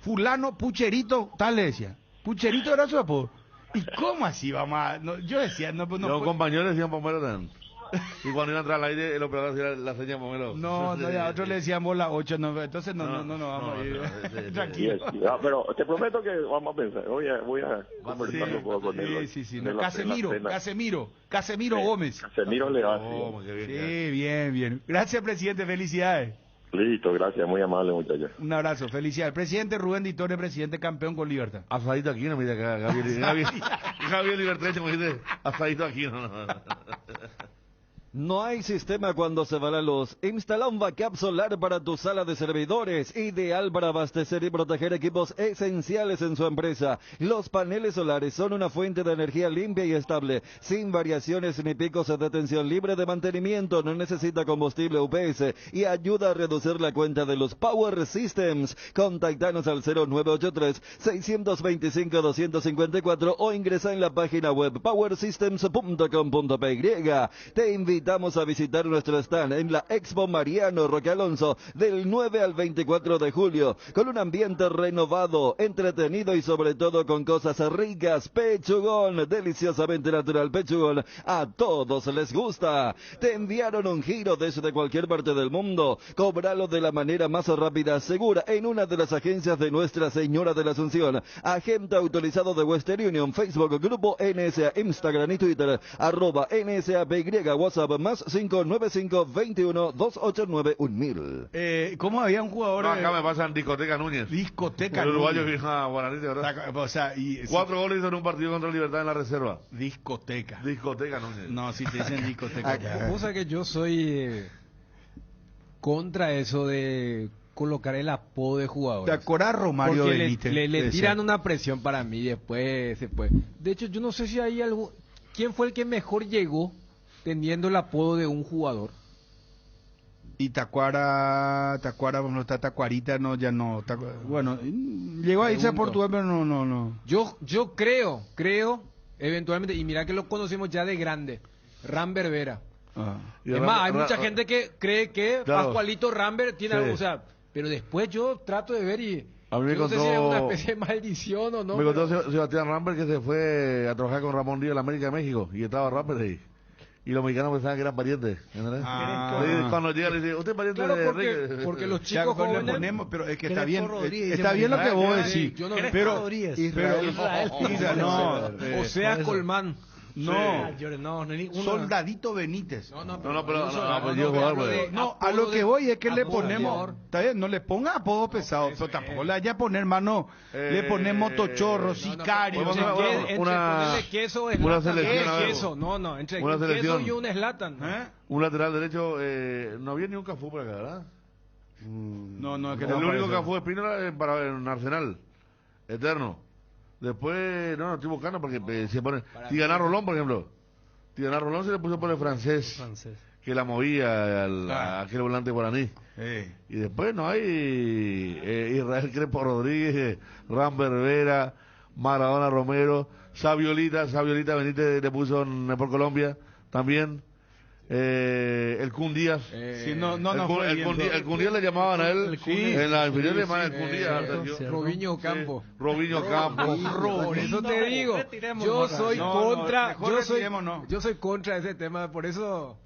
S2: fulano, Pucherito, tal le decía. Pucherito era su apodo. ¿Y cómo así vamos a...? No, yo decía, no, pues no...
S4: Los compañeros decían pomelo también. Y cuando iba a entrar al aire, el operador hacía la seña pomelo.
S2: No, ya otros le decían bola 8, no, entonces no vamos a ir. Tranquilo.
S19: Pero te prometo que vamos a pensar, voy a conversar un poco con él.
S2: Sí. No, Casemiro Gómez.
S19: Casemiro le va,
S2: sí, bien. Gracias, presidente, felicidades.
S19: Listo, gracias, muy amable, muchachos.
S2: Un abrazo, felicidades. Presidente Rubén Ditore, presidente campeón con Libertad.
S4: Asadito aquí, no, mira acá, Javier Libertad, me dice, asadito aquí, no.
S8: No hay sistema cuando se va la luz. Instala un backup solar para tu sala de servidores, ideal para abastecer y proteger equipos esenciales en su empresa. Los paneles solares son una fuente de energía limpia y estable, sin variaciones ni picos de tensión, libre de mantenimiento, no necesita combustible UPS y ayuda a reducir la cuenta de los Power Systems. Contactanos al 0983-625-254 o ingresa en la página web powersystems.com.py. Te invitamos a visitar nuestro stand en la Expo Mariano Roque Alonso del 9 al 24 de julio, con un ambiente renovado, entretenido y sobre todo con cosas ricas. Pechugón, deliciosamente natural pechugón, a todos les gusta. Te enviaron un giro desde cualquier parte del mundo, cóbralo de la manera más rápida, segura, en una de las agencias de Nuestra Señora de la Asunción. Agente autorizado de Western Union, Facebook, Grupo NSA, Instagram y Twitter, @NSAPY, WhatsApp más 595-21-289-1000.
S2: ¿Cómo había un jugador?
S4: No, acá me pasan Discoteca Núñez.
S2: Discoteca
S4: Núñez. El uruguayo
S2: Núñez.
S4: que a Guaraní, ¿verdad?
S2: O sea,
S4: 4 goles hizo en un partido contra Libertad en la reserva.
S2: Discoteca
S4: Núñez.
S2: No, si te dicen discoteca.
S9: Cosa que yo soy contra eso de colocar el apodo de jugadores.
S2: ¿Te acordás, Romario
S9: Porque
S2: Benítez?
S9: le tiran una presión para mí después. De hecho, yo no sé si hay algo... ¿Quién fue el que mejor llegó teniendo el apodo de un jugador?
S2: Y Tacuara, bueno, está Tacuarita, no, ya no. Bueno, llegó a irse a Portugal, pero no.
S9: Yo creo, eventualmente, y mira que lo conocemos ya de grande, Rambert Vera. Es más, hay mucha gente que cree que Pascualito Rambert tiene algo, o sea, pero después yo trato de ver y...
S4: A mí me
S9: no sé si es una especie de maldición o no.
S4: Me contó Sebastián Rambert que se fue a trabajar con Ramón Díaz en la América de México y estaba Rambert ahí. Y los mexicanos pensaban que eran parientes. Cuando llega le dice, ¿usted es pariente de Enrique?
S9: Porque los chicos jóvenes...
S2: Ponemos, pero es que está bien lo que vos decís. Pero Israel.
S9: O sea, Colmán.
S2: No, Soldadito Benítez.
S4: No,
S2: a lo que voy es que le ponemos, está bien, no le ponga apodo pesado, pero tampoco le vaya a poner mano, le ponemos Motochorro, Sicario,
S4: una selección,
S9: entre queso y un Zlatan.
S4: Un lateral derecho, no había ni un Cafú por acá, ¿verdad?
S2: No, es que
S4: el único Cafú Espínola para un Arsenal eterno. Después, no estoy buscando porque se pone... Tigana Rolón, por ejemplo. Tigana Rolón se le puso por el francés. que la movía a aquel volante guaraní. Y después no hay Israel Crespo Rodríguez, Rambert Vera, Maradona Romero, Saviolita Benítez le puso por Colombia también. El Kun Díaz.
S2: El
S4: Kun Díaz le llamaban a él. En la inferior le llamaban el Kun Díaz.
S9: Robinho Campo.
S4: Por
S9: eso te digo, yo soy contra ese tema, por eso.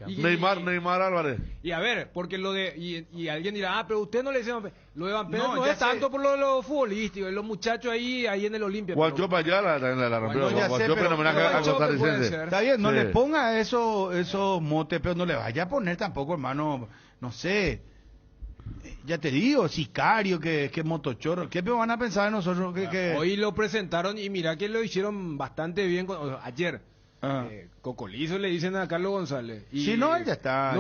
S4: Neymar Álvarez.
S9: Y a ver, porque y alguien dirá, pero usted no le dice, lo de Van Persie no es tanto por lo futbolístico, los muchachos ahí en el Olimpia.
S4: Guanchope allá la rompió. Guanchope en homenaje a Costarricense.
S2: Está bien, no le ponga esos motes, pero no le vaya a poner tampoco, hermano, no sé. Ya te digo, sicario, que motochorro. ¿Qué van a pensar de nosotros?
S9: Hoy lo presentaron y mira que lo hicieron bastante bien ayer. Cocolizo le dicen a Carlos González.
S2: Sí, no, ya está.
S9: Se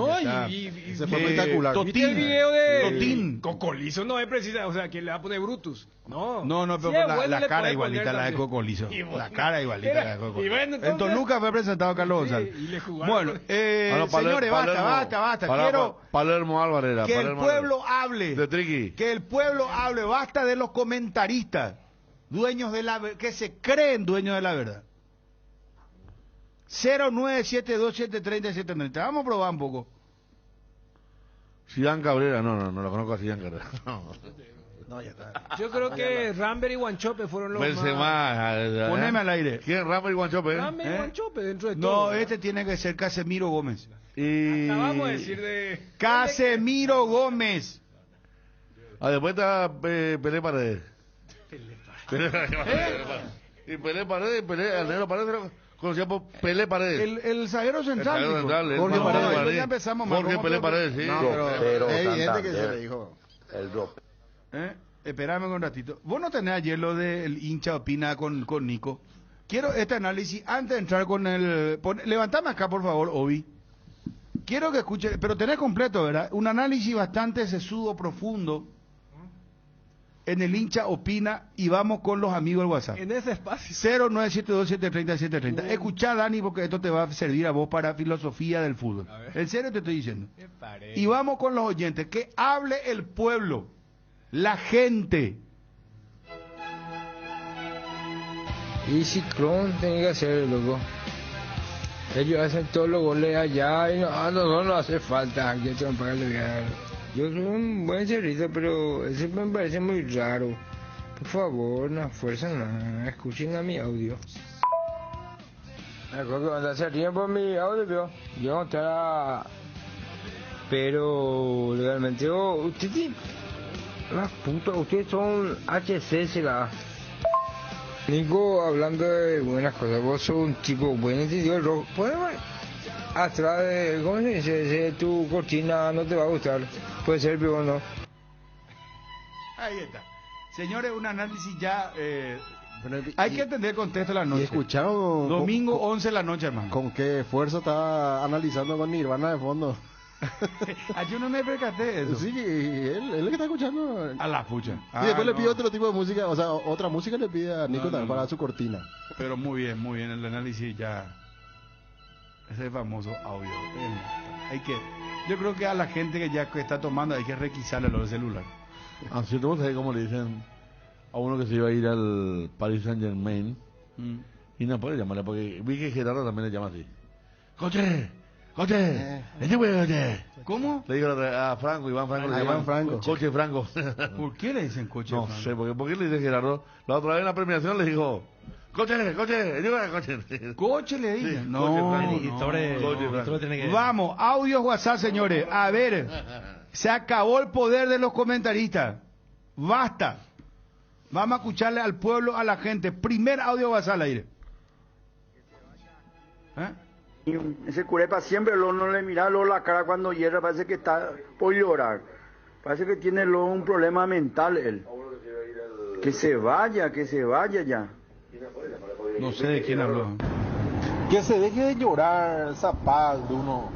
S9: fue espectacular.
S2: ¿Viste
S9: el video de
S2: Totín?
S9: Cocolizo no es precisa, o sea, que le va a poner Brutus. No,
S2: pero la cara igualita a la de Cocolizo. La cara igualita a la de Cocolizo.
S9: Bueno,
S2: en Toluca fue presentado Carlos González.
S9: Y le
S2: bueno, señores, basta. Quiero
S4: Palermo Álvarez.
S2: Que el pueblo hable.
S4: De Triqui.
S2: Que el pueblo hable. Basta de los comentaristas. Dueños de la que se creen dueños de la verdad. 0972730730. Vamos a probar un poco.
S4: Sidán Cabrera, no lo conozco a Sidán Cabrera.
S2: No, ya está.
S9: Yo creo que Rambert y Guanchope fueron los
S4: más.
S2: Poneme al aire.
S4: ¿Quién? Rambert y Guanchope.
S9: Rambert y Guanchope dentro de todo.
S2: No, este tiene que ser Casemiro Gómez.
S9: Acabamos de decir de
S2: Casemiro Gómez.
S4: Después está Pelé Paredes. Y Pelé Paredes, el negro Paredes conocido por Pelé Paredes.
S2: El zaguero central.
S4: Jorge
S2: Paredes. Ya empezamos más.
S4: Jorge Pelé Paredes, sí.
S5: Pero es evidente que se le dijo.
S19: El drop.
S2: Espérame un ratito. Vos no tenés ayer lo del hincha opina con Nico. Quiero este análisis antes de entrar con el... Levantame acá, por favor, Obi. Quiero que escuche, pero tenés completo, ¿verdad? Un análisis bastante sesudo, profundo. En el hincha opina y vamos con los amigos del WhatsApp.
S9: En ese espacio.
S2: 0972730730. Escuchá, Dani, porque esto te va a servir a vos para filosofía del fútbol. En serio te estoy diciendo. Y vamos con los oyentes. Que hable el pueblo, la gente.
S20: Y Ciclón tiene que hacer, loco. Ellos hacen todos los goles allá y no hace falta. Aquí tengo que pagarle bien. Yo soy un buen servicio, pero ese me parece muy raro. Por favor, no fuerzan, escuchen a mi audio. Se ríen por mi audio, pero yo no estaba... Pero legalmente, ustedes son HC, Nico, hablando de buenas cosas, vos sos un tipo buen entendido, rojo. Atrás de, ¿cómo se dice? Tu cortina no te va a gustar. Puede ser, pero no.
S2: Ahí está. Señores, un análisis ya... hay que entender el contexto de la noche.
S5: ¿Escucharon?
S2: Domingo 11 de la noche, hermano.
S5: ¿Con qué esfuerzo está analizando con Nirvana de fondo?
S2: Yo no me percaté de eso.
S5: Sí, él es el que está escuchando.
S2: A la pucha.
S5: Y después le pide otro tipo de música, o sea, otra música le pide a Nico también para su cortina.
S2: Pero muy bien, el análisis ya... Ese famoso audio. Yo creo que a la gente que ya está tomando hay que requisarle lo del celular.
S4: Cierto, vos sabés cómo le dicen a uno que se iba a ir al Paris Saint Germain y no puede llamarle porque vi que Gerardo también le llama así. ¡Coche!
S2: ¿Cómo?
S4: Le digo a Franco, Iván Franco, le llaman
S5: Franco.
S4: Coche Franco.
S2: ¿Por qué le dicen coche
S4: no
S2: Franco?
S4: Sé, ¿por qué le dice Gerardo? La otra vez en la premiación le dijo... Coche.
S2: Coche le dicen.
S4: Sí,
S2: no. Vamos, audios WhatsApp, señores. A ver, se acabó el poder de los comentaristas. Basta. Vamos a escucharle al pueblo, a la gente. Primer audio WhatsApp al aire.
S21: Ese Curepa siempre no le mira la cara cuando hierra, parece que está por llorar. Parece que tiene un problema mental él. Que se vaya ya.
S2: No sé de quién habló.
S22: Que se deje de llorar, zapaz de uno.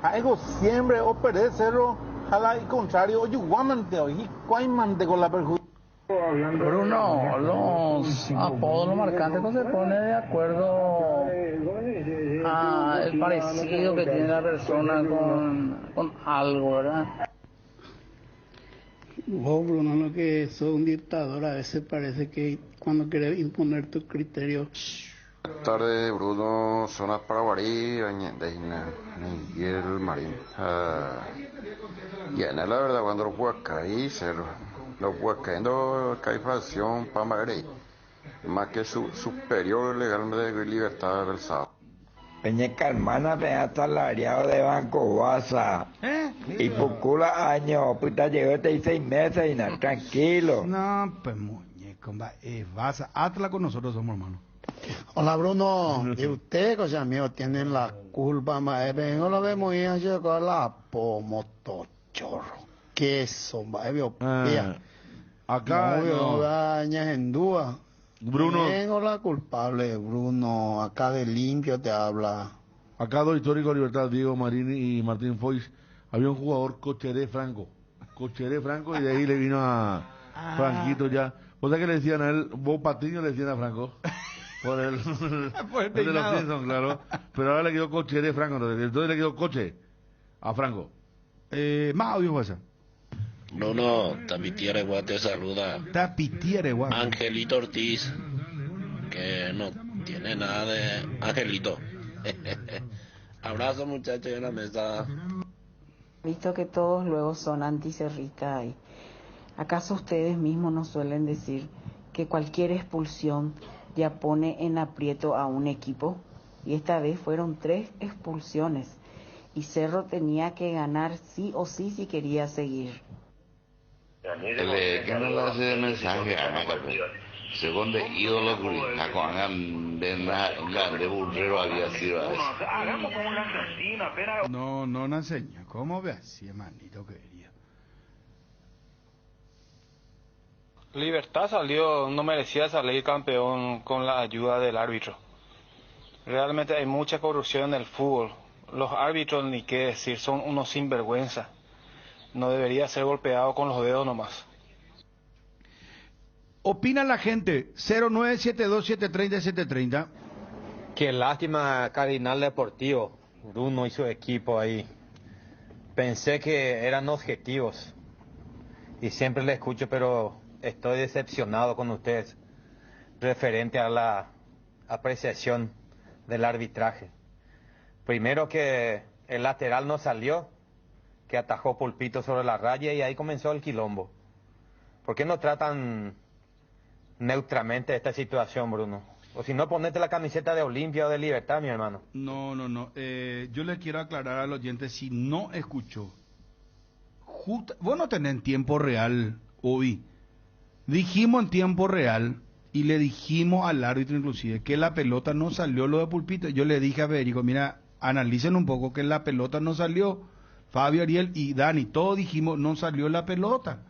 S22: Algo siempre o perder cerro, jala y contrario, o yuguamante, y cuaimante con la perjudicación.
S1: Bruno, los apodos, los marcantes no se pone de acuerdo a el parecido que tiene la persona con algo, ¿verdad?
S3: Vos, Bruno, lo que sos un dictador, a veces parece que cuando querés imponer tu criterio.
S23: Buenas tardes, Bruno, zona Paraguarí, y el Marín. Y en la verdad, cuando lo puedo caer, lo puedo cayendo, caifación, pamagre, más que su superior legalmente de libertad del sábado.
S24: Peña Calmana te ha salariado de Banco Guasa. Y Pucula año, puta llegó este 6 meses y nada, tranquilo.
S2: No, pues muñeco, vas a Atlas con nosotros somos hermanos.
S3: Hola Bruno, y usted, cosa mío, tienen la culpa, vengo lo vemos y llegó la pomotochorro. Queso,
S4: acá
S3: no dañas en duda.
S4: Bruno,
S3: tengo la culpable, Bruno, acá de limpio te habla.
S4: Acá dos históricos de Libertad, Diego Marini y Martín Foix, había un jugador Cocheré Franco, y de ahí le vino a Franquito ya. O sea que le decían a él, vos Patiño le decían a Franco. Por el de los Simpsons, claro. Pero ahora le quedó Cocheré Franco, entonces le quedó Coche a Franco.
S2: Más audio WhatsApp.
S25: No, Tapitiere Guat te saluda.
S2: Tapitiere Guat.
S25: Angelito Ortiz, que no tiene nada de Angelito. Abrazo muchachos en la mesa.
S26: Visto que todos luego son anticerristas ahí. ¿Acaso ustedes mismos nos suelen decir que cualquier expulsión ya pone en aprieto a un equipo? Y esta vez fueron 3 expulsiones. Y Cerro tenía que ganar sí o sí si quería seguir.
S25: ¿Qué no le hace de mensaje a segundo ídolo de burrero había sido eso?
S27: Hagamos como la Argentina, pero...
S2: No, señor, ¿cómo ve así, hermanito querido?
S28: Libertad no merecía salir campeón con la ayuda del árbitro. Realmente hay mucha corrupción en el fútbol. Los árbitros, ni qué decir, son unos sinvergüenza. No debería ser golpeado con los dedos nomás.
S2: Opina la gente, 0972730730.
S29: Qué lástima Cardinal Deportivo, Bruno y su equipo ahí. Pensé que eran objetivos. Y siempre le escucho, pero estoy decepcionado con ustedes. Referente a la apreciación del arbitraje. Primero que el lateral no salió, que atajó Pulpito sobre la raya y ahí comenzó el quilombo. ¿Por qué no tratan neutramente esta situación, Bruno? O si no, ponete la camiseta de Olimpia o de Libertad, mi hermano.
S2: No. Yo le quiero aclarar al oyente, si no escuchó. Vos no tenés en tiempo real hoy. Dijimos en tiempo real y le dijimos al árbitro inclusive que la pelota no salió lo de Pulpito. Yo le dije a Federico, mira, analicen un poco que la pelota no salió. Fabio, Ariel y Dani, todos dijimos no salió la pelota.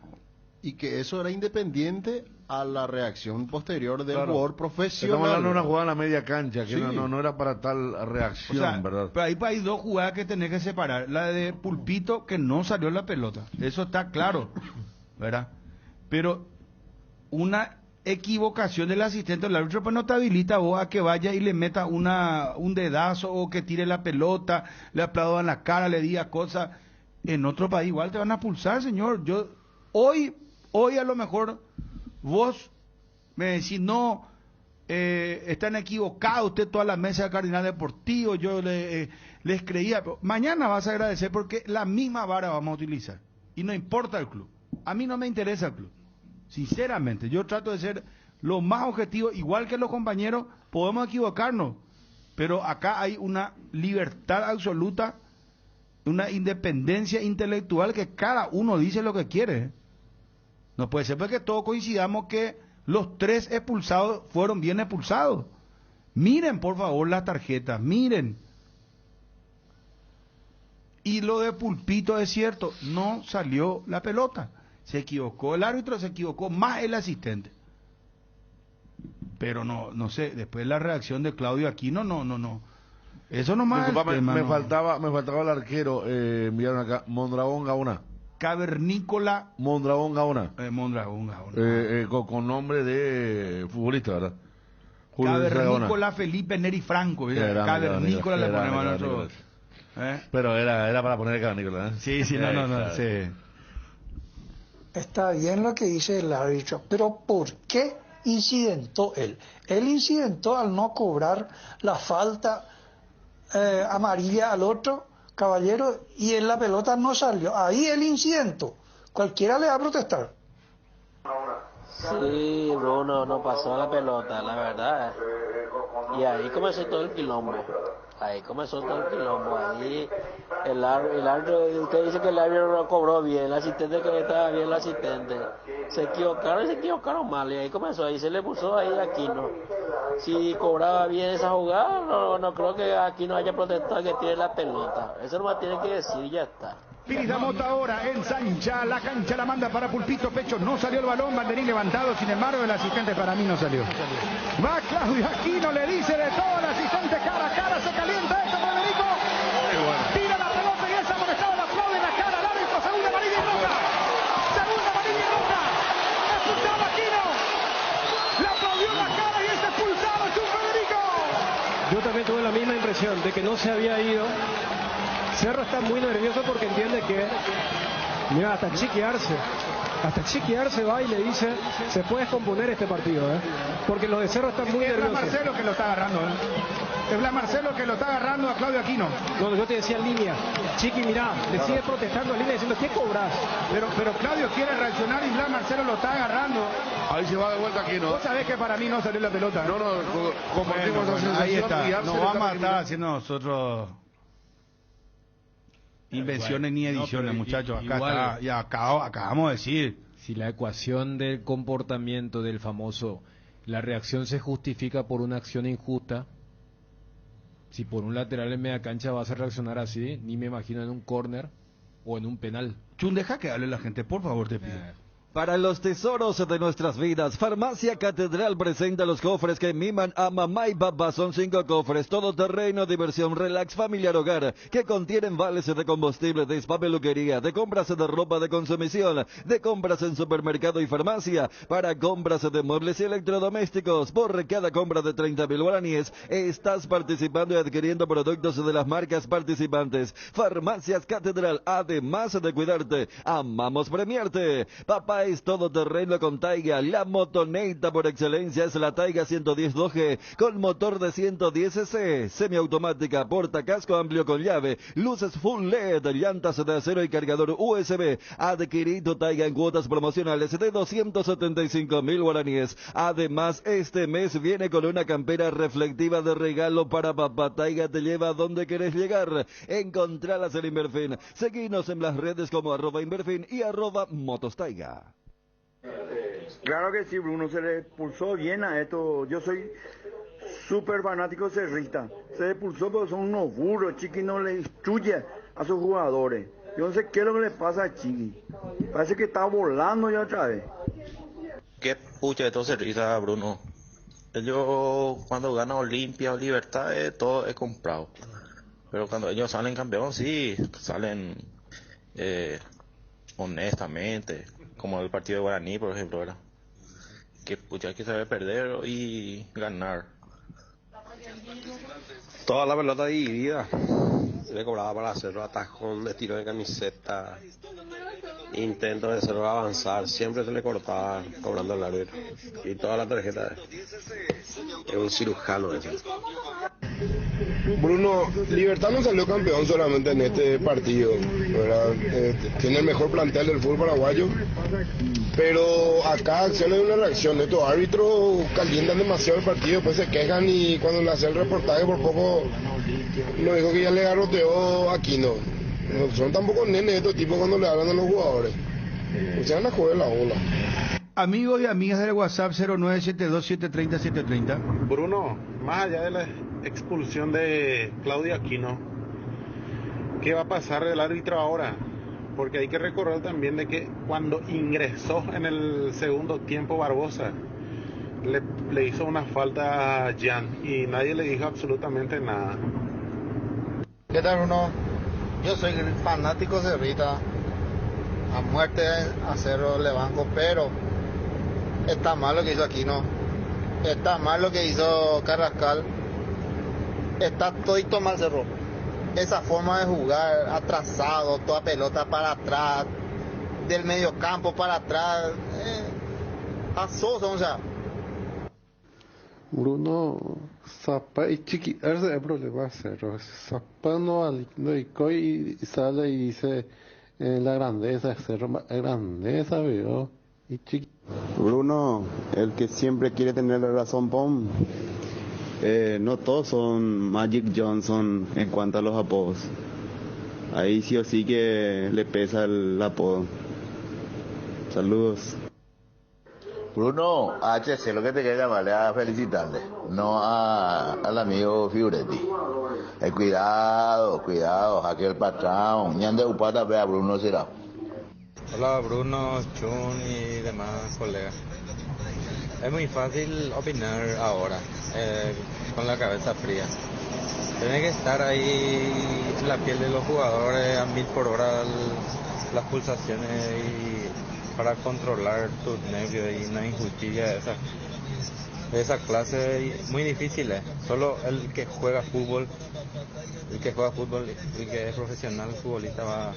S5: Y que eso era independiente a la reacción posterior del jugador profesional.
S4: Estamos hablando de una jugada en la media cancha, que sí. no era para tal reacción, o sea, ¿verdad?
S2: Pero ahí hay 2 jugadas que tenés que separar. La de Pulpito, que no salió la pelota. Eso está claro, ¿verdad? Pero una equivocación del asistente del árbitro, pues no te habilita vos a que vaya y le meta un dedazo o que tire la pelota, le aplaudan la cara, le diga cosas. En otro país igual te van a pulsar, señor. Hoy a lo mejor vos me decís, no, están equivocados usted toda la mesa de Cardinal Deportivo, yo les creía, pero mañana vas a agradecer porque la misma vara vamos a utilizar. Y no importa el club. A mí no me interesa el club. Sinceramente, yo trato de ser lo más objetivo, igual que los compañeros, podemos equivocarnos, pero acá hay una libertad absoluta, una independencia intelectual que cada uno dice lo que quiere. No puede ser porque todos coincidamos que los 3 expulsados fueron bien expulsados. Miren por favor las tarjetas, miren. Y lo de Pulpito es cierto, no salió la pelota. Se equivocó el árbitro, se equivocó más el asistente. Pero no sé, después la reacción de Claudio Aquino, no. Eso nomás.
S4: Me faltaba el arquero, enviaron acá, Mondragón Gaona.
S2: Cavernícola
S4: Mondragón Gaona.
S2: Mondragón Gaona.
S4: Con nombre de futbolista, ¿verdad?
S2: Cavernícola Felipe Neri Franco. Cavernícola le ponemos a nosotros.
S4: Pero era para poner Cavernícola, ¿eh?
S2: Sí, no. Sí.
S7: Está bien lo que dice el árbitro, pero ¿por qué incidentó él? Él incidentó al no cobrar la falta amarilla al otro caballero y en la pelota no salió. Ahí el incidentó. Cualquiera le va a protestar.
S11: Sí, Bruno, no pasó la pelota, la verdad. Y ahí comenzó todo el quilombo. Ahí el árbitro, usted dice que el árbitro no cobró bien, el asistente que estaba bien, el asistente. Se equivocaron mal, y ahí comenzó, ahí se le puso ahí a Aquino. Si cobraba bien esa jugada, no creo que Aquino haya protestado que tiene la pelota. Eso nomás tiene que decir y ya está.
S2: Piriza Mota ahora ensancha la cancha, la manda para Pulpito Pecho, no salió el balón, banderín levantado, sin embargo el asistente para mí no salió. Va Claudio Aquino, le dice de todo el asistente, cara a cara, se calienta esto, Federico. Tira la pelota y es amonestado, le aplaude en la cara al árbitro, segunda amarilla y roja. Expulsado Aquino. Le aplaudió en la cara y es expulsado, es un Federico.
S6: Yo también tuve la misma impresión de que no se había ido. Cerro está muy nervioso porque entiende que, mira, hasta chiquearse va y le dice, se puede descomponer este partido, porque los de Cerro están muy nerviosos.
S2: Es Marcelo que lo está agarrando, Es Marcelo que lo está agarrando a Claudio Aquino.
S6: No, yo te decía en línea, Chiqui, mirá, le sigue protestando en línea diciendo, ¿qué cobras?
S2: Pero Claudio quiere reaccionar y Blas Marcelo lo está agarrando.
S4: Ahí se va de vuelta Aquino.
S2: Vos sabés que para mí no salió la pelota.
S4: No, compartimos esa sensación.
S2: Ahí está, no vamos a estar haciendo nosotros invenciones ni ediciones, muchachos. Acá igual, está, ya acabamos de decir.
S9: Si la ecuación del comportamiento del famoso, la reacción se justifica por una acción injusta, si por un lateral en media cancha vas a reaccionar así, ni me imagino en un córner o en un penal.
S2: Chun, deja que hable la gente, por favor, te pido.
S8: Para los tesoros de nuestras vidas, Farmacia Catedral presenta los cofres que miman a mamá y papá. Son 5 cofres, todoterreno, diversión, relax, familiar, hogar, que contienen vales de combustible, de spa, peluquería, de compras de ropa de consumición, de compras en supermercado y farmacia, para compras de muebles y electrodomésticos. Por cada compra de 30.000 guaraníes, estás participando y adquiriendo productos de las marcas participantes. Farmacias Catedral, además de cuidarte, amamos premiarte. Papá es todoterreno con Taiga, la motoneta por excelencia es la Taiga 110 2G con motor de 110 cc, semiautomática, portacasco amplio con llave, luces full LED, llantas de acero y cargador USB. Adquirí tu Taiga en cuotas promocionales de 275.000 guaraníes. Además, este mes viene con una campera reflectiva de regalo para papá. Taiga te lleva a donde querés llegar. Encontralas en Inverfin. Seguinos en las redes como @Inverfin y @Motostaiga.
S21: Claro que sí, Bruno, se le expulsó bien a esto. Yo soy súper fanático cerrista. Se le expulsó porque son unos burros. Chiqui no le instruye a sus jugadores. Yo no sé qué es lo que le pasa a Chiqui. Parece que está volando ya otra vez.
S25: Qué pucha de todo cerrista, Bruno. Ellos cuando ganan Olimpia o Libertad, todo es comprado. Pero cuando ellos salen campeón, sí, salen honestamente. Como el partido de Guaraní, por ejemplo, ¿verdad? Que pucha, hay que saber perder y ganar.
S12: Toda la pelota dividida. Se le cobraba para hacerlo, atajón de tiro de camiseta, intento de hacerlo avanzar, siempre se le cortaba cobrando el árbitro. Y toda la tarjeta es un cirujano ese.
S13: Bruno, Libertad no salió campeón solamente en este partido, ¿verdad? Tiene el mejor plantel del fútbol paraguayo, pero acá acción es una reacción. Estos árbitros calientan demasiado el partido, pues se quejan y cuando le hace el reportaje por poco nos dijo que ya le garroteó Aquino. No son tampoco nenes estos tipos cuando le hablan a los jugadores. Se van a joder la ola.
S2: Amigos y amigas del WhatsApp 0972730730.
S22: Bruno, más allá de la expulsión de Claudio Aquino, ¿qué va a pasar del árbitro ahora? Porque hay que recordar también de que cuando ingresó en el segundo tiempo Barbosa, le hizo una falta a Jan y nadie le dijo absolutamente nada.
S14: ¿Qué tal, Bruno? Yo soy fanático de Rita.
S3: a muerte a Cerro le banco, pero está mal lo que hizo Aquino, está mal lo que hizo Carrascal, está todito mal Cerro. Esa forma de jugar atrasado, toda pelota para atrás, del medio campo para atrás, asoso, o sea.
S22: Bruno, Zappa y Chiqui, ese es el problema Cerro. Zappa no y sale y dice la grandeza de Cerro, grandeza veo. Y Chiqui.
S1: Bruno, el que siempre quiere tener la razón, Pom. No todos son Magic Johnson en cuanto a los apodos. Ahí sí o sí que le pesa el apodo. Saludos.
S10: Bruno, HC, lo que te quería llamarle a felicitarle, no al amigo Fioretti. Cuidado, aquel patrón, ñande upata vea Bruno será.
S29: Hola Bruno, Chun y demás colegas. Es muy fácil opinar ahora, con la cabeza fría. Tiene que estar ahí en la piel de los jugadores a 1000 por hora, las pulsaciones y para controlar tus nervios y una injusticia de esa clase muy difícil. Solo el que juega fútbol, el que es profesional futbolista va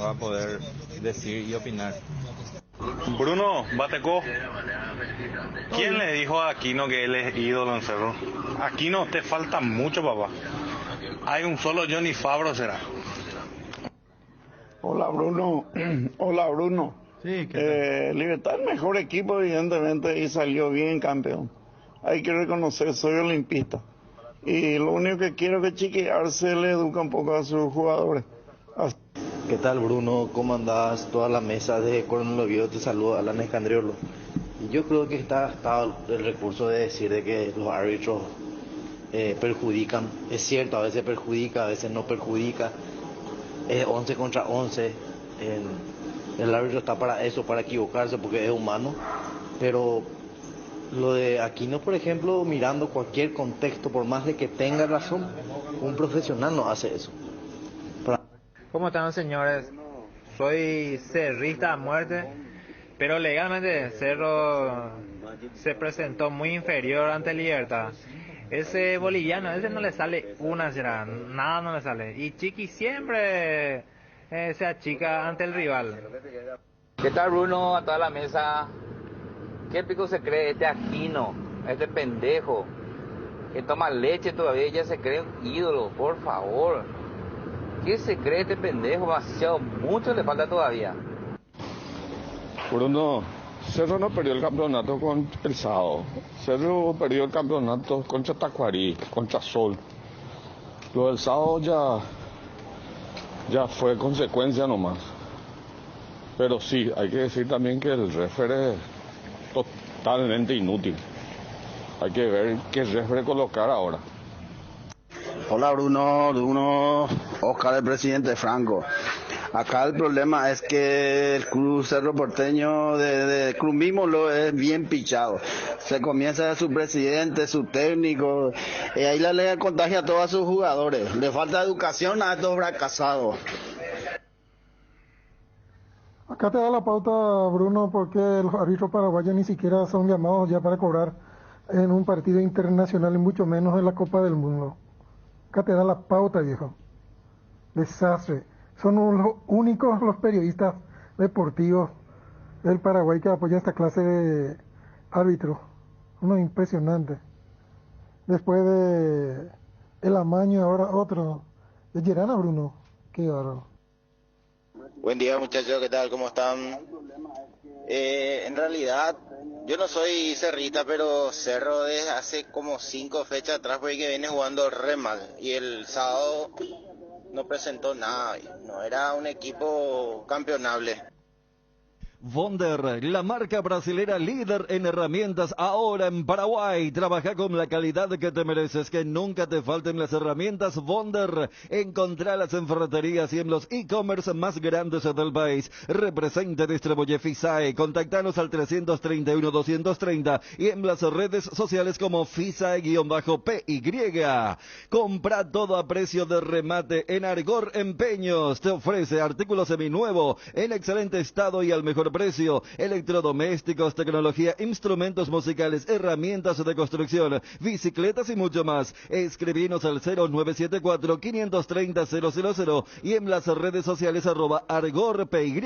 S29: a poder decir y opinar.
S22: Bruno, Bateco, ¿quién le dijo a Aquino que él es ídolo en Cerro? Aquino, te falta mucho, papá. Hay un solo Johnny Fabro, será.
S21: Hola Bruno, Sí, Libertad es el mejor equipo evidentemente y salió bien campeón. Hay que reconocer, soy olimpista. Y lo único que quiero es que Chiqui Arce le educa un poco a sus jugadores.
S14: ¿Qué tal Bruno? ¿Cómo andás? Toda la mesa de Coronel Oviedo te saluda, Alan Escandriolo. Y yo creo que está el recurso de decir de que los árbitros perjudican. Es cierto, a veces perjudica, a veces no perjudica. Es 11 contra 11. El árbitro está para eso, para equivocarse, porque es humano. Pero lo de Aquino, por ejemplo, mirando cualquier contexto, por más de que tenga razón, un profesional no hace eso.
S15: ¿Cómo están, señores? Soy cerrista a muerte, pero legalmente Cerro se presentó muy inferior ante Libertad. Ese boliviano, ese no le sale una, será, nada no le sale. Y Chiqui siempre se achica ante el rival.
S16: ¿Qué tal, Bruno? A toda la mesa. ¿Qué pico se cree este Aquino, este pendejo, que toma leche todavía y ya se cree un ídolo? Por favor. ¿Qué se cree este pendejo? Demasiado, mucho le falta todavía.
S22: Bruno, Cerro no perdió el campeonato con el sábado. Cerro perdió el campeonato contra Tacuarí, contra Sol. Lo del sábado ya fue consecuencia nomás. Pero sí, hay que decir también que el referee es totalmente inútil. Hay que ver qué referee colocar ahora.
S1: Hola Bruno, Oscar, el presidente Franco. Acá el problema es que el club Cerro Porteño de club mismo lo es bien pichado. Se comienza de su presidente, su técnico, y ahí la ley contagia a todos sus jugadores. Le falta educación a estos fracasados.
S17: Acá te da la pauta, Bruno, porque los árbitros paraguayos ni siquiera son llamados ya para cobrar en un partido internacional y mucho menos en la Copa del Mundo. Acá te da la pauta, viejo. Desastre. Son los únicos los periodistas deportivos del Paraguay que apoyan esta clase de árbitros. Uno impresionante. Después de el amaño, ahora otro. De Gerana, Bruno. Qué bárbaro.
S1: Buen día muchachos, ¿qué tal? ¿Cómo están? En realidad, yo no soy cerrita, pero Cerro desde hace como 5 fechas atrás fue que viene jugando re mal. Y el sábado no presentó nada, no era un equipo campeonable.
S8: Wonder, la marca brasilera líder en herramientas ahora en Paraguay. Trabaja con la calidad que te mereces, que nunca te falten las herramientas Wonder. Encontralas en ferreterías y en los e-commerce más grandes del país. Representa y distribuye Fisae. Contactanos al 331-230 y en las redes sociales como Fisae-PY. Compra todo a precio de remate en Argor Empeños. Te ofrece artículos seminuevo en excelente estado y al mejor precio, electrodomésticos, tecnología, instrumentos musicales, herramientas de construcción, bicicletas y mucho más. Escribinos al 0974-530-000 y en las redes sociales @ArgorPY.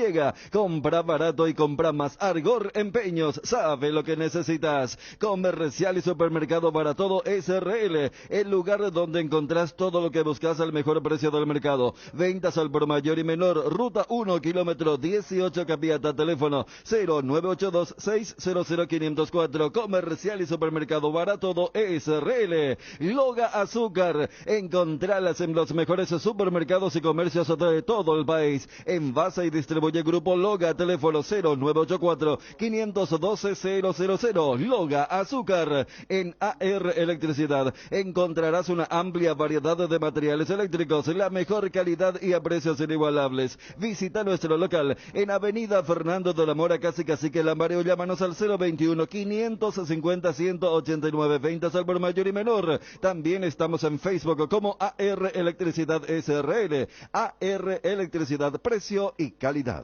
S8: Compra barato y compra más. Argor Empeños, sabe lo que necesitas. Comercial y supermercado para todo SRL, el lugar donde encontrás todo lo que buscas al mejor precio del mercado. Ventas al por mayor y menor, ruta 1, kilómetro 18 Capiata, teléfono 0982-600-504. Comercial y supermercado para todo SRL. Loga Azúcar, encontralas en los mejores supermercados y comercios de todo el país. Envasa y distribuye Grupo Loga, teléfono 0984-512-000. Loga Azúcar. En AR Electricidad encontrarás una amplia variedad de materiales eléctricos, la mejor calidad y a precios inigualables. Visita nuestro local en Avenida Fernando de la Mora, casi Cacique Lambareo. Llámanos al 021-550-189. Ventas al por mayor y menor. También estamos en Facebook como AR Electricidad SRL. AR Electricidad, precio y calidad.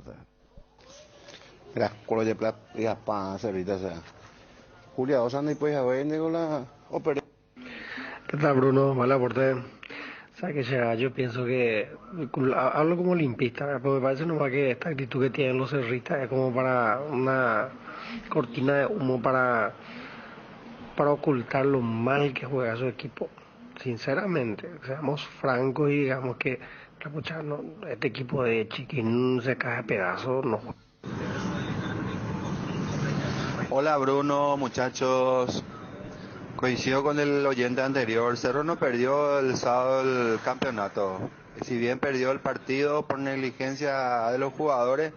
S21: Mira, con de plata, ya pa, cerrita, sea. Julia, o sea, no puedes haber con la operación.
S5: ¿Qué tal, Bruno? Vale, aporte. O sea, que sea, yo pienso que, hablo como limpista, pero me parece nomás que esta actitud que tienen los cerristas es como para una cortina de humo para ocultar lo mal que juega su equipo. Sinceramente, seamos francos y digamos que, no, este equipo de Chiquín se cae a pedazos, no.
S21: Hola Bruno, muchachos. Coincido con el oyente anterior. Cerro no perdió el sábado el campeonato. Si bien perdió el partido por negligencia de los jugadores,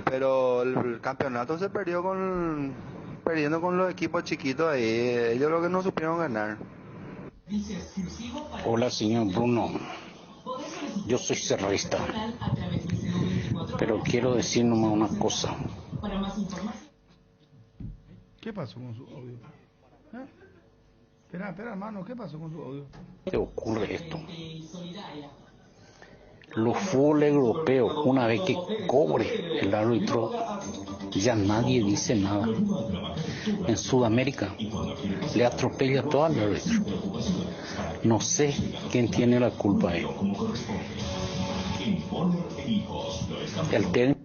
S21: pero el campeonato se perdió perdiendo con los equipos chiquitos ahí. Ellos lo que no supieron ganar.
S18: Hola señor Bruno, yo soy cerrista, pero quiero decir nomás una cosa.
S2: ¿Qué pasó con su audio? Espera, hermano, ¿qué pasó con su audio?
S18: ¿Qué ocurre esto? Los fútbol europeos, una vez que cobre el árbitro, ya nadie dice nada. En Sudamérica le atropella todo al árbitro. No sé quién tiene la culpa ahí. El técnico.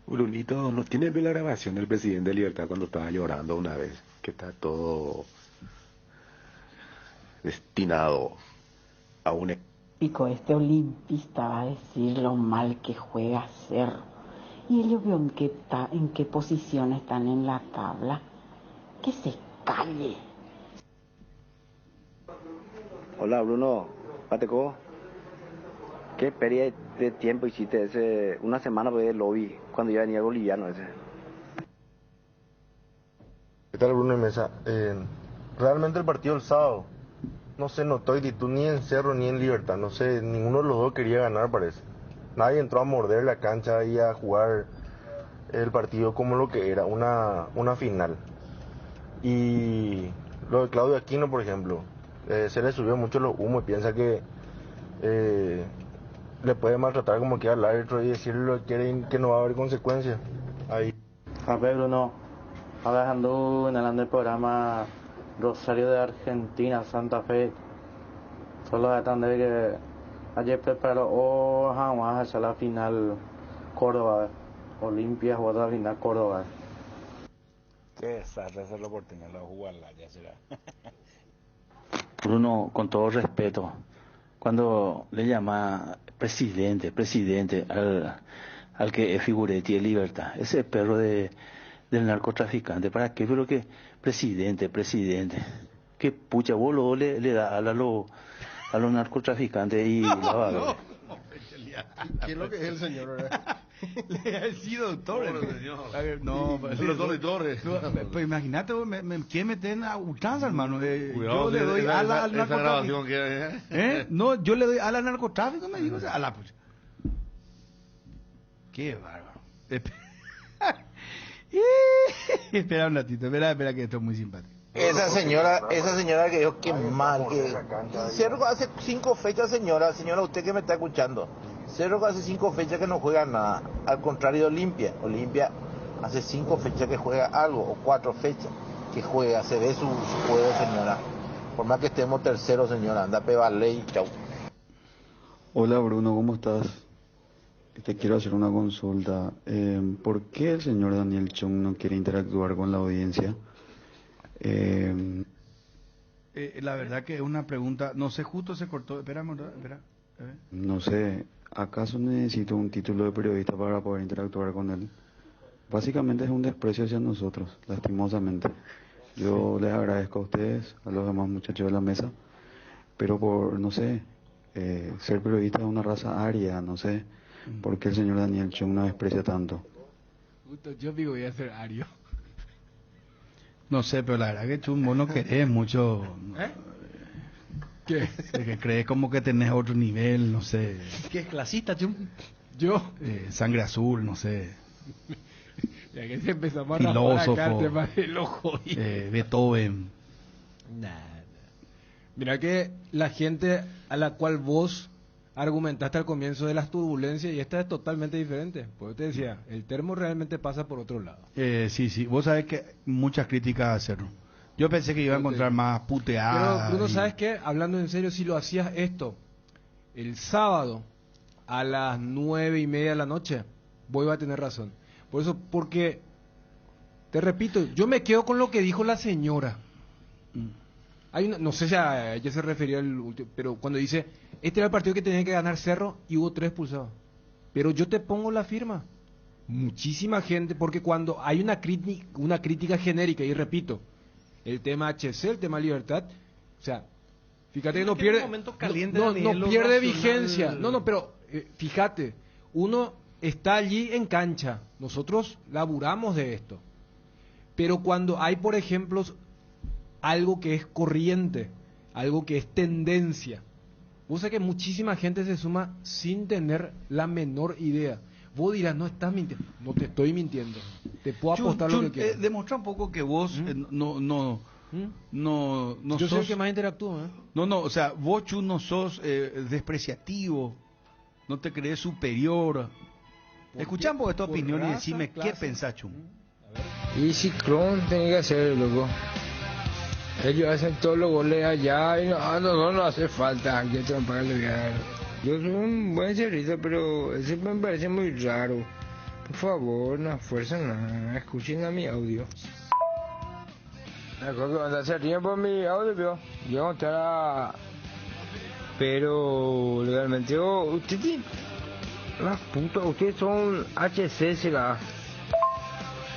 S19: Brunito, ¿no tiene la grabación del presidente de Libertad cuando estaba llorando una vez? Que está todo destinado a un...
S20: Pico, este olimpista va a decir lo mal que juega Cerro. Y ellos veo en qué posición están en la tabla. Que se calle.
S21: Hola Bruno, Pateco. ¿Qué pérdida de tiempo hiciste una semana de lobby cuando ya venía el boliviano ese?
S13: ¿Qué tal Bruno y Mesa? Realmente el partido del sábado no se notó actitud ni en Cerro ni en Libertad, no sé, ninguno de los dos quería ganar parece. Nadie entró a morder la cancha y a jugar el partido como lo que era, una final. Y lo de Claudio Aquino, por ejemplo, se le subió mucho los humos y piensa que le puede maltratar como quiera al árbitro y decirle lo que quiere que no va a haber consecuencias. Ahí.
S14: A ver, Bruno, hablando en el programa Rosario de Argentina, Santa Fe, solo están de que ayer preparó o vamos a hacer la final Córdoba, Olimpia o la final Córdoba.
S19: Qué desastre hacerlo por tenerlo a jugarla, ya será.
S23: Bruno, con todo respeto, cuando le llama presidente al que es Figuretti de Libertad, ese perro del narcotraficante, ¿para qué? Pero que presidente, que pucha, vos luego le da a los narcotraficantes y la va a ver.
S24: ¿Qué es lo que es el señor, verdad?
S2: Sí, doctor. A ver, no, pues,
S19: Torres.
S2: no, pues imagínate, me quieren meter en la ultranza, hermano.
S19: Cuidado,
S2: Yo le doy ala al
S19: esa
S2: narcotráfico.
S19: grabación que...
S2: No, yo le doy ala al narcotráfico, me digo, a la pues. Qué bárbaro. Espera un ratito, espera que esto es muy simpático.
S4: Esa señora que dijo que mal, que Cerro hace 5 fechas, señora, usted que me está escuchando, Cerro hace 5 fechas que no juega nada, al contrario de Olimpia hace 5 fechas que juega algo, o 4 fechas que juega, se ve su juego, señora, por más que estemos terceros, señora, anda peba ley, chau.
S6: Hola Bruno, ¿cómo estás? Te quiero hacer una consulta. ¿Por qué el señor Daniel Chung no quiere interactuar con la audiencia?
S2: La verdad que es una pregunta, no sé, justo se cortó, espera.
S6: No sé, ¿acaso necesito un título de periodista para poder interactuar con él? Básicamente es un desprecio hacia nosotros, lastimosamente. Yo les agradezco a ustedes, a los demás muchachos de la mesa, pero por, no sé, ser periodista de una raza aria, no sé, ¿por qué el señor Daniel Chung no desprecia tanto?
S2: Yo digo, voy a ser ario. No sé, pero la verdad que tú no querés mucho. ¿Qué? Que crees como que tenés otro nivel, no sé.
S7: ¿Qué es clasista, Chum?
S2: Yo. Sangre azul, no sé.
S7: Ya que se empezamos a
S2: filósofo,
S7: acá el tema del ojo.
S2: Beethoven.
S7: Nada. Mira que la gente a la cual vos argumentaste al comienzo de las turbulencias, y esta es totalmente diferente. Pues te decía, el termo realmente pasa por otro lado.
S2: Sí. Vos sabés que muchas críticas a Cerro. Yo pensé que iba a encontrar más puteadas.
S7: Pero Bruno, ¿sabes qué? Hablando en serio, si lo hacías esto el sábado a las 9:30 de la noche, vos ibas a tener razón. Por eso, porque, te repito, yo me quedo con lo que dijo la señora. Hay una, no sé si a ella se refería al último, pero cuando dice, este era el partido que tenía que ganar Cerro y hubo 3 expulsados. Pero yo te pongo la firma. Muchísima gente, porque cuando hay una crítica genérica, y repito, el tema HC, el tema Libertad, o sea, fíjate que no pierde, no pierde vigencia. No, pero fíjate, uno está allí en cancha, nosotros laburamos de esto. Pero cuando hay, por ejemplo, algo que es corriente, algo que es tendencia, vos sabés que muchísima gente se suma sin tener la menor idea. Vos dirás, no estás mintiendo. No te estoy mintiendo. Te puedo apostar lo que quieras.
S2: Demuestra un poco que vos no
S7: yo
S2: sos...
S7: soy el que más interactúa.
S2: No, o sea, vos, Chun, no sos despreciativo, no te crees superior. Escuchá un poco esta opinión y decime qué pensás, Chun.
S9: Y Ciclón tiene que hacer, loco. Ellos hacen todos los goles allá y no hace falta que tromparle bien. Yo soy un buen cerrito, pero ese me parece muy raro. Por favor, no fuercen nada, escuchen a mi audio. Se ríen por mi audio, pero yo no estará. Pero legalmente, ustedes, las putas, ustedes son HC, será.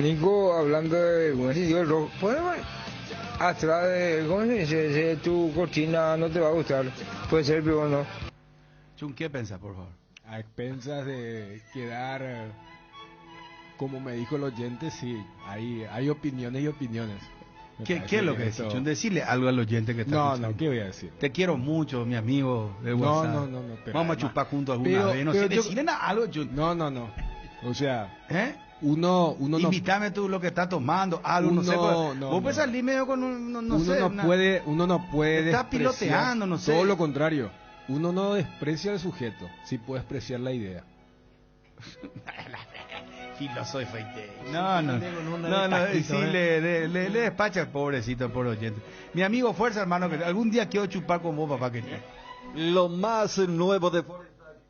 S9: Nico, hablando de, bueno, si digo el rojo, ¿puede ver? Atrás de, ¿cómo se dice? Tu cortina no te va a gustar. Puede ser, pero no.
S2: Chun, ¿qué piensas, por favor?
S7: A expensas de quedar, como me dijo el oyente, sí, hay opiniones y opiniones.
S2: ¿Qué es lo que decís, Chun? Decirle algo al oyente que está escuchando.
S7: No, ¿qué voy a decir?
S2: Te quiero mucho, mi amigo de WhatsApp.
S7: No.
S2: Vamos a chupar juntos alguna vez. No sé, decirle algo, Chun.
S7: No. O sea,
S2: uno invítame tú lo que estás tomando, algo, no sé. Vos puedes salir medio con uno
S7: no puede
S2: estás piloteando, no sé.
S7: Todo lo contrario. Uno no desprecia al sujeto, sí puede despreciar la idea.
S2: Filósofo. No, sí, le despacha al pobrecito, por oyente. Mi amigo, fuerza, hermano, que algún día quiero chupar con vos, papá, querido.
S8: Lo más nuevo de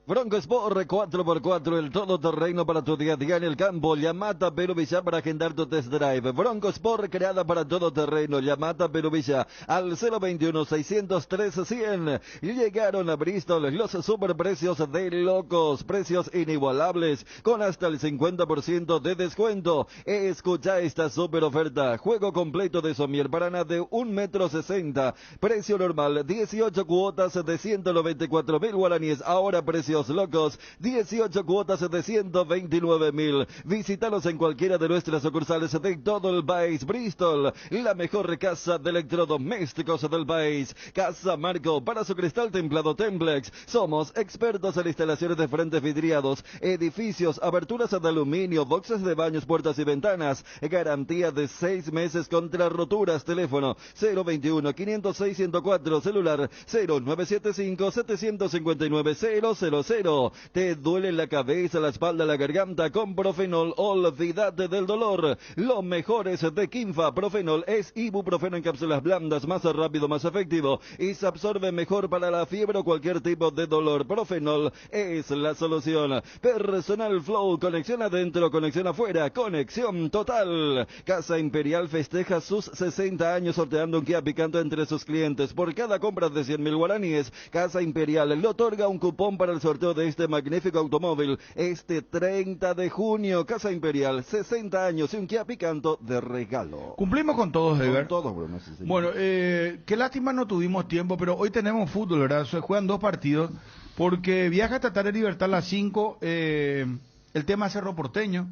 S8: Bronco Sport 4x4, el todoterreno para tu día a día en el campo. Llamata Peruvilla para agendar tu test drive. Bronco Sport, creada para todoterreno. Llamata Peruvilla al 021-603-100. Llegaron a Bristol los superprecios de locos. Precios inigualables con hasta el 50% de descuento. Escucha esta super oferta. Juego completo de somier Paraná de 1,60 m. Precio normal 18 cuotas de 194.000 guaraníes. Ahora precio Precios Locos, 18 cuotas de 129.000. Visítanos en cualquiera de nuestras sucursales de todo el país. Bristol, la mejor casa de electrodomésticos del país. Casa Marco, para su cristal templado Templex. Somos expertos en instalaciones de frentes vidriados, edificios, aberturas de aluminio, boxes de baños, puertas y ventanas. Garantía de 6 meses contra roturas. Teléfono 021-506-104. Celular 0975-759-000. ¿Te duele la cabeza, la espalda, la garganta? Con Profenol, olvídate del dolor. Lo mejor es de Quinfa. Profenol es ibuprofeno en cápsulas blandas, más rápido, más efectivo y se absorbe mejor para la fiebre o cualquier tipo de dolor. Profenol es la solución. Personal Flow, conexión adentro, conexión afuera, conexión total. Casa Imperial festeja sus 60 años sorteando un Kia Picanto entre sus clientes. Por cada compra de 100.000 guaraníes, Casa Imperial le otorga un cupón para el sorteo de este magnífico automóvil este 30 de junio. Casa Imperial, 60 años y un Kia Picanto de regalo.
S2: Cumplimos con todos, Edgar.
S8: Con todos, Bruno. Sí, señor.
S2: Bueno, qué lástima no tuvimos tiempo, pero hoy tenemos fútbol, ¿verdad? Se juegan 2 partidos, porque viaja hasta Tarde Libertad a las 5, el tema Cerro Porteño,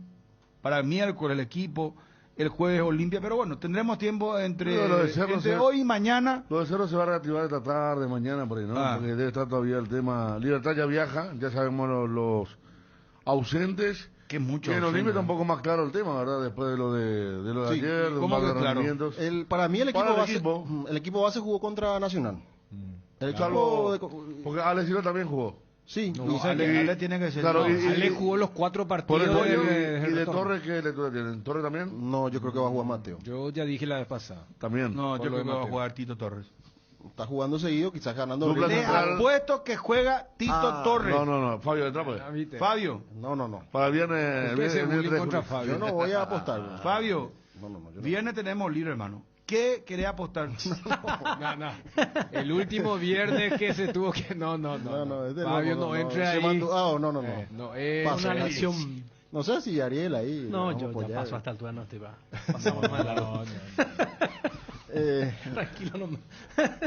S2: para el miércoles el equipo, el jueves Olimpia, pero bueno, tendremos tiempo entre hoy y mañana.
S3: Lo de Cerro se va a reactivar esta tarde, mañana, por ahí, ¿no? Porque debe estar todavía el tema. Libertad ya viaja, ya sabemos los ausentes.
S2: Que mucho.
S3: En Olimpia está un poco más claro el tema, ¿verdad? Después de lo de
S10: Sí,
S3: ayer, de un
S2: ¿cómo
S3: par de
S2: que claro?
S3: rendimientos.
S10: Para mí el
S3: Para
S10: equipo base jugó contra Nacional. El
S3: Salvo-
S10: equipo
S3: porque Ale Silva también jugó.
S10: Sí,
S2: No, Ale tiene que ser.
S3: Claro,
S2: no,
S7: Ale jugó los 4
S3: Por
S7: partidos
S3: eso,
S7: del
S3: y de
S7: retorno.
S3: Torres, ¿qué lectura tienen? ¿Torres también?
S10: No, yo creo que va a jugar Mateo.
S7: Yo ya dije la vez pasada.
S3: También.
S2: No,
S7: Por
S2: yo
S7: lo
S2: creo
S7: de
S2: que va a
S7: Mateo.
S2: jugar Tito Torres.
S10: Está jugando seguido, quizás ganando.
S3: Dupla
S10: Olimpia.
S2: Les
S3: central.
S2: apuesto que juega Tito Torres.
S3: No, Fabio, entra pues.
S2: Fabio,
S10: No.
S3: Para el viernes.
S7: Usted se
S3: viernes
S7: bullying
S3: 3
S7: contra
S3: de julio.
S7: Fabio.
S10: Yo no voy a apostar.
S2: Fabio,
S10: yo no.
S2: viernes tenemos libre, hermano. ¿Qué querés apostar?
S7: No. El último viernes que se tuvo que... No.
S10: es de
S7: Fabio,
S10: loco,
S7: no entre
S10: se
S7: ahí.
S10: mandó- no.
S7: No, es
S10: Pasó.
S7: una lesión.
S10: No sé si Ariel ahí.
S11: No,
S10: vamos
S11: yo
S10: a
S11: ya
S10: apoyar.
S11: paso a esta altura, no te va. Pasamos más largo. Tranquilo nomás.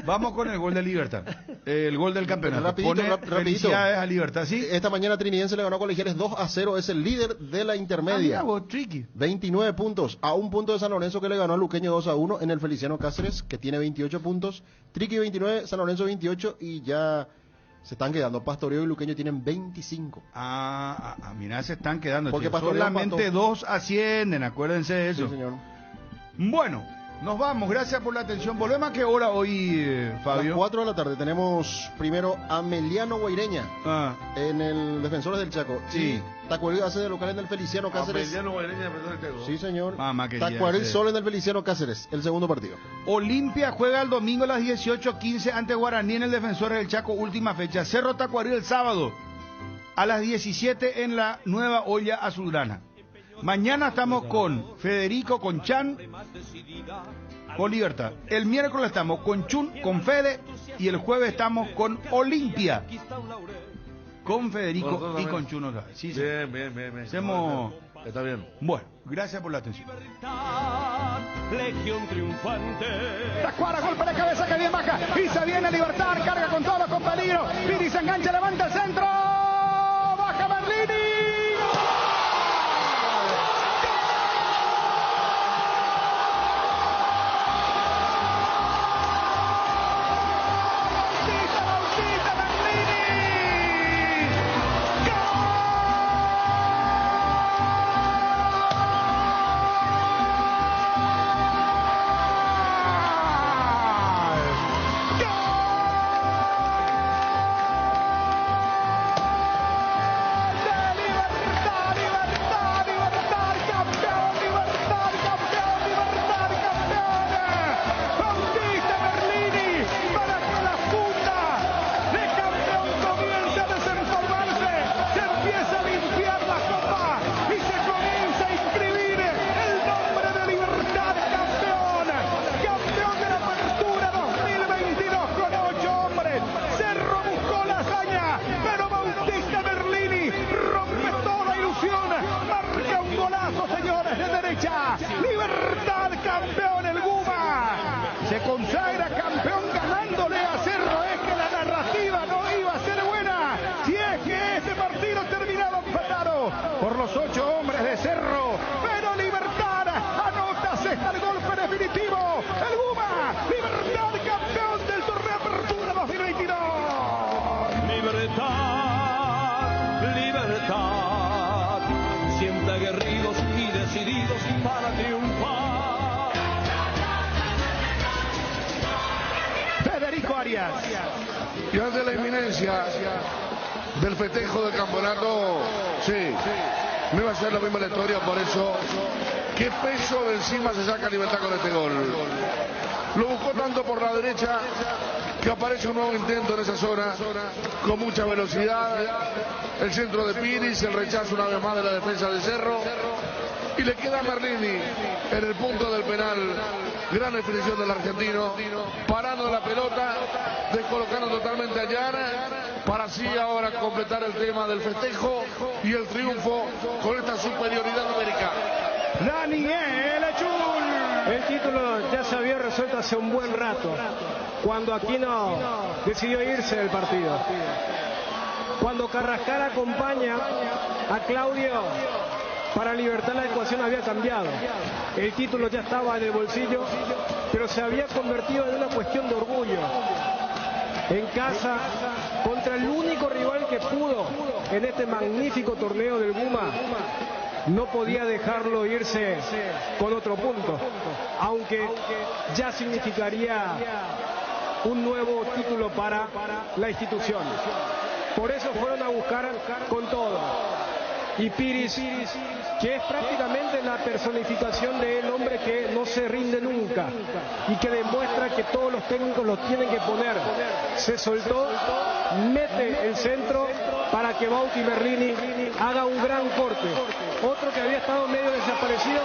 S2: Vamos con el gol de Libertad. El gol del campeonato.
S10: Rapidito,
S2: Pone
S10: rapidito.
S2: felicidades a Libertad, ¿sí?
S10: Esta mañana Trinidense le ganó a Colegiales 2-0, es el líder de la intermedia.
S2: mira vos, Triqui.
S10: 29 puntos, a un punto de San Lorenzo que le ganó a Luqueño 2-1 en el Feliciano Cáceres, que tiene 28 puntos. Triqui 29, San Lorenzo 28 y ya se están quedando. Pastoreo y Luqueño tienen 25.
S2: Mira, se están quedando.
S10: Porque
S2: chicos.
S10: Pastoreo
S2: Solamente
S10: empató.
S2: 2 ascienden, acuérdense de eso.
S10: Sí, señor.
S2: Bueno, nos vamos, gracias por la atención. ¿Volvemos a qué hora hoy,
S10: A
S2: Fabio?
S10: las 4 de la tarde tenemos primero a Meliano Guaireña en el Defensores del Chaco.
S2: Sí.
S10: Y Tacuaril hace de local en el Feliciano Cáceres.
S3: Ameliano Guaireña, Defensores del Chaco.
S10: Sí, señor.
S2: Mamá quería
S10: Tacuaril
S2: hacer.
S10: solo en el Feliciano Cáceres, el segundo partido.
S2: Olimpia juega el domingo a las 18:15 ante Guaraní en el Defensores del Chaco, última fecha. Cerro Tacuaril el sábado a las 17 en la Nueva Olla Azulgrana. Mañana estamos con Federico, con Chan, con Libertad. El miércoles estamos con Chun, con Fede, y el jueves estamos con Olimpia, con Federico
S3: Nosotros
S2: y
S3: también.
S2: con Chun otra vez. Sí, sí.
S3: Bien.
S2: Hacemos...
S3: Está bien.
S2: Bueno, gracias por la atención.
S12: Legión triunfante.
S24: Tacuara, golpe de cabeza que bien baja. Y se viene Libertad, carga con todo, con peligro. Piri se engancha, levanta el centro. Baja Berlini.
S12: aguerridos y decididos para triunfar.
S24: Federico Arias.
S3: Y ante la inminencia del festejo del campeonato, sí, no iba a ser lo mismo la historia, por eso, ¿qué peso de encima se saca Libertad con este gol? Lo buscó tanto por la derecha que aparece un nuevo intento en esa zona con mucha velocidad. El centro de Piris, el rechazo una vez más de la defensa de Cerro. Y le queda a Merlini en el punto del penal. Gran definición del argentino, parando la pelota, descolocando totalmente a Llana, para así ahora completar el tema del festejo y el triunfo con esta superioridad numérica.
S24: Daniel Echul.
S5: El título ya se había resuelto hace un buen rato, cuando Aquino decidió irse del partido. Cuando Carrascal acompaña a Claudio, para Libertad la ecuación había cambiado. El título ya estaba en el bolsillo, pero se había convertido en una cuestión de orgullo. En casa, contra el único rival que pudo en este magnífico torneo del Guma, no podía dejarlo irse con otro punto, aunque ya significaría un nuevo título para la institución. Por eso fueron a buscar con todo. Y Piris, que es prácticamente la personificación del hombre que no se rinde nunca y que demuestra que todos los técnicos los tienen que poner. Se soltó, mete el centro para que Bauti Merlini haga un gran corte. Otro que había estado medio desaparecido